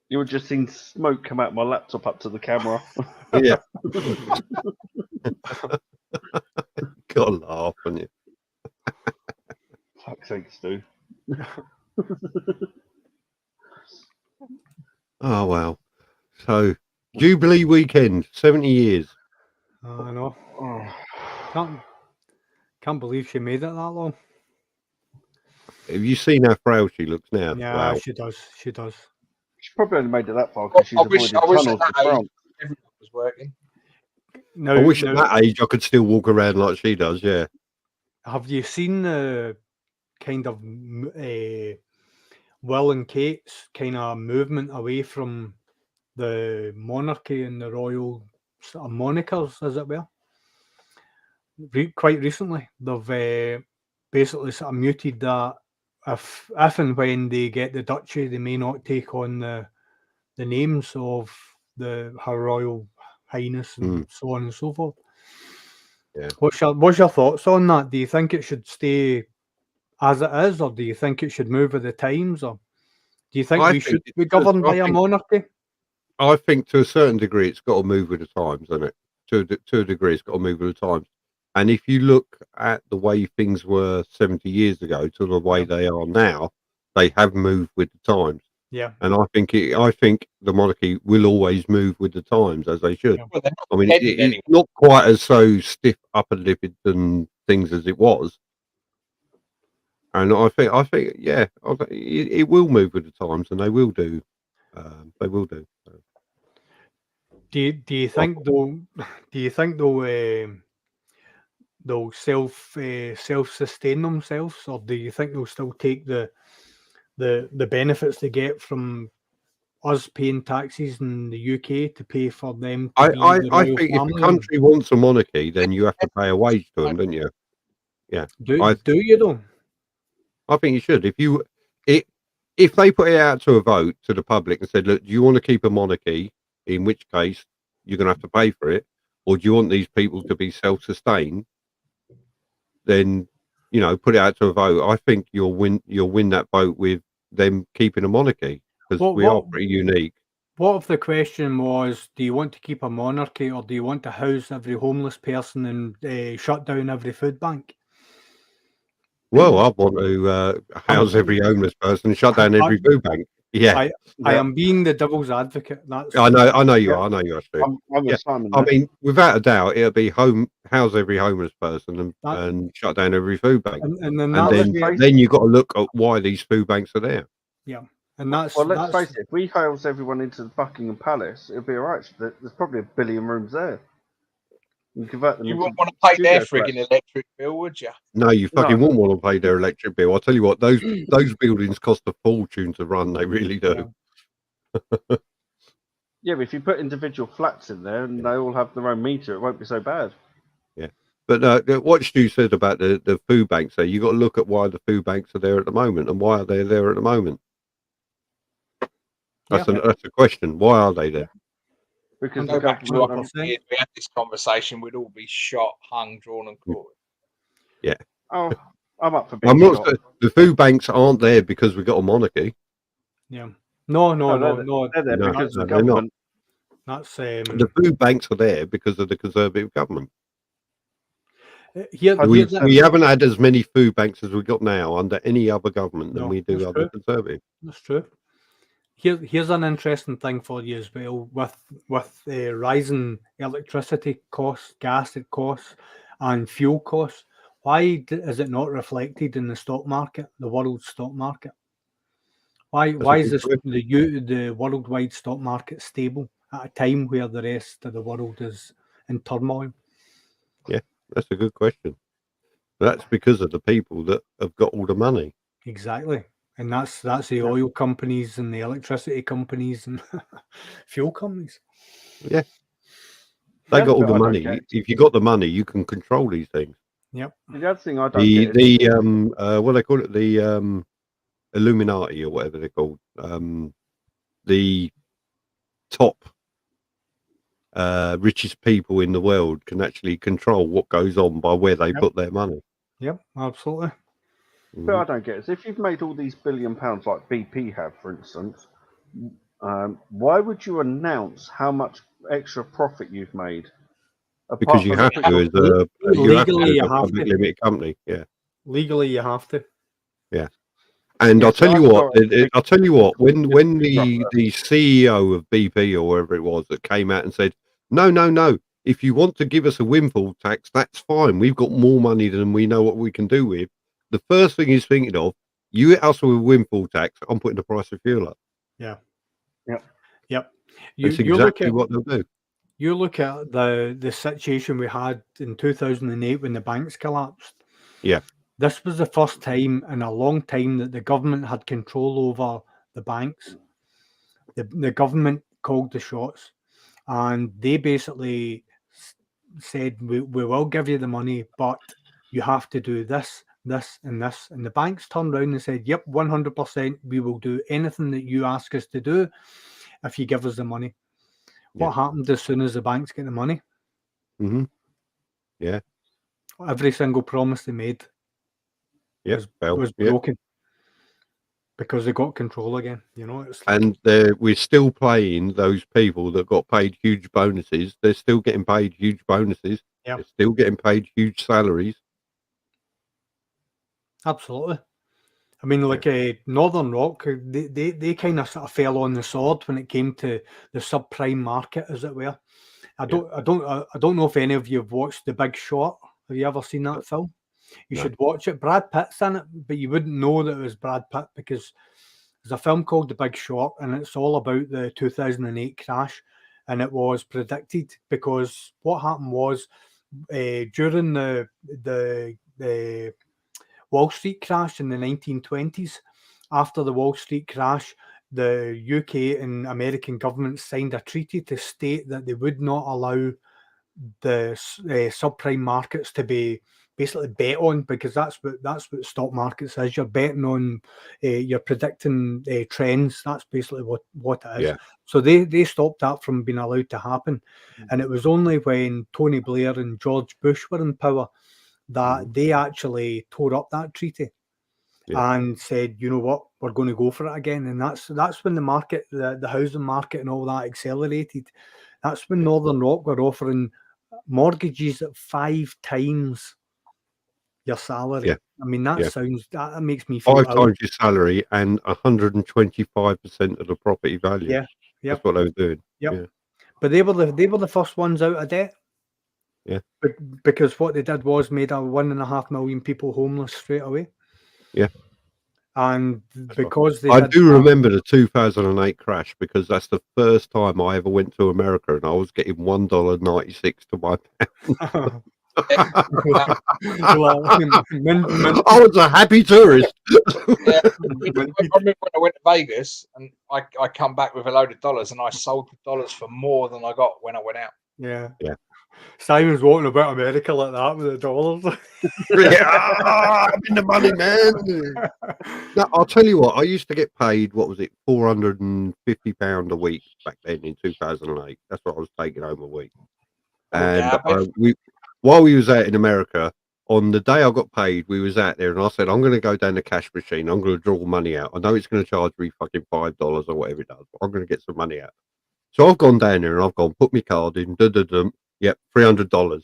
You would just seen smoke come out of my laptop up to the camera. Yeah. Gotta laugh, haven't you? Fuck's sake, Stu. Oh, well. So, Jubilee weekend, 70 years. I know. Can't believe she made it that long. Have you seen how frail she looks now? Yeah, wow. She does. She does. She probably only made it that far because she's avoided tunnels at front. Everyone was working. Now, I wish at that age I could still walk around like she does, yeah. Have you seen the kind of Will and Kate's kind of movement away from the monarchy and the royal sort of monikers, as it were? Quite recently, they've basically sort of muted that if and when they get the duchy, they may not take on the names of Her Royal Highness and so on and so forth. Yeah. What's your thoughts on that? Do you think it should stay as it is, or do you think it should move with the times, or do you think we should be governed by a monarchy? I think to a certain degree it's got to move with the times, hasn't it? To a degree it's got to move with the times. And if you look at the way things were 70 years ago to the way they are now, they have moved with the times. Yeah. And I think the monarchy will always move with the times, as they should. Well, they're I mean, not it's anyway. not quite as so stiff upper lipped and things as it was. And I think, yeah, it will move with the times, and they will do. They will do. So. Do you think though? Do you think they'll self-sustain themselves, or do you think they'll still take the benefits they get from us paying taxes in the UK to pay for them to be the I royal think if family? the country wants a monarchy, then you have to pay a wage to them, don't you? Yeah. Do you though? I think you should. If they put it out to a vote to the public and said, look, do you want to keep a monarchy? In which case you're going to have to pay for it, or do you want these people to be self-sustained? Then, put it out to a vote. I think you'll win that vote with them keeping a monarchy, because we are pretty unique. What if the question was, do you want to keep a monarchy, or do you want to house every homeless person and shut down every food bank? Well, I want to house every homeless person, shut down every food bank. Yeah, I am being the devil's advocate. That's I know you are. I know you are, Stu. I'm with Simon. I mean, without a doubt, it'll be house every homeless person and shut down every food bank. And then you've got to look at why these food banks are there. Yeah, and that's let's face it. If we house everyone into the Buckingham Palace, it'll be all right. There's probably 1 billion rooms there. You convert them. You into wouldn't want to pay their studio frigging electric bill, would you? No, you fucking wouldn't want to pay their electric bill. I'll tell you what, those buildings cost a fortune to run. They really do. Yeah, but if you put individual flats in there and they all have their own meter, it won't be so bad. Yeah, but what Stu said about the food banks there, you got to look at why the food banks are there at the moment and why are they there at the moment. That's a question. Why are they there? Because go back to what we had this conversation, we'd all be shot, hung, drawn, and quartered. Yeah. Oh, I'm up for I'm being not. The food banks aren't there because we got a monarchy. Yeah. No. They're there because of the they're not. government. That's The food banks are there because of the Conservative government. We haven't had as many food banks as we got now under any other government than we do under Conservative. That's true. Here's an interesting thing for you as well. With rising electricity costs, gas costs, and fuel costs, why is it not reflected in the stock market, the world stock market? Why is the worldwide stock market stable at a time where the rest of the world is in turmoil? Yeah, that's a good question. That's because of the people that have got all the money. Exactly. And that's the oil companies and the electricity companies and fuel companies. Yeah. They got all the money. If you got the money, you can control these things. Yep. The other thing I don't get is what they call it, the Illuminati or whatever they're called. The top richest people in the world can actually control what goes on by where they put their money. Yep, absolutely. But I don't get it. If you've made all these £1 billion like BP have, for instance, why would you announce how much extra profit you've made? Because you have to as a public limited company. Yeah. Legally, you have to. Yeah. And I'll tell you what. When the CEO of BP or wherever it was that came out and said, no, if you want to give us a windfall tax, that's fine. We've got more money than we know what we can do with. The first thing he's thinking of, you hit us with a windfall tax, I'm putting the price of fuel up. Yeah. Yep. That's exactly what they'll do. You look at the situation we had in 2008 when the banks collapsed. Yeah. This was the first time in a long time that the government had control over the banks. The government called the shots, and they basically said, we will give you the money, but you have to do this, and this. And the banks turned around and said, yep, 100%, we will do anything that you ask us to do if you give us the money. What happened as soon as the banks get the money? Mm-hmm. Yeah. Every single promise they made was broken because they got control again. It's like, and we're still playing those people that got paid huge bonuses. They're still getting paid huge bonuses. They're still getting paid huge salaries. Absolutely. I mean, like Northern Rock, they kind of sort of fell on the sword when it came to the subprime market, as it were. I don't know if any of you have watched The Big Short. Have you ever seen that film? You should watch it. Brad Pitt's in it, but you wouldn't know that it was Brad Pitt because there's a film called The Big Short, and it's all about the 2008 crash. And it was predicted because what happened was during the Wall Street crash in the 1920s. After the Wall Street crash, the UK and American governments signed a treaty to state that they would not allow the subprime markets to be basically bet on, because that's what stock markets is. You're betting on, you're predicting trends. That's basically what it is. Yeah. So they stopped that from being allowed to happen, and it was only when Tony Blair and George Bush were in power that they actually tore up that treaty and said, you know what, we're going to go for it again. And that's when the market, the housing market and all that accelerated. That's when Northern Rock were offering mortgages at 5 times your salary. I mean, that makes me feel 5 times your salary and 125% of the property value. Yeah. That's what they were doing. Yeah. But they were the first ones out of debt. Yeah. Because what they did was made 1.5 million people homeless straight away. Yeah. And because they I do remember the 2008 crash, because that's the first time I ever went to America, and I was getting $1.96 to my pound. I was a happy tourist. I remember when I went to Vegas and I come back with a load of dollars, and I sold the dollars for more than I got when I went out. Yeah. Yeah. Simon's walking about America like that with the dollars. I'm in the money, man. No, I'll tell you what, I used to get paid, what was it, £450 a week back then in 2008. That's what I was taking home a week. And while we was out in America, on the day I got paid, we was out there, and I said, I'm going to go down the cash machine. I'm going to draw money out. I know it's going to charge me fucking $5 or whatever it does, but I'm going to get some money out. So I've gone down there and I've gone, put my card in, yep, $300.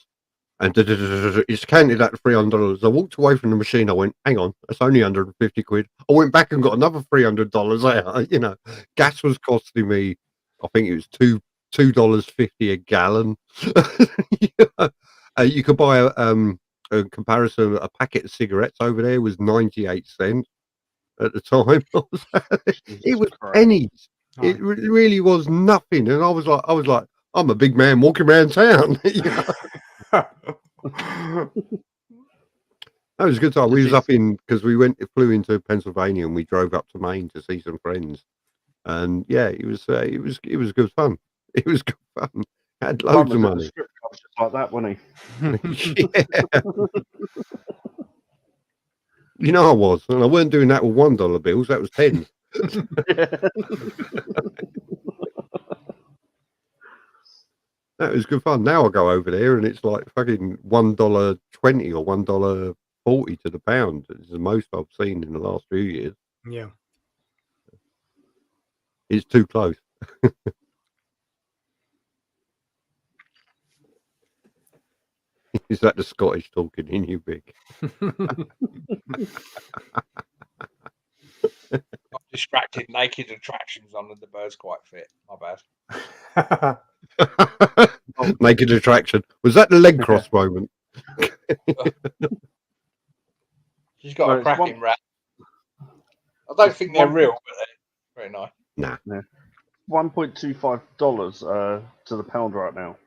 And it's counted at $300. I walked away from the machine. I went, hang on, that's only 150 quid. I went back and got another $300 out. You know, gas was costing me, I think it was $2.50 a gallon. You could buy a comparison. A packet of cigarettes over there was 98 cents at the time. It was pennies. It really was nothing. And I was like, I'm a big man walking around town. You know? That was a good time. We was up because flew into Pennsylvania, and we drove up to Maine to see some friends. And yeah, it was good fun. It was good fun. Had loads of money. Just like that, wasn't he? Yeah. You know I was, and I weren't doing that with $1 bills. That was 10. That was good fun. Now I go over there and it's like fucking $1.20 or $1.40 to the pound. It's the most I've seen in the last few years. Yeah. It's too close. Is that the Scottish talking in you, Big? Distracted naked attractions on the bird's quite fit. My bad. Naked attraction. Was that the leg cross moment? She's got a cracking rat. I don't think they're real, but they're very nice. Nah. Yeah. $1.25 to the pound right now.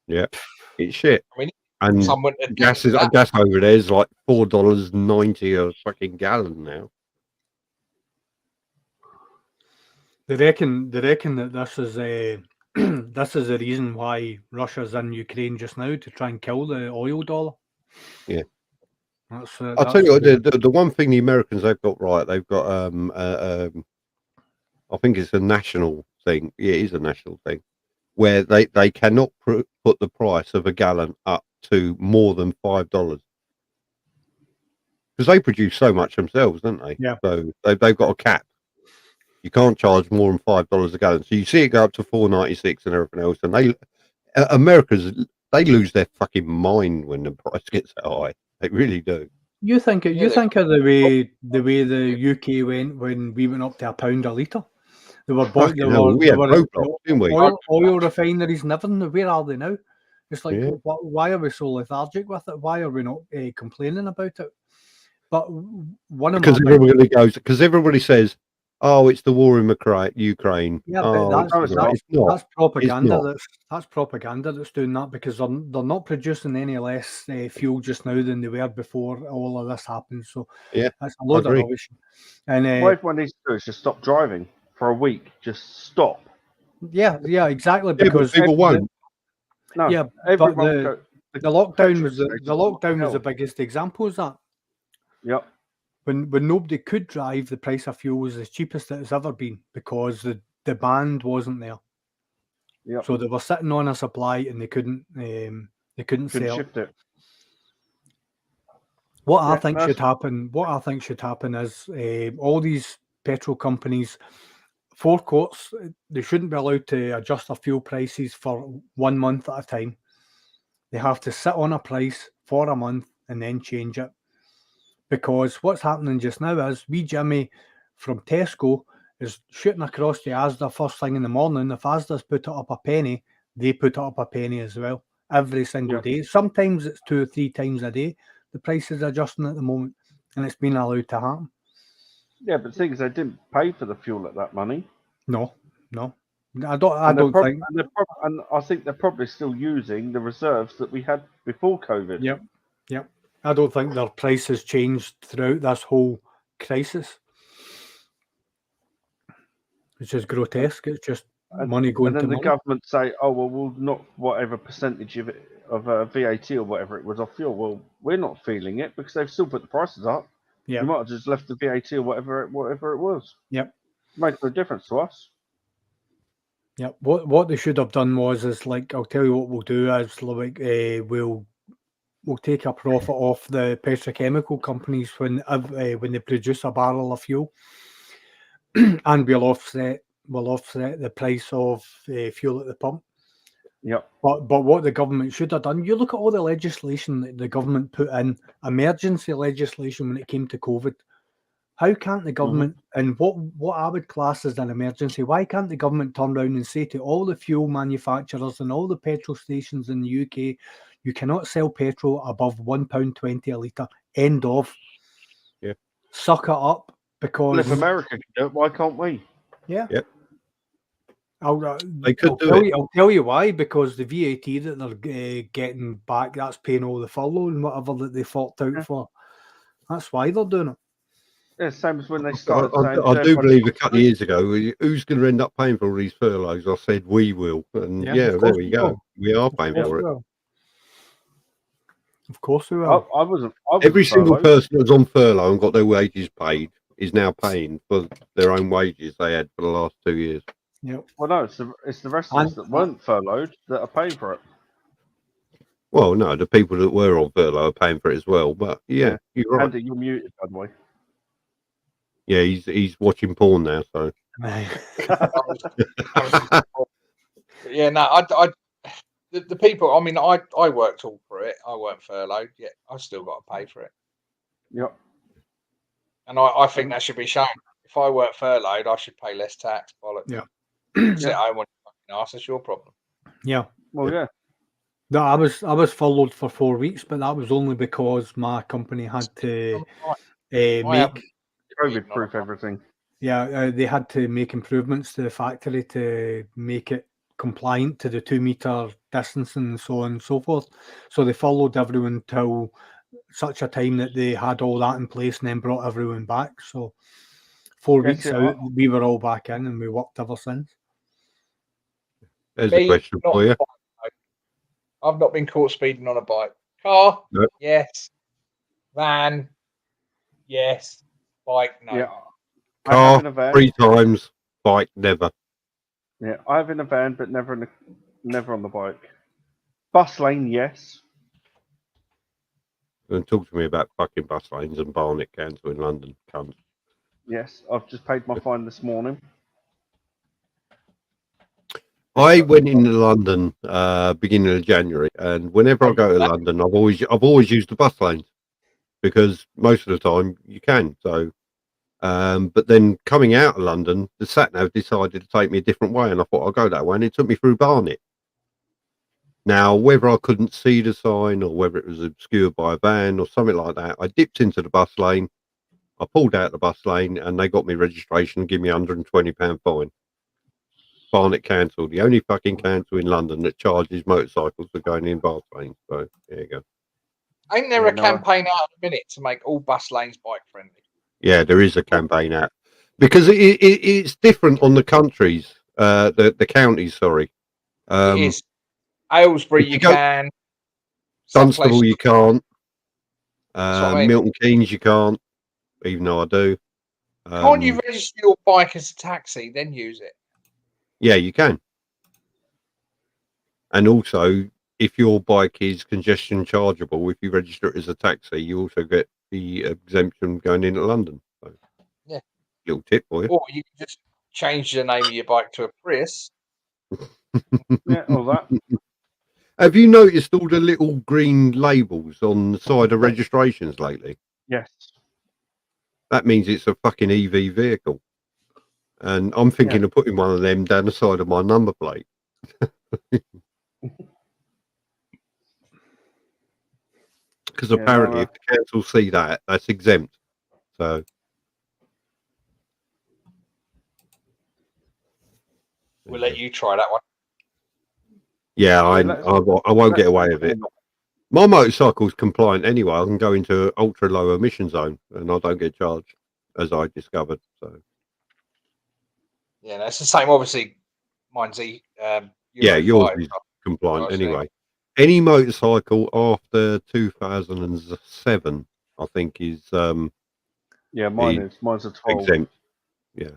Yeah, it's shit. I mean, and gas over there is like $4.90 a fucking gallon now. They reckon that this is this is the reason why Russia's in Ukraine just now, to try and kill the oil dollar. Yeah. I'll tell you what, the one thing the Americans have got right, they've got I think it's a national thing. Yeah, it is a national thing, where they cannot put the price of a gallon up to more than $5, because they produce so much themselves, don't they? Yeah. So they've got a cap. You can't charge more than $5 a gallon. So you see it go up to $4.96 and everything else. And America's they lose their fucking mind when the price gets that high. They really do. You think of the way the UK went when we went up to £1 a litre. They were bought. We had roadblocks, didn't we? Oil refineries and everything. Where are they now? It's like, Yeah. why are we so lethargic with it? Why are we not complaining about it? But because everybody goes, because everybody says, "Oh, it's the war in Ukraine." Yeah, oh, but it's not. That's propaganda. It's not. That's propaganda that's doing that, because they're not producing any less fuel just now than they were before all of this happened. So yeah, that's a load of rubbish. And what everyone needs to do is just stop driving for a week. Just stop. Yeah, exactly. Because people won't. No, yeah, but the lockdown was the biggest example of that. Yep. When nobody could drive, the price of fuel was the cheapest it has ever been, because the demand wasn't there. Yep. So they were sitting on a supply and they couldn't sell. Shift it. What I think should happen is all these petrol companies, forecourts, they shouldn't be allowed to adjust their fuel prices for 1 month at a time. They have to sit on a price for a month and then change it. Because what's happening just now is Jimmy from Tesco is shooting across the Asda first thing in the morning. If Asda's put it up a penny, they put it up a penny as well every single day. Sometimes it's 2 or 3 times a day. The price is adjusting at the moment, and it's been allowed to happen. Yeah, but the thing is, they didn't pay for the fuel at that money. No. I don't think. And I think they're probably still using the reserves that we had before COVID. Yep. I don't think their prices changed throughout this whole crisis. It's just grotesque. It's just money going to money. And then the government say, "Oh well, we'll not whatever percentage of VAT or whatever it was off fuel." Well, we're not feeling it because they've still put the prices up. Yeah, you might have just left the VAT or whatever it was. Yep, it makes no difference to us. Yep. What they should have done is like, I'll tell you what we'll do is like we'll take a profit off the petrochemical companies when they produce a barrel of fuel, and we'll offset the price of fuel at the pump. Yep. But what the government should have done, you look at all the legislation that the government put in, emergency legislation when it came to COVID. How can't the government, and what I would class as an emergency, why can't the government turn around and say to all the fuel manufacturers and all the petrol stations in the UK, you cannot sell petrol above £1.20 a litre, end of. Yeah. Suck it up, because... Well, if America can do it, why can't we? Yeah. Yep. I'll tell you why, because the VAT that they're getting back, that's paying all the furlough and whatever that they fought out for. That's why they're doing it. Yeah, same as when they started saying... I do believe a couple of years ago, who's going to end up paying for all these furloughs? I said, we will. And there we go. We are paying for it. Of course we will. I wasn't Every single person that was on furlough and got their wages paid is now paying for their own wages they had for the last 2 years. Yep. Well, no, it's the rest of us that weren't furloughed that are paying for it. Well, no, the people that were on furlough are paying for it as well. But yeah, you're right. Andy, you're muted, by the way. Yeah, he's watching porn now, so. Yeah, no, the people. I mean, I worked all for it. I weren't furloughed yet. I still got to pay for it. Yep. And I think that should be shown. If I weren't furloughed, I should pay less tax. Bollocks. Yeah. Sit at home on your fucking arse. That's your problem. Yeah. Well, yeah. No, I was furloughed for 4 weeks, but that was only because my company had to make COVID-proof everything. Yeah, they had to make improvements to the factory to make it compliant to the 2 meter distance and so on and so forth. So they followed everyone till such a time that they had all that in place and then brought everyone back. So 4 weeks out, we were all back in and we worked ever since. There's a question for you. I've not been caught speeding on a bike. Car? Nope. Yes. Van? Yes. Bike? No. Yeah. Car, 3 times. Bike, never. Yeah, I have in a van, but never on the bike. Bus lane, yes. And talk to me about fucking bus lanes and Barnet Council in London. Cunt. Yes, I've just paid my fine this morning. I went into London beginning of January, and whenever I go to London, I've always used the bus lanes because most of the time you can. So, but then coming out of London, the sat nav decided to take me a different way, and I thought I'll go that way, and it took me through Barnet. Now, whether I couldn't see the sign or whether it was obscured by a van or something like that, I dipped into the bus lane. I pulled out the bus lane, and they got me registration and give me £120 fine. Barnet Council, the only fucking council in London that charges motorcycles for going in bus lanes. So there you go. Ain't there a campaign out in a minute to make all bus lanes bike friendly? Yeah, there is a campaign out because it's different on the countries, the counties. Sorry, It is. Aylesbury, you can. Dunstable, you can't. That's what I mean. Milton Keynes, you can't. Even though I do. Can't you register your bike as a taxi, then use it? Yeah, you can. And also, if your bike is congestion chargeable, if you register it as a taxi, you also get the exemption going into London. So, yeah, little tip for you. Or you can just change the name of your bike to a Prius. Yeah, all that. Have you noticed all the little green labels on the side of registrations lately? Yes. That means it's a fucking EV vehicle. And I'm thinking of putting one of them down the side of my number plate. Because apparently if the council see that, that's exempt. So we'll let you try that one. Yeah, I won't get away with it. My motorcycle's compliant anyway. I can go into ultra low emission zone and I don't get charged, as I discovered. So yeah, that's the same. Obviously, mine's yeah, yours is compliant anyway. Any motorcycle after 2007, I think, is yeah, mine's a 12. exempt. Yeah,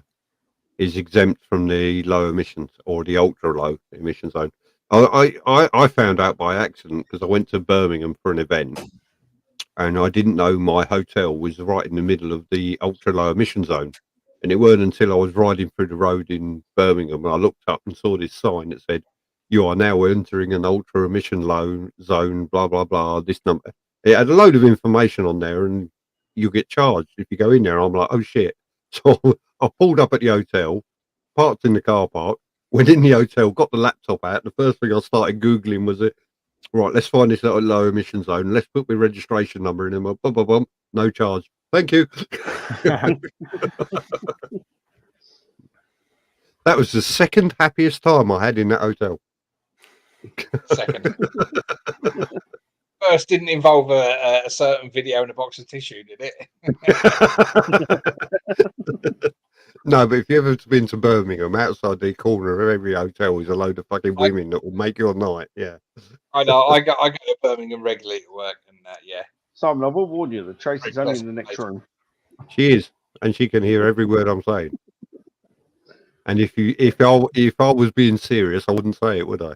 is exempt from the low emissions or the ultra low emission zone. I found out by accident because I went to Birmingham for an event and I didn't know my hotel was right in the middle of the ultra low emission zone. And it weren't until I was riding through the road in Birmingham when I looked up and saw this sign that said, "You are now entering an ultra emission low zone, blah, blah, blah, this number." It had a load of information on there and you get charged if you go in there. I'm like, oh shit. So I pulled up at the hotel, parked in the car park, went in the hotel, got the laptop out. The first thing I started Googling was right, let's find this little low emission zone. Let's put my registration number in and bum, bum, bum, no charge. Thank you. That was the second happiest time I had in that hotel. Second. First didn't involve a certain video in a box of tissue, did it? No, but if you've ever been to Birmingham, outside the corner of every hotel is a load of fucking women that will make your night. Yeah. I know. I go to Birmingham regularly to work, and yeah. Simon, I will warn you that Tracy's only in the next room. She is, and she can hear every word I'm saying. And if I was being serious, I wouldn't say it, would I?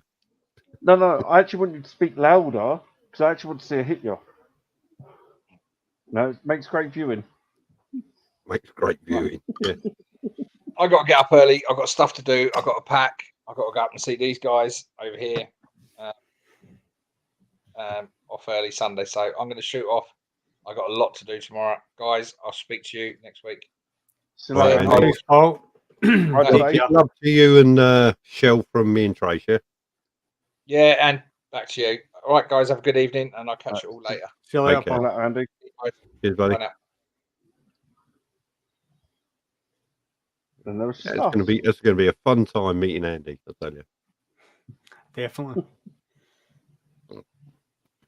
No, I actually want you to speak louder because I actually want to see her hit you. No, it makes great viewing. Makes great viewing. Yeah. I got to get up early. I've got stuff to do. I've got to pack. I've got to go up and see these guys over here. Off early Sunday, so I'm going to shoot off. I've got a lot to do tomorrow, guys. I'll speak to you next week. Right, love to you and Shell from me and Trace. Yeah, and back to you. All right, guys, have a good evening, and I'll catch you all later. See you later, Paul. Andy. Cheers, buddy. Bye now. And it's going to be a fun time meeting Andy, I'll tell you. Definitely.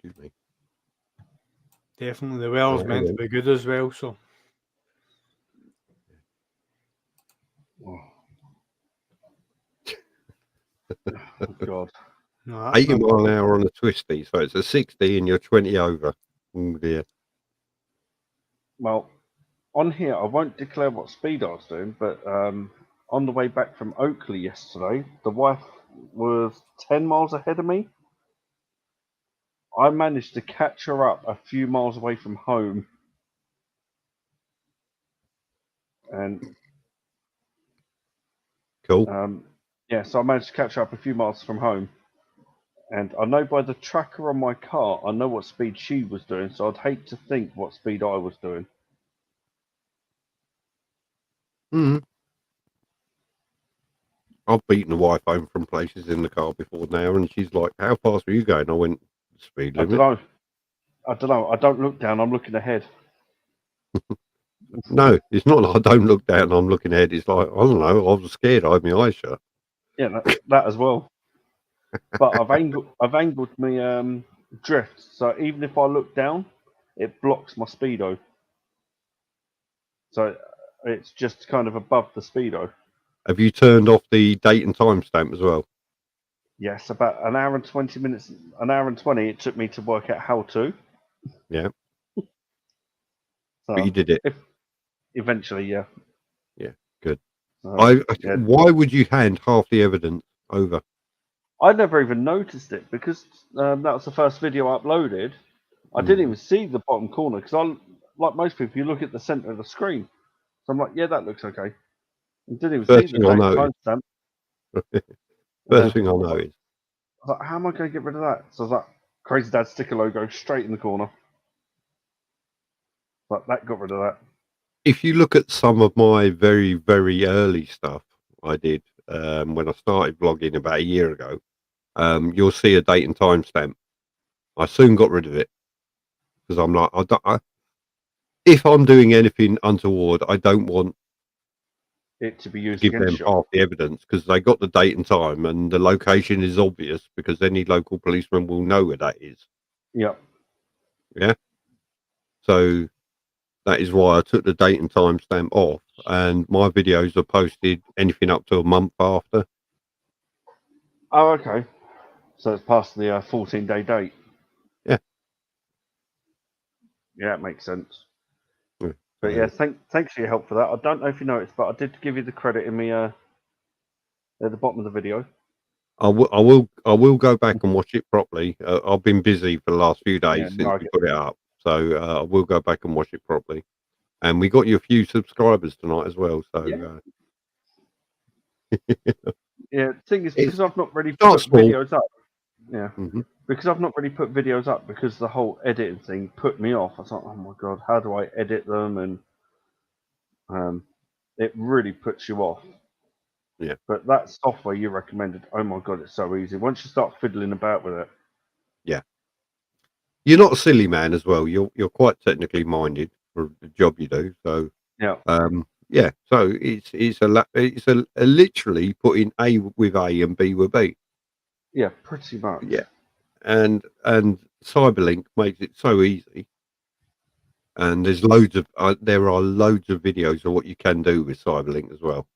Excuse me. Definitely, the well's meant to be good as well. So. Oh God. No, 80 mile an hour on a twisty, so it's a 60 and you're 20 over. Oh dear. Well, on here, I won't declare what speed I was doing, but on the way back from Oakley yesterday, the wife was 10 miles ahead of me. I managed to catch her up a few miles away from home. And cool. Yeah, so I managed to catch up a few miles from home. And I know by the tracker on my car, I know what speed she was doing, so I'd hate to think what speed I was doing. I've beaten the wife home from places in the car before now, and she's like, "How fast were you going?" I went, "Speed limit." I don't know. I don't look down. I'm looking ahead. No, it's not like I don't look down. I'm looking ahead. It's like, I don't know. I was scared. I had my eyes shut. Yeah, that as well. But I've angled my drift, so even if I look down, it blocks my speedo. So it's just kind of above the speedo. Have you turned off the date and time stamp as well? Yes, about an hour and 20 minutes, an hour and 20 it took me to work out how to. Yeah. So But you did it. Eventually, yeah. Yeah, good. Yeah. Why would you hand half the evidence over? I never even noticed it because that was the first video I uploaded. I didn't even see the bottom corner because like most people, you look at the center of the screen. So I'm like, yeah, that looks okay. I didn't even see the timestamp. First thing I noticed. I was like, how am I going to get rid of that? So I was like, Crazy Dad sticker logo straight in the corner. But that got rid of that. If you look at some of my very, very early stuff I did when I started vlogging about a year ago, you'll see a date and time stamp. I soon got rid of it because I'm like, if I'm doing anything untoward, I don't want it to be used to give them half the evidence because they got the date and time and the location is obvious because any local policeman will know where that is. Yep. Yeah. So that is why I took the date and time stamp off, and my videos are posted anything up to a month after. Oh, okay. So it's past the 14-day date. Yeah. Yeah, it makes sense. Yeah. But yeah, thanks for your help for that. I don't know if you noticed, but I did give you the credit in me at the bottom of the video. I will go back and watch it properly. I've been busy for the last few days since we put it up, so I will go back and watch it properly. And we got you a few subscribers tonight as well. So yeah, the thing is because I've not really put videos up. Yeah, because I've not really put videos up because the whole editing thing put me off. I was like, oh my god, how do I edit them? And it really puts you off. Yeah. But that software you recommended, oh my god, it's so easy. Once you start fiddling about with it. Yeah. You're not a silly man as well. You're quite technically minded for the job you do. So yeah. Yeah. So it's a literally putting A with A and B with B. Yeah, pretty much. Yeah. And Cyberlink makes it so easy. And there's there are loads of videos of what you can do with Cyberlink as well.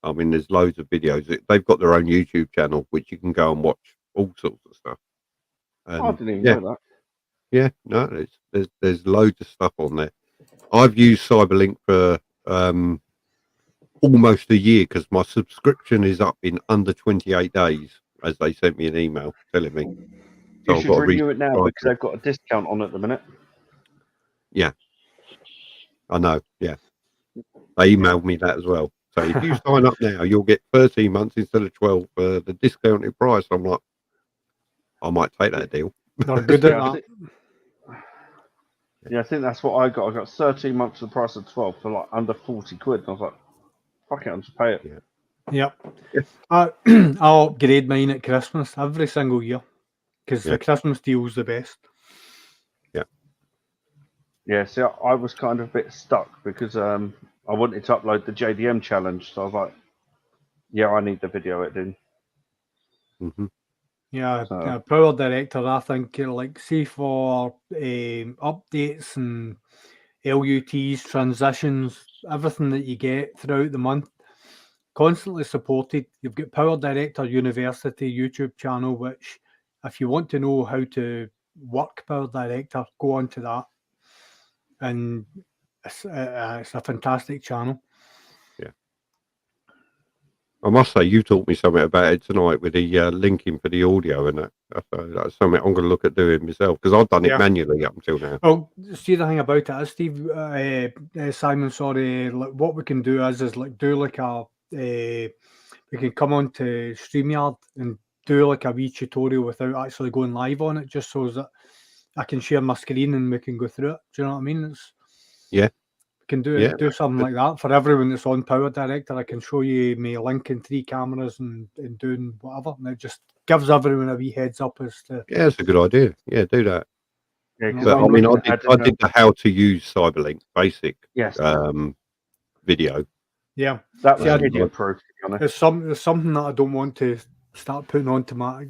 I mean, there's loads of videos. They've got their own YouTube channel, which you can go and watch all sorts of stuff. And, I didn't even know that. Yeah, no, there's loads of stuff on there. I've used Cyberlink for almost a year because my subscription is up in under 28 days, as they sent me an email telling me. So you should renew it now because they've got a discount on at the minute. Yeah, I know. Yeah, they emailed me that as well. So if you sign up now, you'll get 13 months instead of 12 for the discounted price. I'm like, I might take that deal. They're good at that. Yeah, I think that's what I got. I got 13 months for the price of 12 for like under 40 quid. And I was like, fuck it, I'll just pay it. Yeah. Yep. I'll upgrade mine at Christmas every single year because the Christmas deal's the best. Yeah. Yeah, see, I was kind of a bit stuck because I wanted to upload the JDM challenge. So I was like, yeah, I need the video editing. Yeah, Power Director, I think, like, see for updates and LUTs, transitions, everything that you get throughout the month, constantly supported. You've got Power Director University YouTube channel, which if you want to know how to work Power Director, go on to that. And it's a fantastic channel. Yeah. I must say, you taught me something about it tonight with the linking for the audio and that. That's something I'm going to look at doing myself because I've done it manually up until now. Well, see, the thing about it is, Steve, Simon, sorry, like, what we can do is like do like a we can come on to StreamYard and do like a wee tutorial without actually going live on it, just so that I can share my screen and we can go through it. Do you know what I mean? We can do something like that for everyone that's on Power Director. I can show you me linking 3 cameras and doing whatever, and it just gives everyone a wee heads up as to. Yeah, that's a good idea. Yeah, do that. Yeah, but I mean, I did the how to use Cyberlink basic video. Yeah, that was idiot proof. It's something that I don't want to start putting onto my,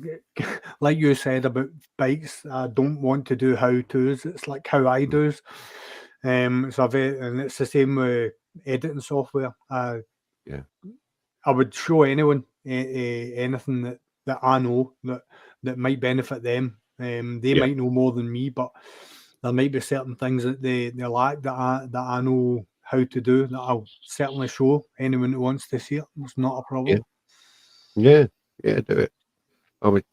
like you said about bikes. I don't want to do how to's. It's like how I do's. It's and it's the same with editing software. I would show anyone anything that I know that might benefit them. They might know more than me, but there might be certain things that they lack that I know how to do, that I'll certainly show anyone who wants to see it. It's not a problem. Yeah, do it. I mean,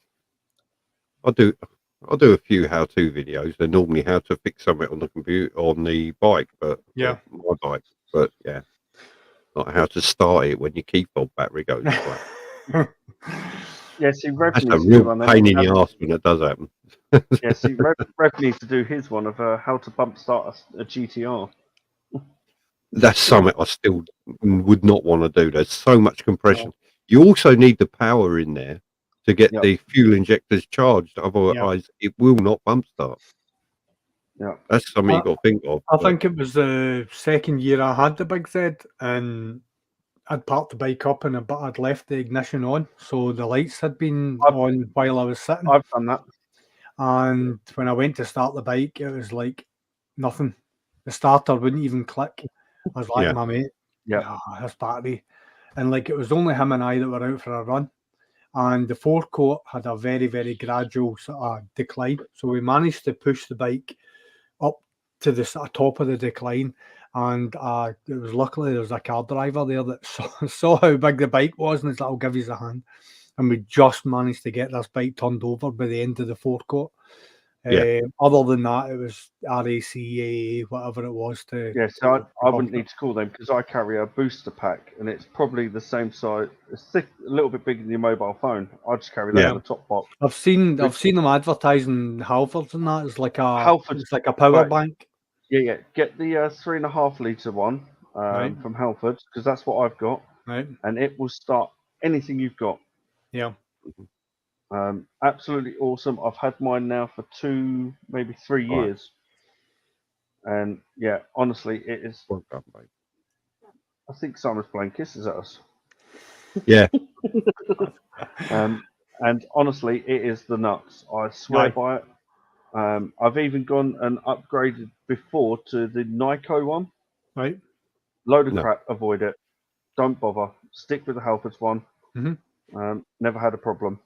I'll do a few how-to videos. They're normally how to fix something on the computer, on the bike, but my bike. But yeah, not how to start it when your key fob battery goes flat. Yeah, see, Rev That's a needs real to do pain in the arse when it does happen. Yeah, see, Rev needs to do his one of how to bump start a GTR. That's something I still would not want to do. There's so much compression. You also need the power in there to get the fuel injectors charged. Otherwise, it will not bump start. Yeah, that's something you got to think of. I think it was the second year I had the Big Z, and I'd parked the bike up and I'd left the ignition on, so the lights had been on while I was sitting. I've done that. And when I went to start the bike, it was like nothing. The starter wouldn't even click. I was like, my mate, this battery. And like, it was only him and I that were out for a run. And the forecourt had a very, very gradual sort of decline. So we managed to push the bike up to the sort of top of the decline. And it was luckily there was a car driver there that saw how big the bike was, and he's like, I'll give you a hand. And we just managed to get this bike turned over by the end of the forecourt. Other than that, it was RAC, whatever it was. So I wouldn't need to call them because I carry a booster pack, and it's probably the same size. It's thick, a little bit bigger than your mobile phone. I just carry that in the top box. I've seen them advertising Halfords and that. It's like a power bank. Yeah. Get the 3.5 litre one from Halfords, because that's what I've got. Right. And it will start anything you've got. Yeah. Absolutely awesome. I've had mine now for 2, maybe 3 years. And yeah, honestly, it is. I think Simon's playing kisses at us. Yeah. And honestly, it is the nuts. I swear by it. I've even gone and upgraded before to the Nyko one. Right. Load of crap. Avoid it. Don't bother. Stick with the Halfords one. Never had a problem.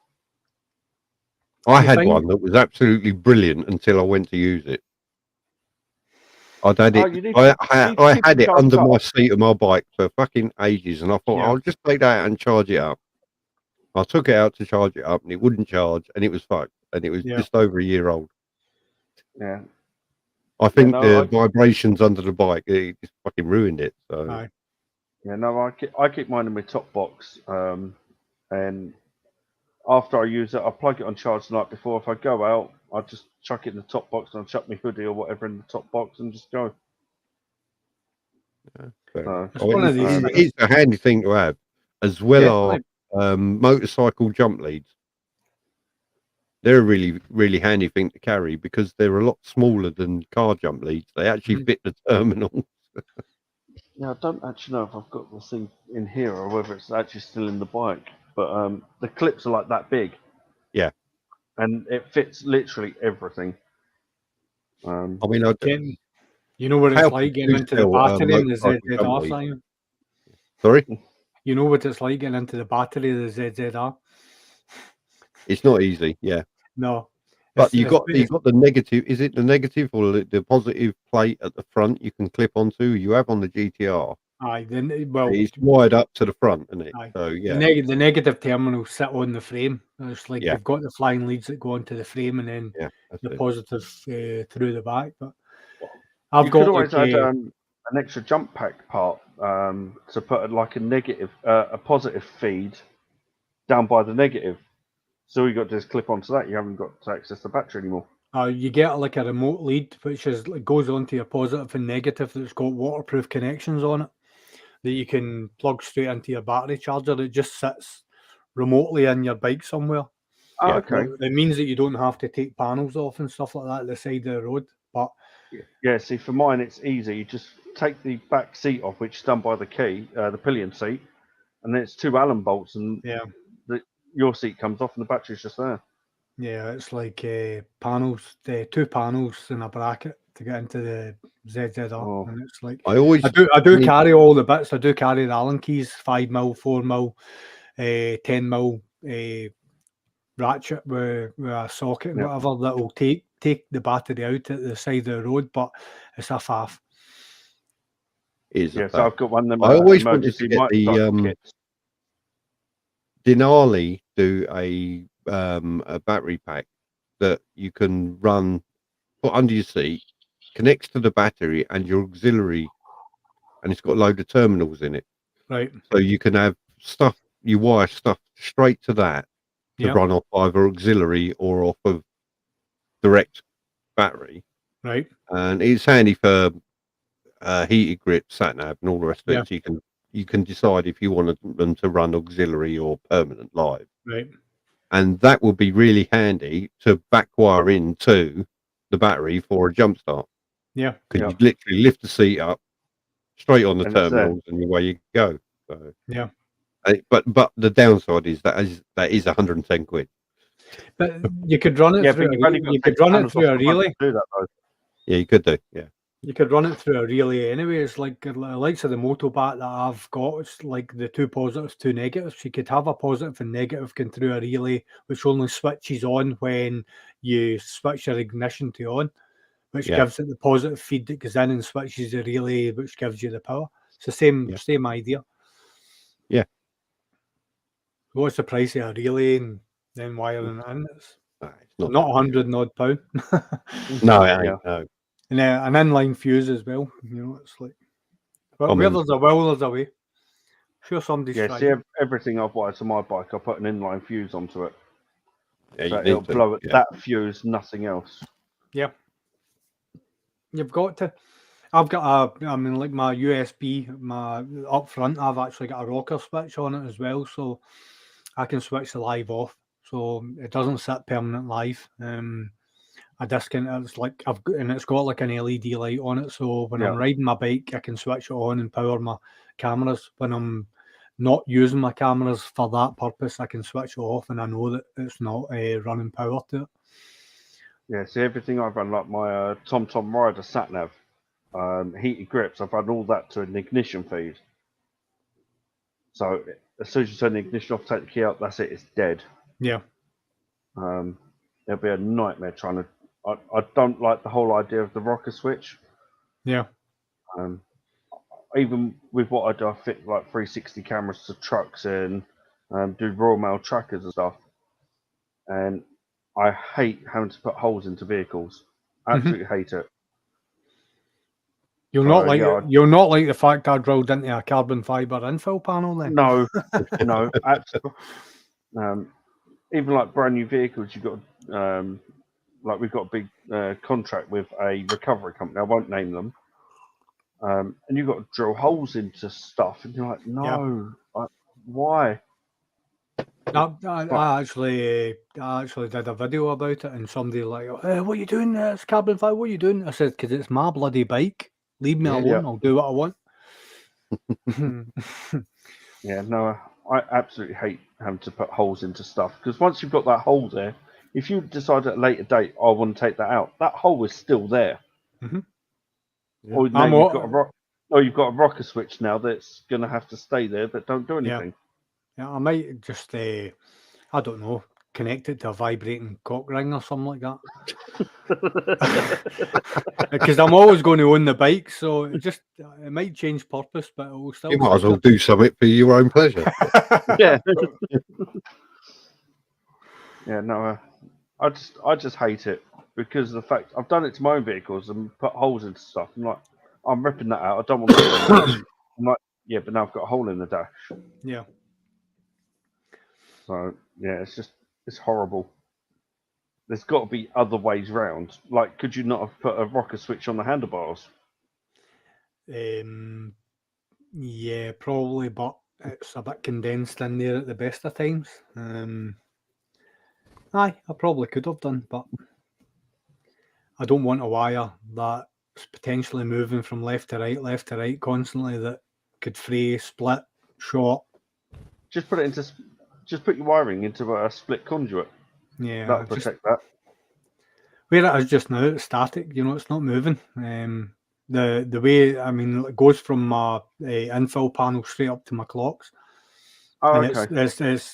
I had one that was absolutely brilliant until I went to use it. I'd had it. I had it under my seat of my bike for fucking ages, and I thought I'll just take that out and charge it up. I took it out to charge it up, and it wouldn't charge, and it was fucked, and it was just over a year old. Yeah. I think the vibrations under the bike, it just fucking ruined it. So. Yeah, no, I keep mine in my top box, and after I use it, I plug it on charge the night before. If I go out, I just chuck it in the top box and I'll chuck my hoodie or whatever in the top box and just go. It's a handy thing to have, as well as motorcycle jump leads. They're a really, really handy thing to carry because they're a lot smaller than car jump leads. They actually fit the terminal. Yeah, I don't actually know if I've got the thing in here or whether it's actually still in the bike, but the clips are like that big. Yeah. And it fits literally everything. I mean, you know what it's like getting into the battery in the ZZR, Simon? Sorry? You know what it's like getting into the battery of the ZZR? It's not easy, No. But you got the negative. Is it the negative or the positive plate at the front you can clip onto? You have on the GTR. It's wired up to the front, isn't it? So the negative terminal sit on the frame. It's like you've got the flying leads that go onto the frame, and then the positive through the back. But you could always add an extra jump pack part to put like a negative, a positive feed down by the negative. So you got to just clip onto that. You haven't got to access the battery anymore. You get like a remote lead, which goes onto your positive and negative that's got waterproof connections on it that you can plug straight into your battery charger. It just sits remotely in your bike somewhere. Oh, okay. It means that you don't have to take panels off and stuff like that at the side of the road. But yeah, see, for mine it's easy. You just take the back seat off, which is done by the key, the pillion seat, and then it's 2 Allen bolts, and your seat comes off, and the battery's just there. Yeah, it's like panels, 2 panels and a bracket to get into the ZZR, and it's like I do carry all the bits. I do carry the Allen keys, 5mm, 4mm, 10mm ratchet with a socket and whatever that will take the battery out at the side of the road, but it's a faff. So I've got one of them. I always wanted to get the Denali do a battery pack that you can put under your seat, connects to the battery and your auxiliary, and it's got a load of terminals in it. Right. So you can have you wire stuff straight to that to run off either auxiliary or off of direct battery. Right. And it's handy for heated grip, sat nav, and all the rest of it. So you can decide if you want them to run auxiliary or permanent live. Right. And that will be really handy to backwire into the battery for a jump start. Yeah. Because you literally lift the seat up straight on the terminals and away you go. So yeah. But the downside is that is 110 quid. But you could run it through. You could run it through a relay. Yeah, you could do. Yeah. You could run it through a relay anyway. It's like the likes of the Motobat that I've got. It's like the 2 positives, 2 negatives. You could have a positive and negative going through a relay, which only switches on when you switch your ignition to on, which gives it the positive feed that goes in and switches the relay, which gives you the power. It's the same idea. Yeah. What's the price of a relay and then wiring it in? It's not £100 and odd. No, it ain't. No. And an inline fuse as well. You know, it's like where there's a will, there's a way. Sure, somebody's tried. See, everything I've wired to my bike, I put an inline fuse onto it. Yeah, so it'll blow it. That fuse, nothing else. Yeah. You've got to. I've got like my USB, my up front, I've actually got a rocker switch on it as well, so I can switch the live off, so it doesn't sit permanent live. I discount it's like it's got like an LED light on it, so when I'm riding my bike, I can switch it on and power my cameras. When I'm not using my cameras for that purpose, I can switch it off, and I know that it's not running power to it. Yeah, see, everything I've run, like my TomTom Rider sat nav, heated grips, I've run all that to an ignition feed. So as soon as you turn the ignition off, take the key out, that's it, it's dead. Yeah. It'll be a nightmare trying to. I don't like the whole idea of the rocker switch. Yeah. Even with what I do, I fit like 360 cameras to trucks and do Royal Mail trackers and stuff. And I hate having to put holes into vehicles. Absolutely hate it. You'll not like the fact I drilled into a carbon fiber infill panel then. No, no, absolutely. Even like brand new vehicles, you've got like we've got a big contract with a recovery company. I won't name them. And you've got to drill holes into stuff, and you're like, no, why? I actually did a video about it, and somebody like, hey, what are you doing? It's carbon fiber. What are you doing? I said, because it's my bloody bike. Leave me alone. I'll do what I want. Yeah, no, I absolutely hate having to put holes into stuff, because once you've got that hole there, if you decide at a later date, I want to take that out, that hole is still there. Or you've got a rocker switch now that's going to have to stay there, but don't do anything. Yeah, I might just, I don't know, connect it to a vibrating cock ring or something like that. Because I'm always going to own the bike, so it might change purpose, but it will still. You might as well do something for your own pleasure. Yeah. Yeah, no, I just hate it, because of the fact I've done it to my own vehicles and put holes into stuff. I'm like, I'm ripping that out. I don't want to. I'm like, Yeah, but now I've got a hole in the dash. Yeah. So yeah, it's horrible. There's got to be other ways round. Like, could you not have put a rocker switch on the handlebars? Yeah, probably, but it's a bit condensed in there at the best of times. Aye, I probably could have done, but I don't want a wire that's potentially moving from left to right constantly that could fray, split, short. Just put your wiring into a split conduit. Yeah, That'll protect that. Where it is just now, it's static. You know, it's not moving. The way, I mean, it goes from my infill panel straight up to my clocks, Oh, and okay. it's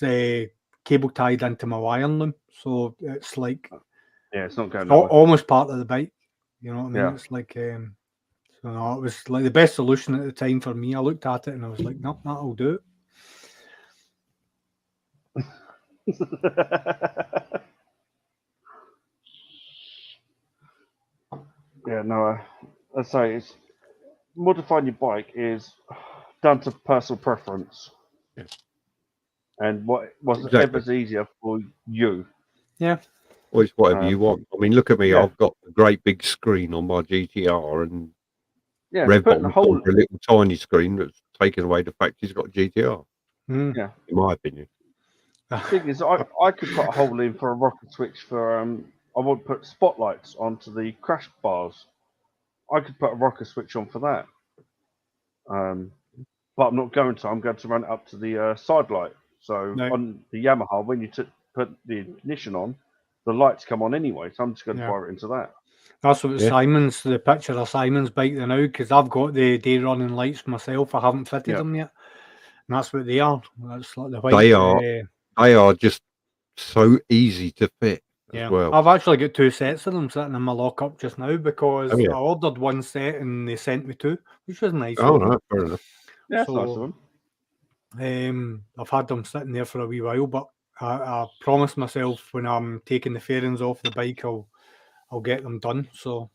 cable tied into my wiring loom, so it's like it's not going almost part of the bike. You know what I mean? Yeah. It's like so no, it was like the best solution at the time for me. I looked at it and I was like, no, that'll do it. Yeah, no, I'd say it's modifying your bike is down to personal preference. Yeah. And whatever's easier for you. Yeah. Well, it's whatever you want. I mean, look at me. Yeah. I've got a great big screen on my GTR, and putting a hole a little tiny screen that's taken away the fact he's got a GTR. Yeah. In my opinion. The thing is, I could put a hole in for a rocket switch for I would put spotlights onto the crash bars. I could put a rocker switch on for that. But I'm not going to. I'm going to run it up to the side light. So on the Yamaha, when you put the ignition on, the lights come on anyway. So I'm just going to wire it into that. That's what the picture of Simon's bike there now, because I've got the day running lights myself. I haven't fitted them yet. And that's what they are. That's like the white. They are just so easy to fit as well. I've actually got 2 sets of them sitting in my lockup just now because I ordered 1 set and they sent me 2, which was nice. Oh, no, fair enough. Yeah, that's nice of them. I've had them sitting there for a wee while, but I promised myself when I'm taking the fairings off the bike, I'll get them done. So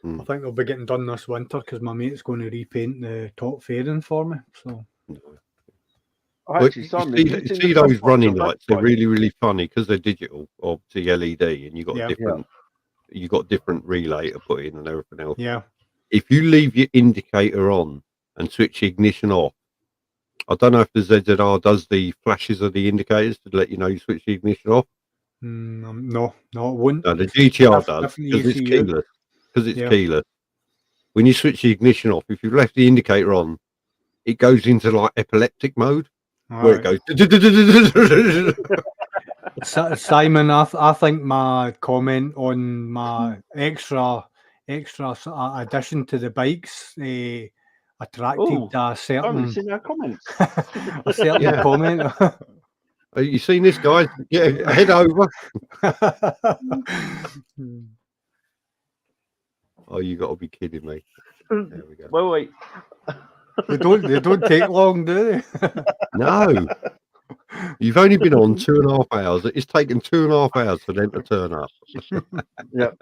I think they'll be getting done this winter because my mate's going to repaint the top fairing for me. So. You see those running lights? They're really, really funny because they're digital or to LED, and you got different relay to put in and everything else. Yeah. If you leave your indicator on and switch the ignition off, I don't know if the ZZR does the flashes of the indicators to let you know you switch the ignition off. No, it wouldn't. No, the GTR does because it's keyless. Keyless. When you switch the ignition off, if you've left the indicator on, it goes into like epileptic mode. Where it goes. Simon, I think my comment on my extra addition to the bikes attracted a certain. Seen our comments. A certain comment. Have you seen this, guys? Yeah, head over. Oh, you got to be kidding me! There we go. Well, wait. They don't take long, do they? No. You've only been on 2.5 hours. It's taken 2.5 hours for them to turn up. Yeah.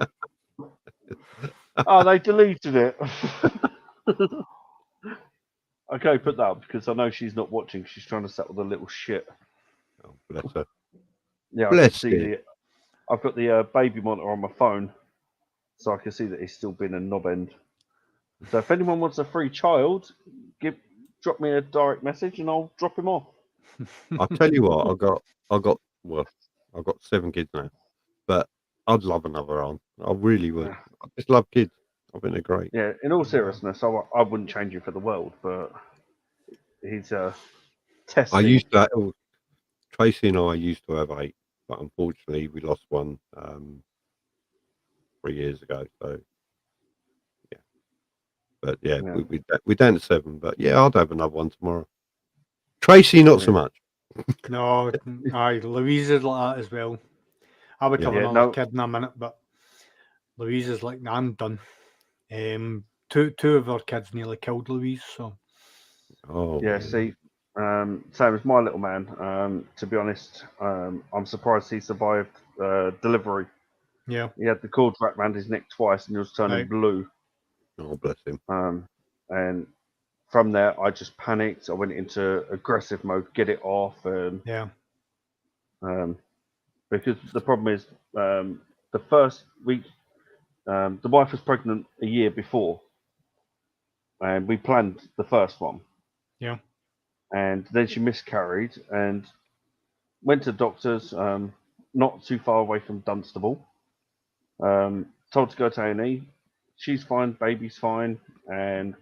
Oh, they deleted it. Okay, put that up because I know she's not watching. She's trying to settle the little shit. Oh, bless her. Yeah, bless I've got the baby monitor on my phone, so I can see that he's still been a knob end. So if anyone wants a free child, drop me a direct message and I'll drop him off. I'll tell you what, I've got 7 kids now, but I'd love another on. I really would. I just love kids. I think they're great. Yeah, in all seriousness, I wouldn't change him for the world, but he's testing. I used to. Tracy and I used to have 8, but unfortunately we lost one 3 years ago. So yeah, but yeah. We're down to 7. But yeah, I'd have another one tomorrow. Tracy, not so much. No, Louise is like that as well. I would have another kid in a minute, but Louise is like, nah, I'm done. 2 of our kids nearly killed Louise, so. Oh yeah, see, same as my little man. To be honest, I'm surprised he survived delivery. Yeah, he had the cord wrapped around his neck twice, and he was turning blue. Oh, bless him. And from there, I just panicked. I went into aggressive mode, get it off, and Yeah. Because the problem is, the first week, the wife was pregnant a year before, and we planned the first one. Yeah. And then she miscarried and went to doctors, not too far away from Dunstable. Told to go to A&E. She's fine, baby's fine, and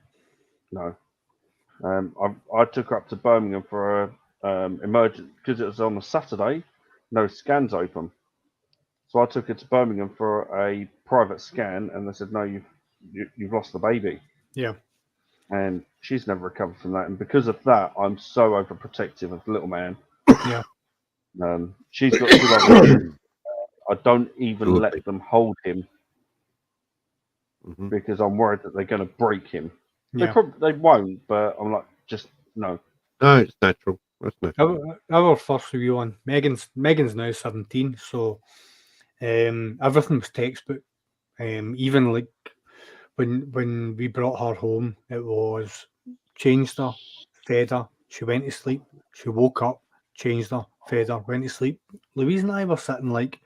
no. I took her up to Birmingham for a emergent because it was on a Saturday. No scans open, so I took her to Birmingham for a private scan, and they said, "No, you've lost the baby." Yeah. And she's never recovered from that, and because of that, I'm so overprotective of the little man. Yeah. She's got 2 other children. I don't even let them hold him because I'm worried that they're going to break him. Yeah. They won't, but I'm like, just no. No, it's natural. That's natural. Our first review on Megan's now 17, so everything was textbook. Even like when we brought her home, it was changed her, fed her, she went to sleep, she woke up, changed her, fed her, went to sleep. Louise and I were sitting like,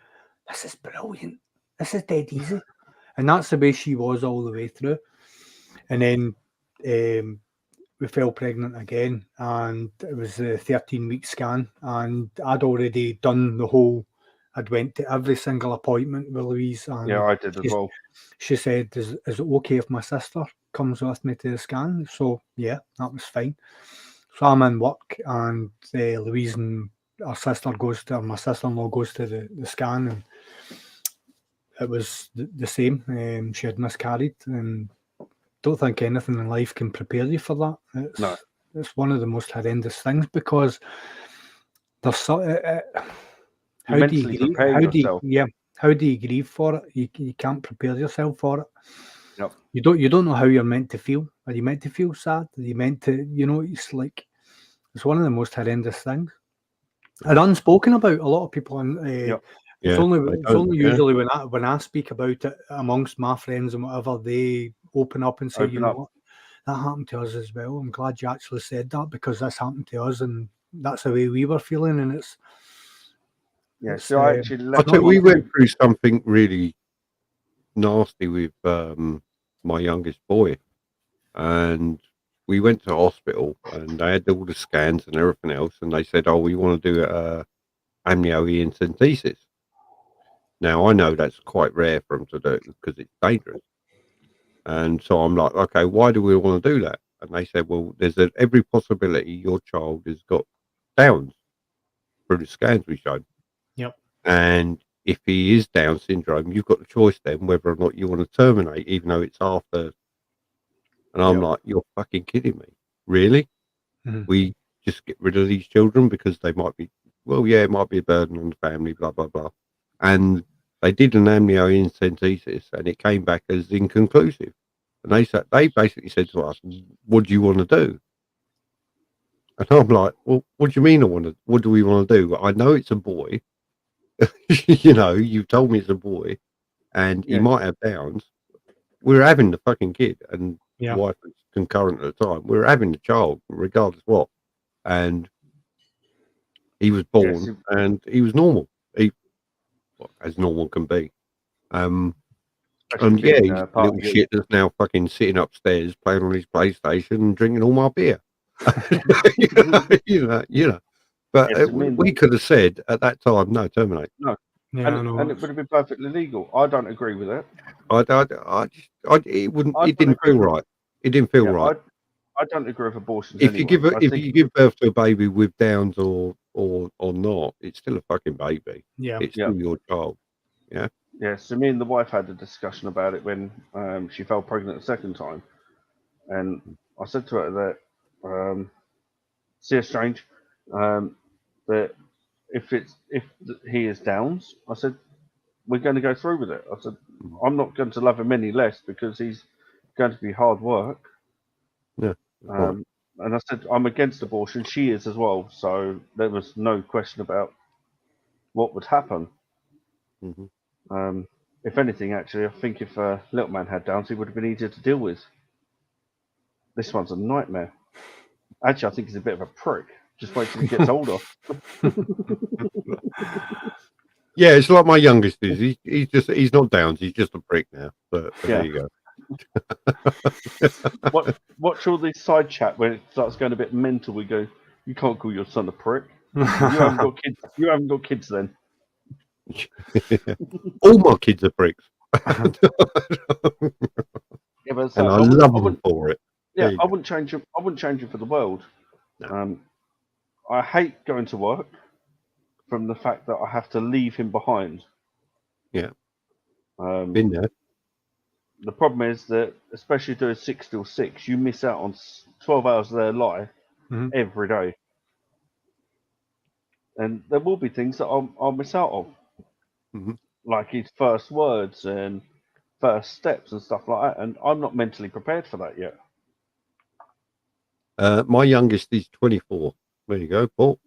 this is brilliant. This is dead easy. And that's the way she was all the way through. And then we fell pregnant again, and it was a 13-week scan, and I'd already done the whole, I'd went to every single appointment with Louise. And yeah, I did as well. She said, is it okay if my sister comes with me to the scan? So yeah, that was fine. So I'm in work, and Louise and my sister-in-law goes to the scan, and it was the same. She had miscarried, and don't think anything in life can prepare you for that. It's one of the most horrendous things, because there's so how do you grieve? How do you grieve for it? You can't prepare yourself for it. Yep. You don't know how you're meant to feel. Are you meant to feel sad? Are you meant to, it's like, it's one of the most horrendous things. And unspoken about. A lot of people it's only usually when I speak about it amongst my friends and whatever, they open up and say, what, that happened to us as well. I'm glad you actually said that, because this happened to us, and that's the way we were feeling. And it's so I actually I think we went through something really nasty with my youngest boy, and we went to hospital, and they had all the scans and everything else, and they said, "Oh, we want to do amniocentesis." Now I know that's quite rare for them to do because it's dangerous, and so I'm like, "Okay, why do we want to do that?" And they said, "Well, there's every possibility your child has got Downs through the scans we showed." Yep. And if he is Down syndrome, you've got the choice then whether or not you want to terminate, even though it's after. And I'm like, you're fucking kidding me. Really? Mm-hmm. We just get rid of these children because they might be, it might be a burden on the family, blah, blah, blah. And they did an amniocentesis, and it came back as inconclusive. And they basically said to us, what do you want to do? And I'm like, well, what do you mean what do we want to do? I know it's a boy. You've told me it's a boy, and he might have Downs. We're having the fucking kid, and the wife was concurrent at the time. We're having the child, regardless what. And he was born, and he was normal. As normal can be. And he's a little shit that's now fucking sitting upstairs playing on his PlayStation and drinking all my beer. But we could have said at that time, no, terminate. No. And it would have been perfectly legal. I don't agree with it. It didn't feel right. It didn't feel right. I don't agree with abortions. If you give birth to a baby with Downs or not, it's still a fucking baby. Yeah, it's still your child. Yeah. Yeah. So me and the wife had a discussion about it when she fell pregnant the second time, and I said to her that see a strange that if he is Downs, I said, we're going to go through with it. I said, I'm not going to love him any less because he's going to be hard work. Yeah. And I said, I'm against abortion. She is as well. So there was no question about what would happen. Mm-hmm. If anything, actually, I think if little man had Downs, he would have been easier to deal with. This one's a nightmare. Actually, I think he's a bit of a prick. Just wait till he gets older. Yeah, it's like my youngest is. He's not Downs. He's just a prick now. But there you go. Watch all this side chat when it starts going a bit mental. We go, you can't call your son a prick. You haven't got kids. You haven't got kids then. All my kids are pricks. But and I love them for it. Yeah, I wouldn't change it. I wouldn't change it for the world. No. I hate going to work from the fact that I have to leave him behind. Yeah. Been there. The problem is that, especially doing 6 till 6, you miss out on 12 hours of their life every day. And there will be things that I'll miss out on. Like his first words and first steps and stuff like that. And I'm not mentally prepared for that yet. My youngest is 24. There you go, Paul.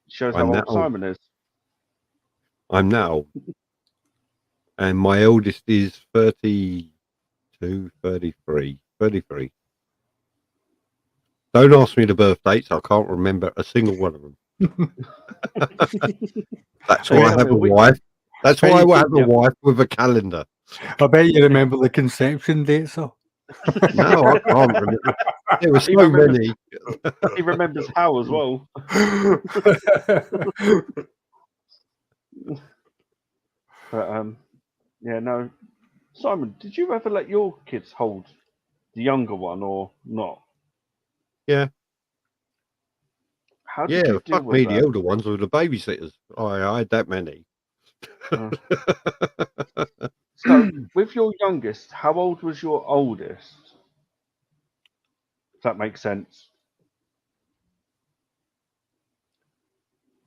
Shows how old Simon is. I'm now. And my eldest is 32, 33. Don't ask me the birth dates. I can't remember a single one of them. That's why I have a wife. That's why I have a wife with a calendar. I bet you remember the conception date, so. No, I can't remember. There were so many. He remembers how as well. But yeah, no. Simon, did you ever let your kids hold the younger one or not? Yeah. How did you deal fuck with me, that? the older ones were the babysitters. I had that many. So, with your youngest, how old was your oldest? If that makes sense.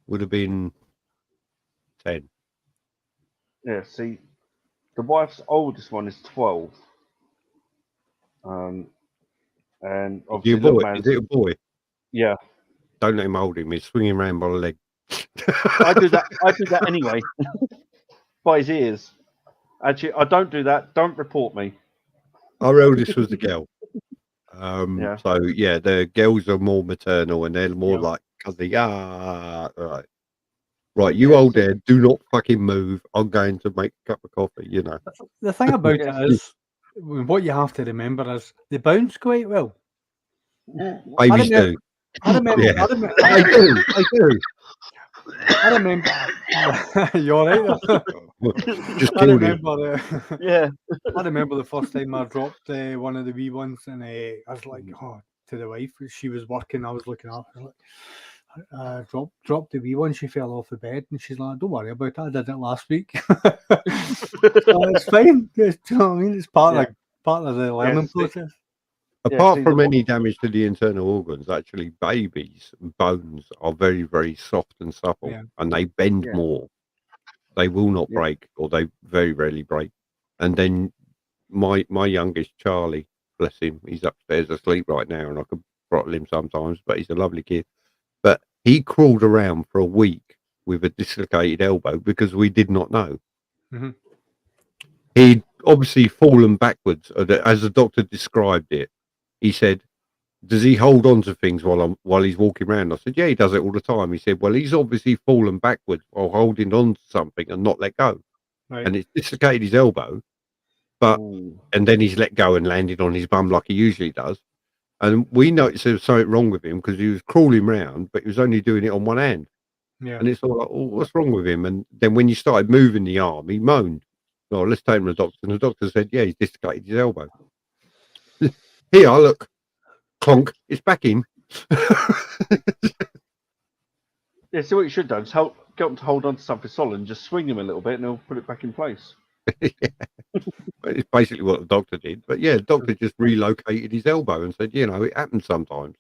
Would have been 10. Yeah, see, the wife's oldest one is 12. And obviously, Is it a boy? Yeah. Don't let him hold him. He's swinging around by the leg. I do that anyway. By his ears. Actually, I don't do that. Don't report me. Our eldest was the girl. Yeah. So yeah, the girls are more maternal and they're more like cuzzy. Right. Right, you hold there. Do not fucking move. I'm going to make a cup of coffee. You know. The thing about it is, what you have to remember is they bounce quite well. Babies do. I remember. Yeah. I do. I do. I remember. You're right. Just I killed remember. Yeah. I remember the first time I dropped one of the wee ones, and I was like, "Oh," to the wife. She was working. I was looking after her. Dropped the wee one. She fell off the bed, and she's like, "Don't worry about it. I did it last week. It's fine. You know what I mean? It's part of the learning process." Apart from any damage to the internal organs, actually, babies' bones are very, very soft and supple, and they bend more. They will not break, or they very rarely break. And then my youngest, Charlie, bless him, he's upstairs asleep right now, and I could throttle him sometimes, but he's a lovely kid. But he crawled around for a week with a dislocated elbow because we did not know. Mm-hmm. He'd obviously fallen backwards, as the doctor described it. He said, "Does he hold on to things while he's walking around?" I said, "Yeah, he does it all the time." He said, "Well, he's obviously fallen backwards while holding on to something and not let go, and it's dislocated his elbow, and then he's let go and landed on his bum like he usually does." And we noticed there was something wrong with him because he was crawling around, but he was only doing it on one hand. Yeah. And it's all like, "Oh, what's wrong with him?" And then when you started moving the arm, he moaned. "Oh, let's take him to the doctor." And the doctor said, "Yeah, he's dislocated his elbow." Here, look. Clonk, it's back in. Yeah, so what you should do is get him to hold on to something solid and just swing him a little bit and he'll put it back in place. It's basically what the doctor did. But yeah, the doctor just relocated his elbow and said, it happens sometimes.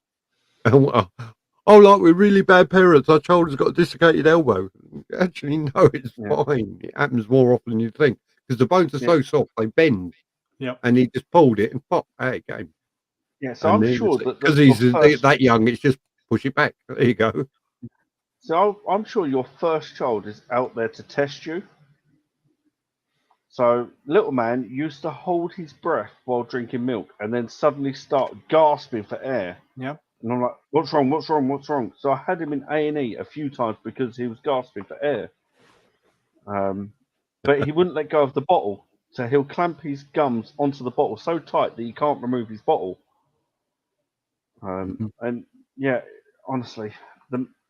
Oh, like we're really bad parents. Our child has got a dislocated elbow. Actually, no, it's fine. It happens more often than you think because the bones are so soft, they bend. Yeah. And he just pulled it and pop, out it came. Yeah, so I'm sure that because he's that young, it's just push it back. There you go. So I'm sure your first child is out there to test you. So little man used to hold his breath while drinking milk and then suddenly start gasping for air. Yep. And I'm like, what's wrong? What's wrong? What's wrong? So I had him in A&E a few times because he was gasping for air. But he wouldn't let go of the bottle. So he'll clamp his gums onto the bottle so tight that he can't remove his bottle. And yeah, honestly,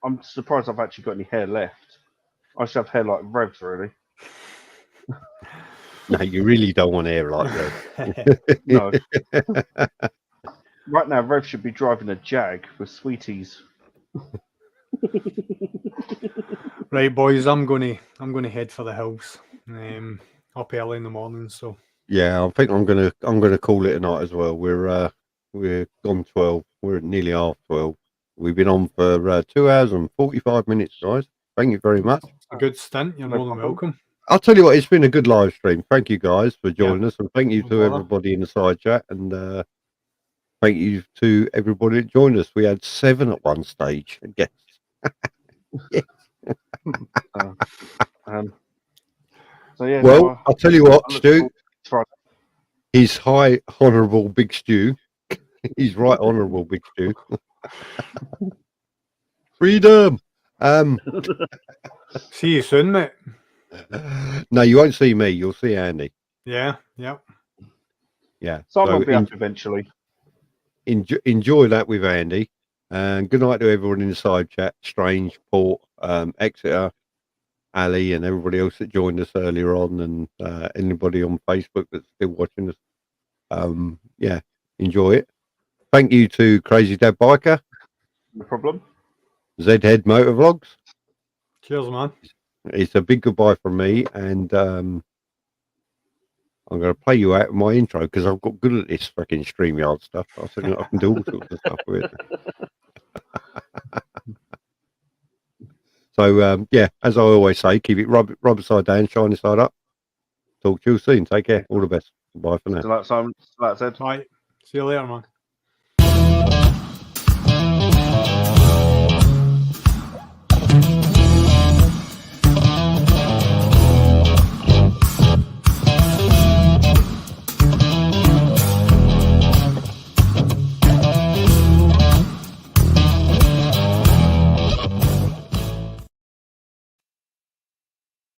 I'm surprised I've actually got any hair left. I should have hair like Revs, really. No, you really don't want hair like that. No. Right now, Rev should be driving a Jag with sweeties. Right, boys, I'm gonna head for the hills. Up early in the morning, so Yeah, I think I'm gonna call it a night as well. We're gone 12. We're at nearly half 12. We've been on for 2 hours and 45 minutes, guys. Thank you very much. a good stint. You're more than welcome. I'll tell you what, it's been a good live stream. Thank you guys for joining us, and thank you No to bother. everybody in the side chat, and thank you to everybody that joined us. We had 7 at one stage. Yes. Yes. So yeah. Well, no, I'll tell you what, Stu. Friday. He's High Honourable Big Stu. He's Right Honourable Big Stu. Freedom. See you soon, mate. No, you won't see me. You'll see Andy. Yeah, yep. Yeah. Someone will be up eventually. Enjoy that with Andy. And good night to everyone in the side chat. Strange, Port, Exeter, Ali, and everybody else that joined us earlier on, and anybody on Facebook that's still watching us. Yeah, enjoy it. Thank you to Crazy Dad Biker. No problem. Zed Head Motor Vlogs. Cheers, man. It's a big goodbye from me, and I'm going to play you out with my intro because I've got good at this fucking StreamYard stuff. I think I can do all sorts of stuff with it. So, yeah, as I always say, keep it rubber side down, shiny side up. Talk to you soon. Take care. All the best. Bye for now. So that's Simon. That's Ed. Right. See you later, man.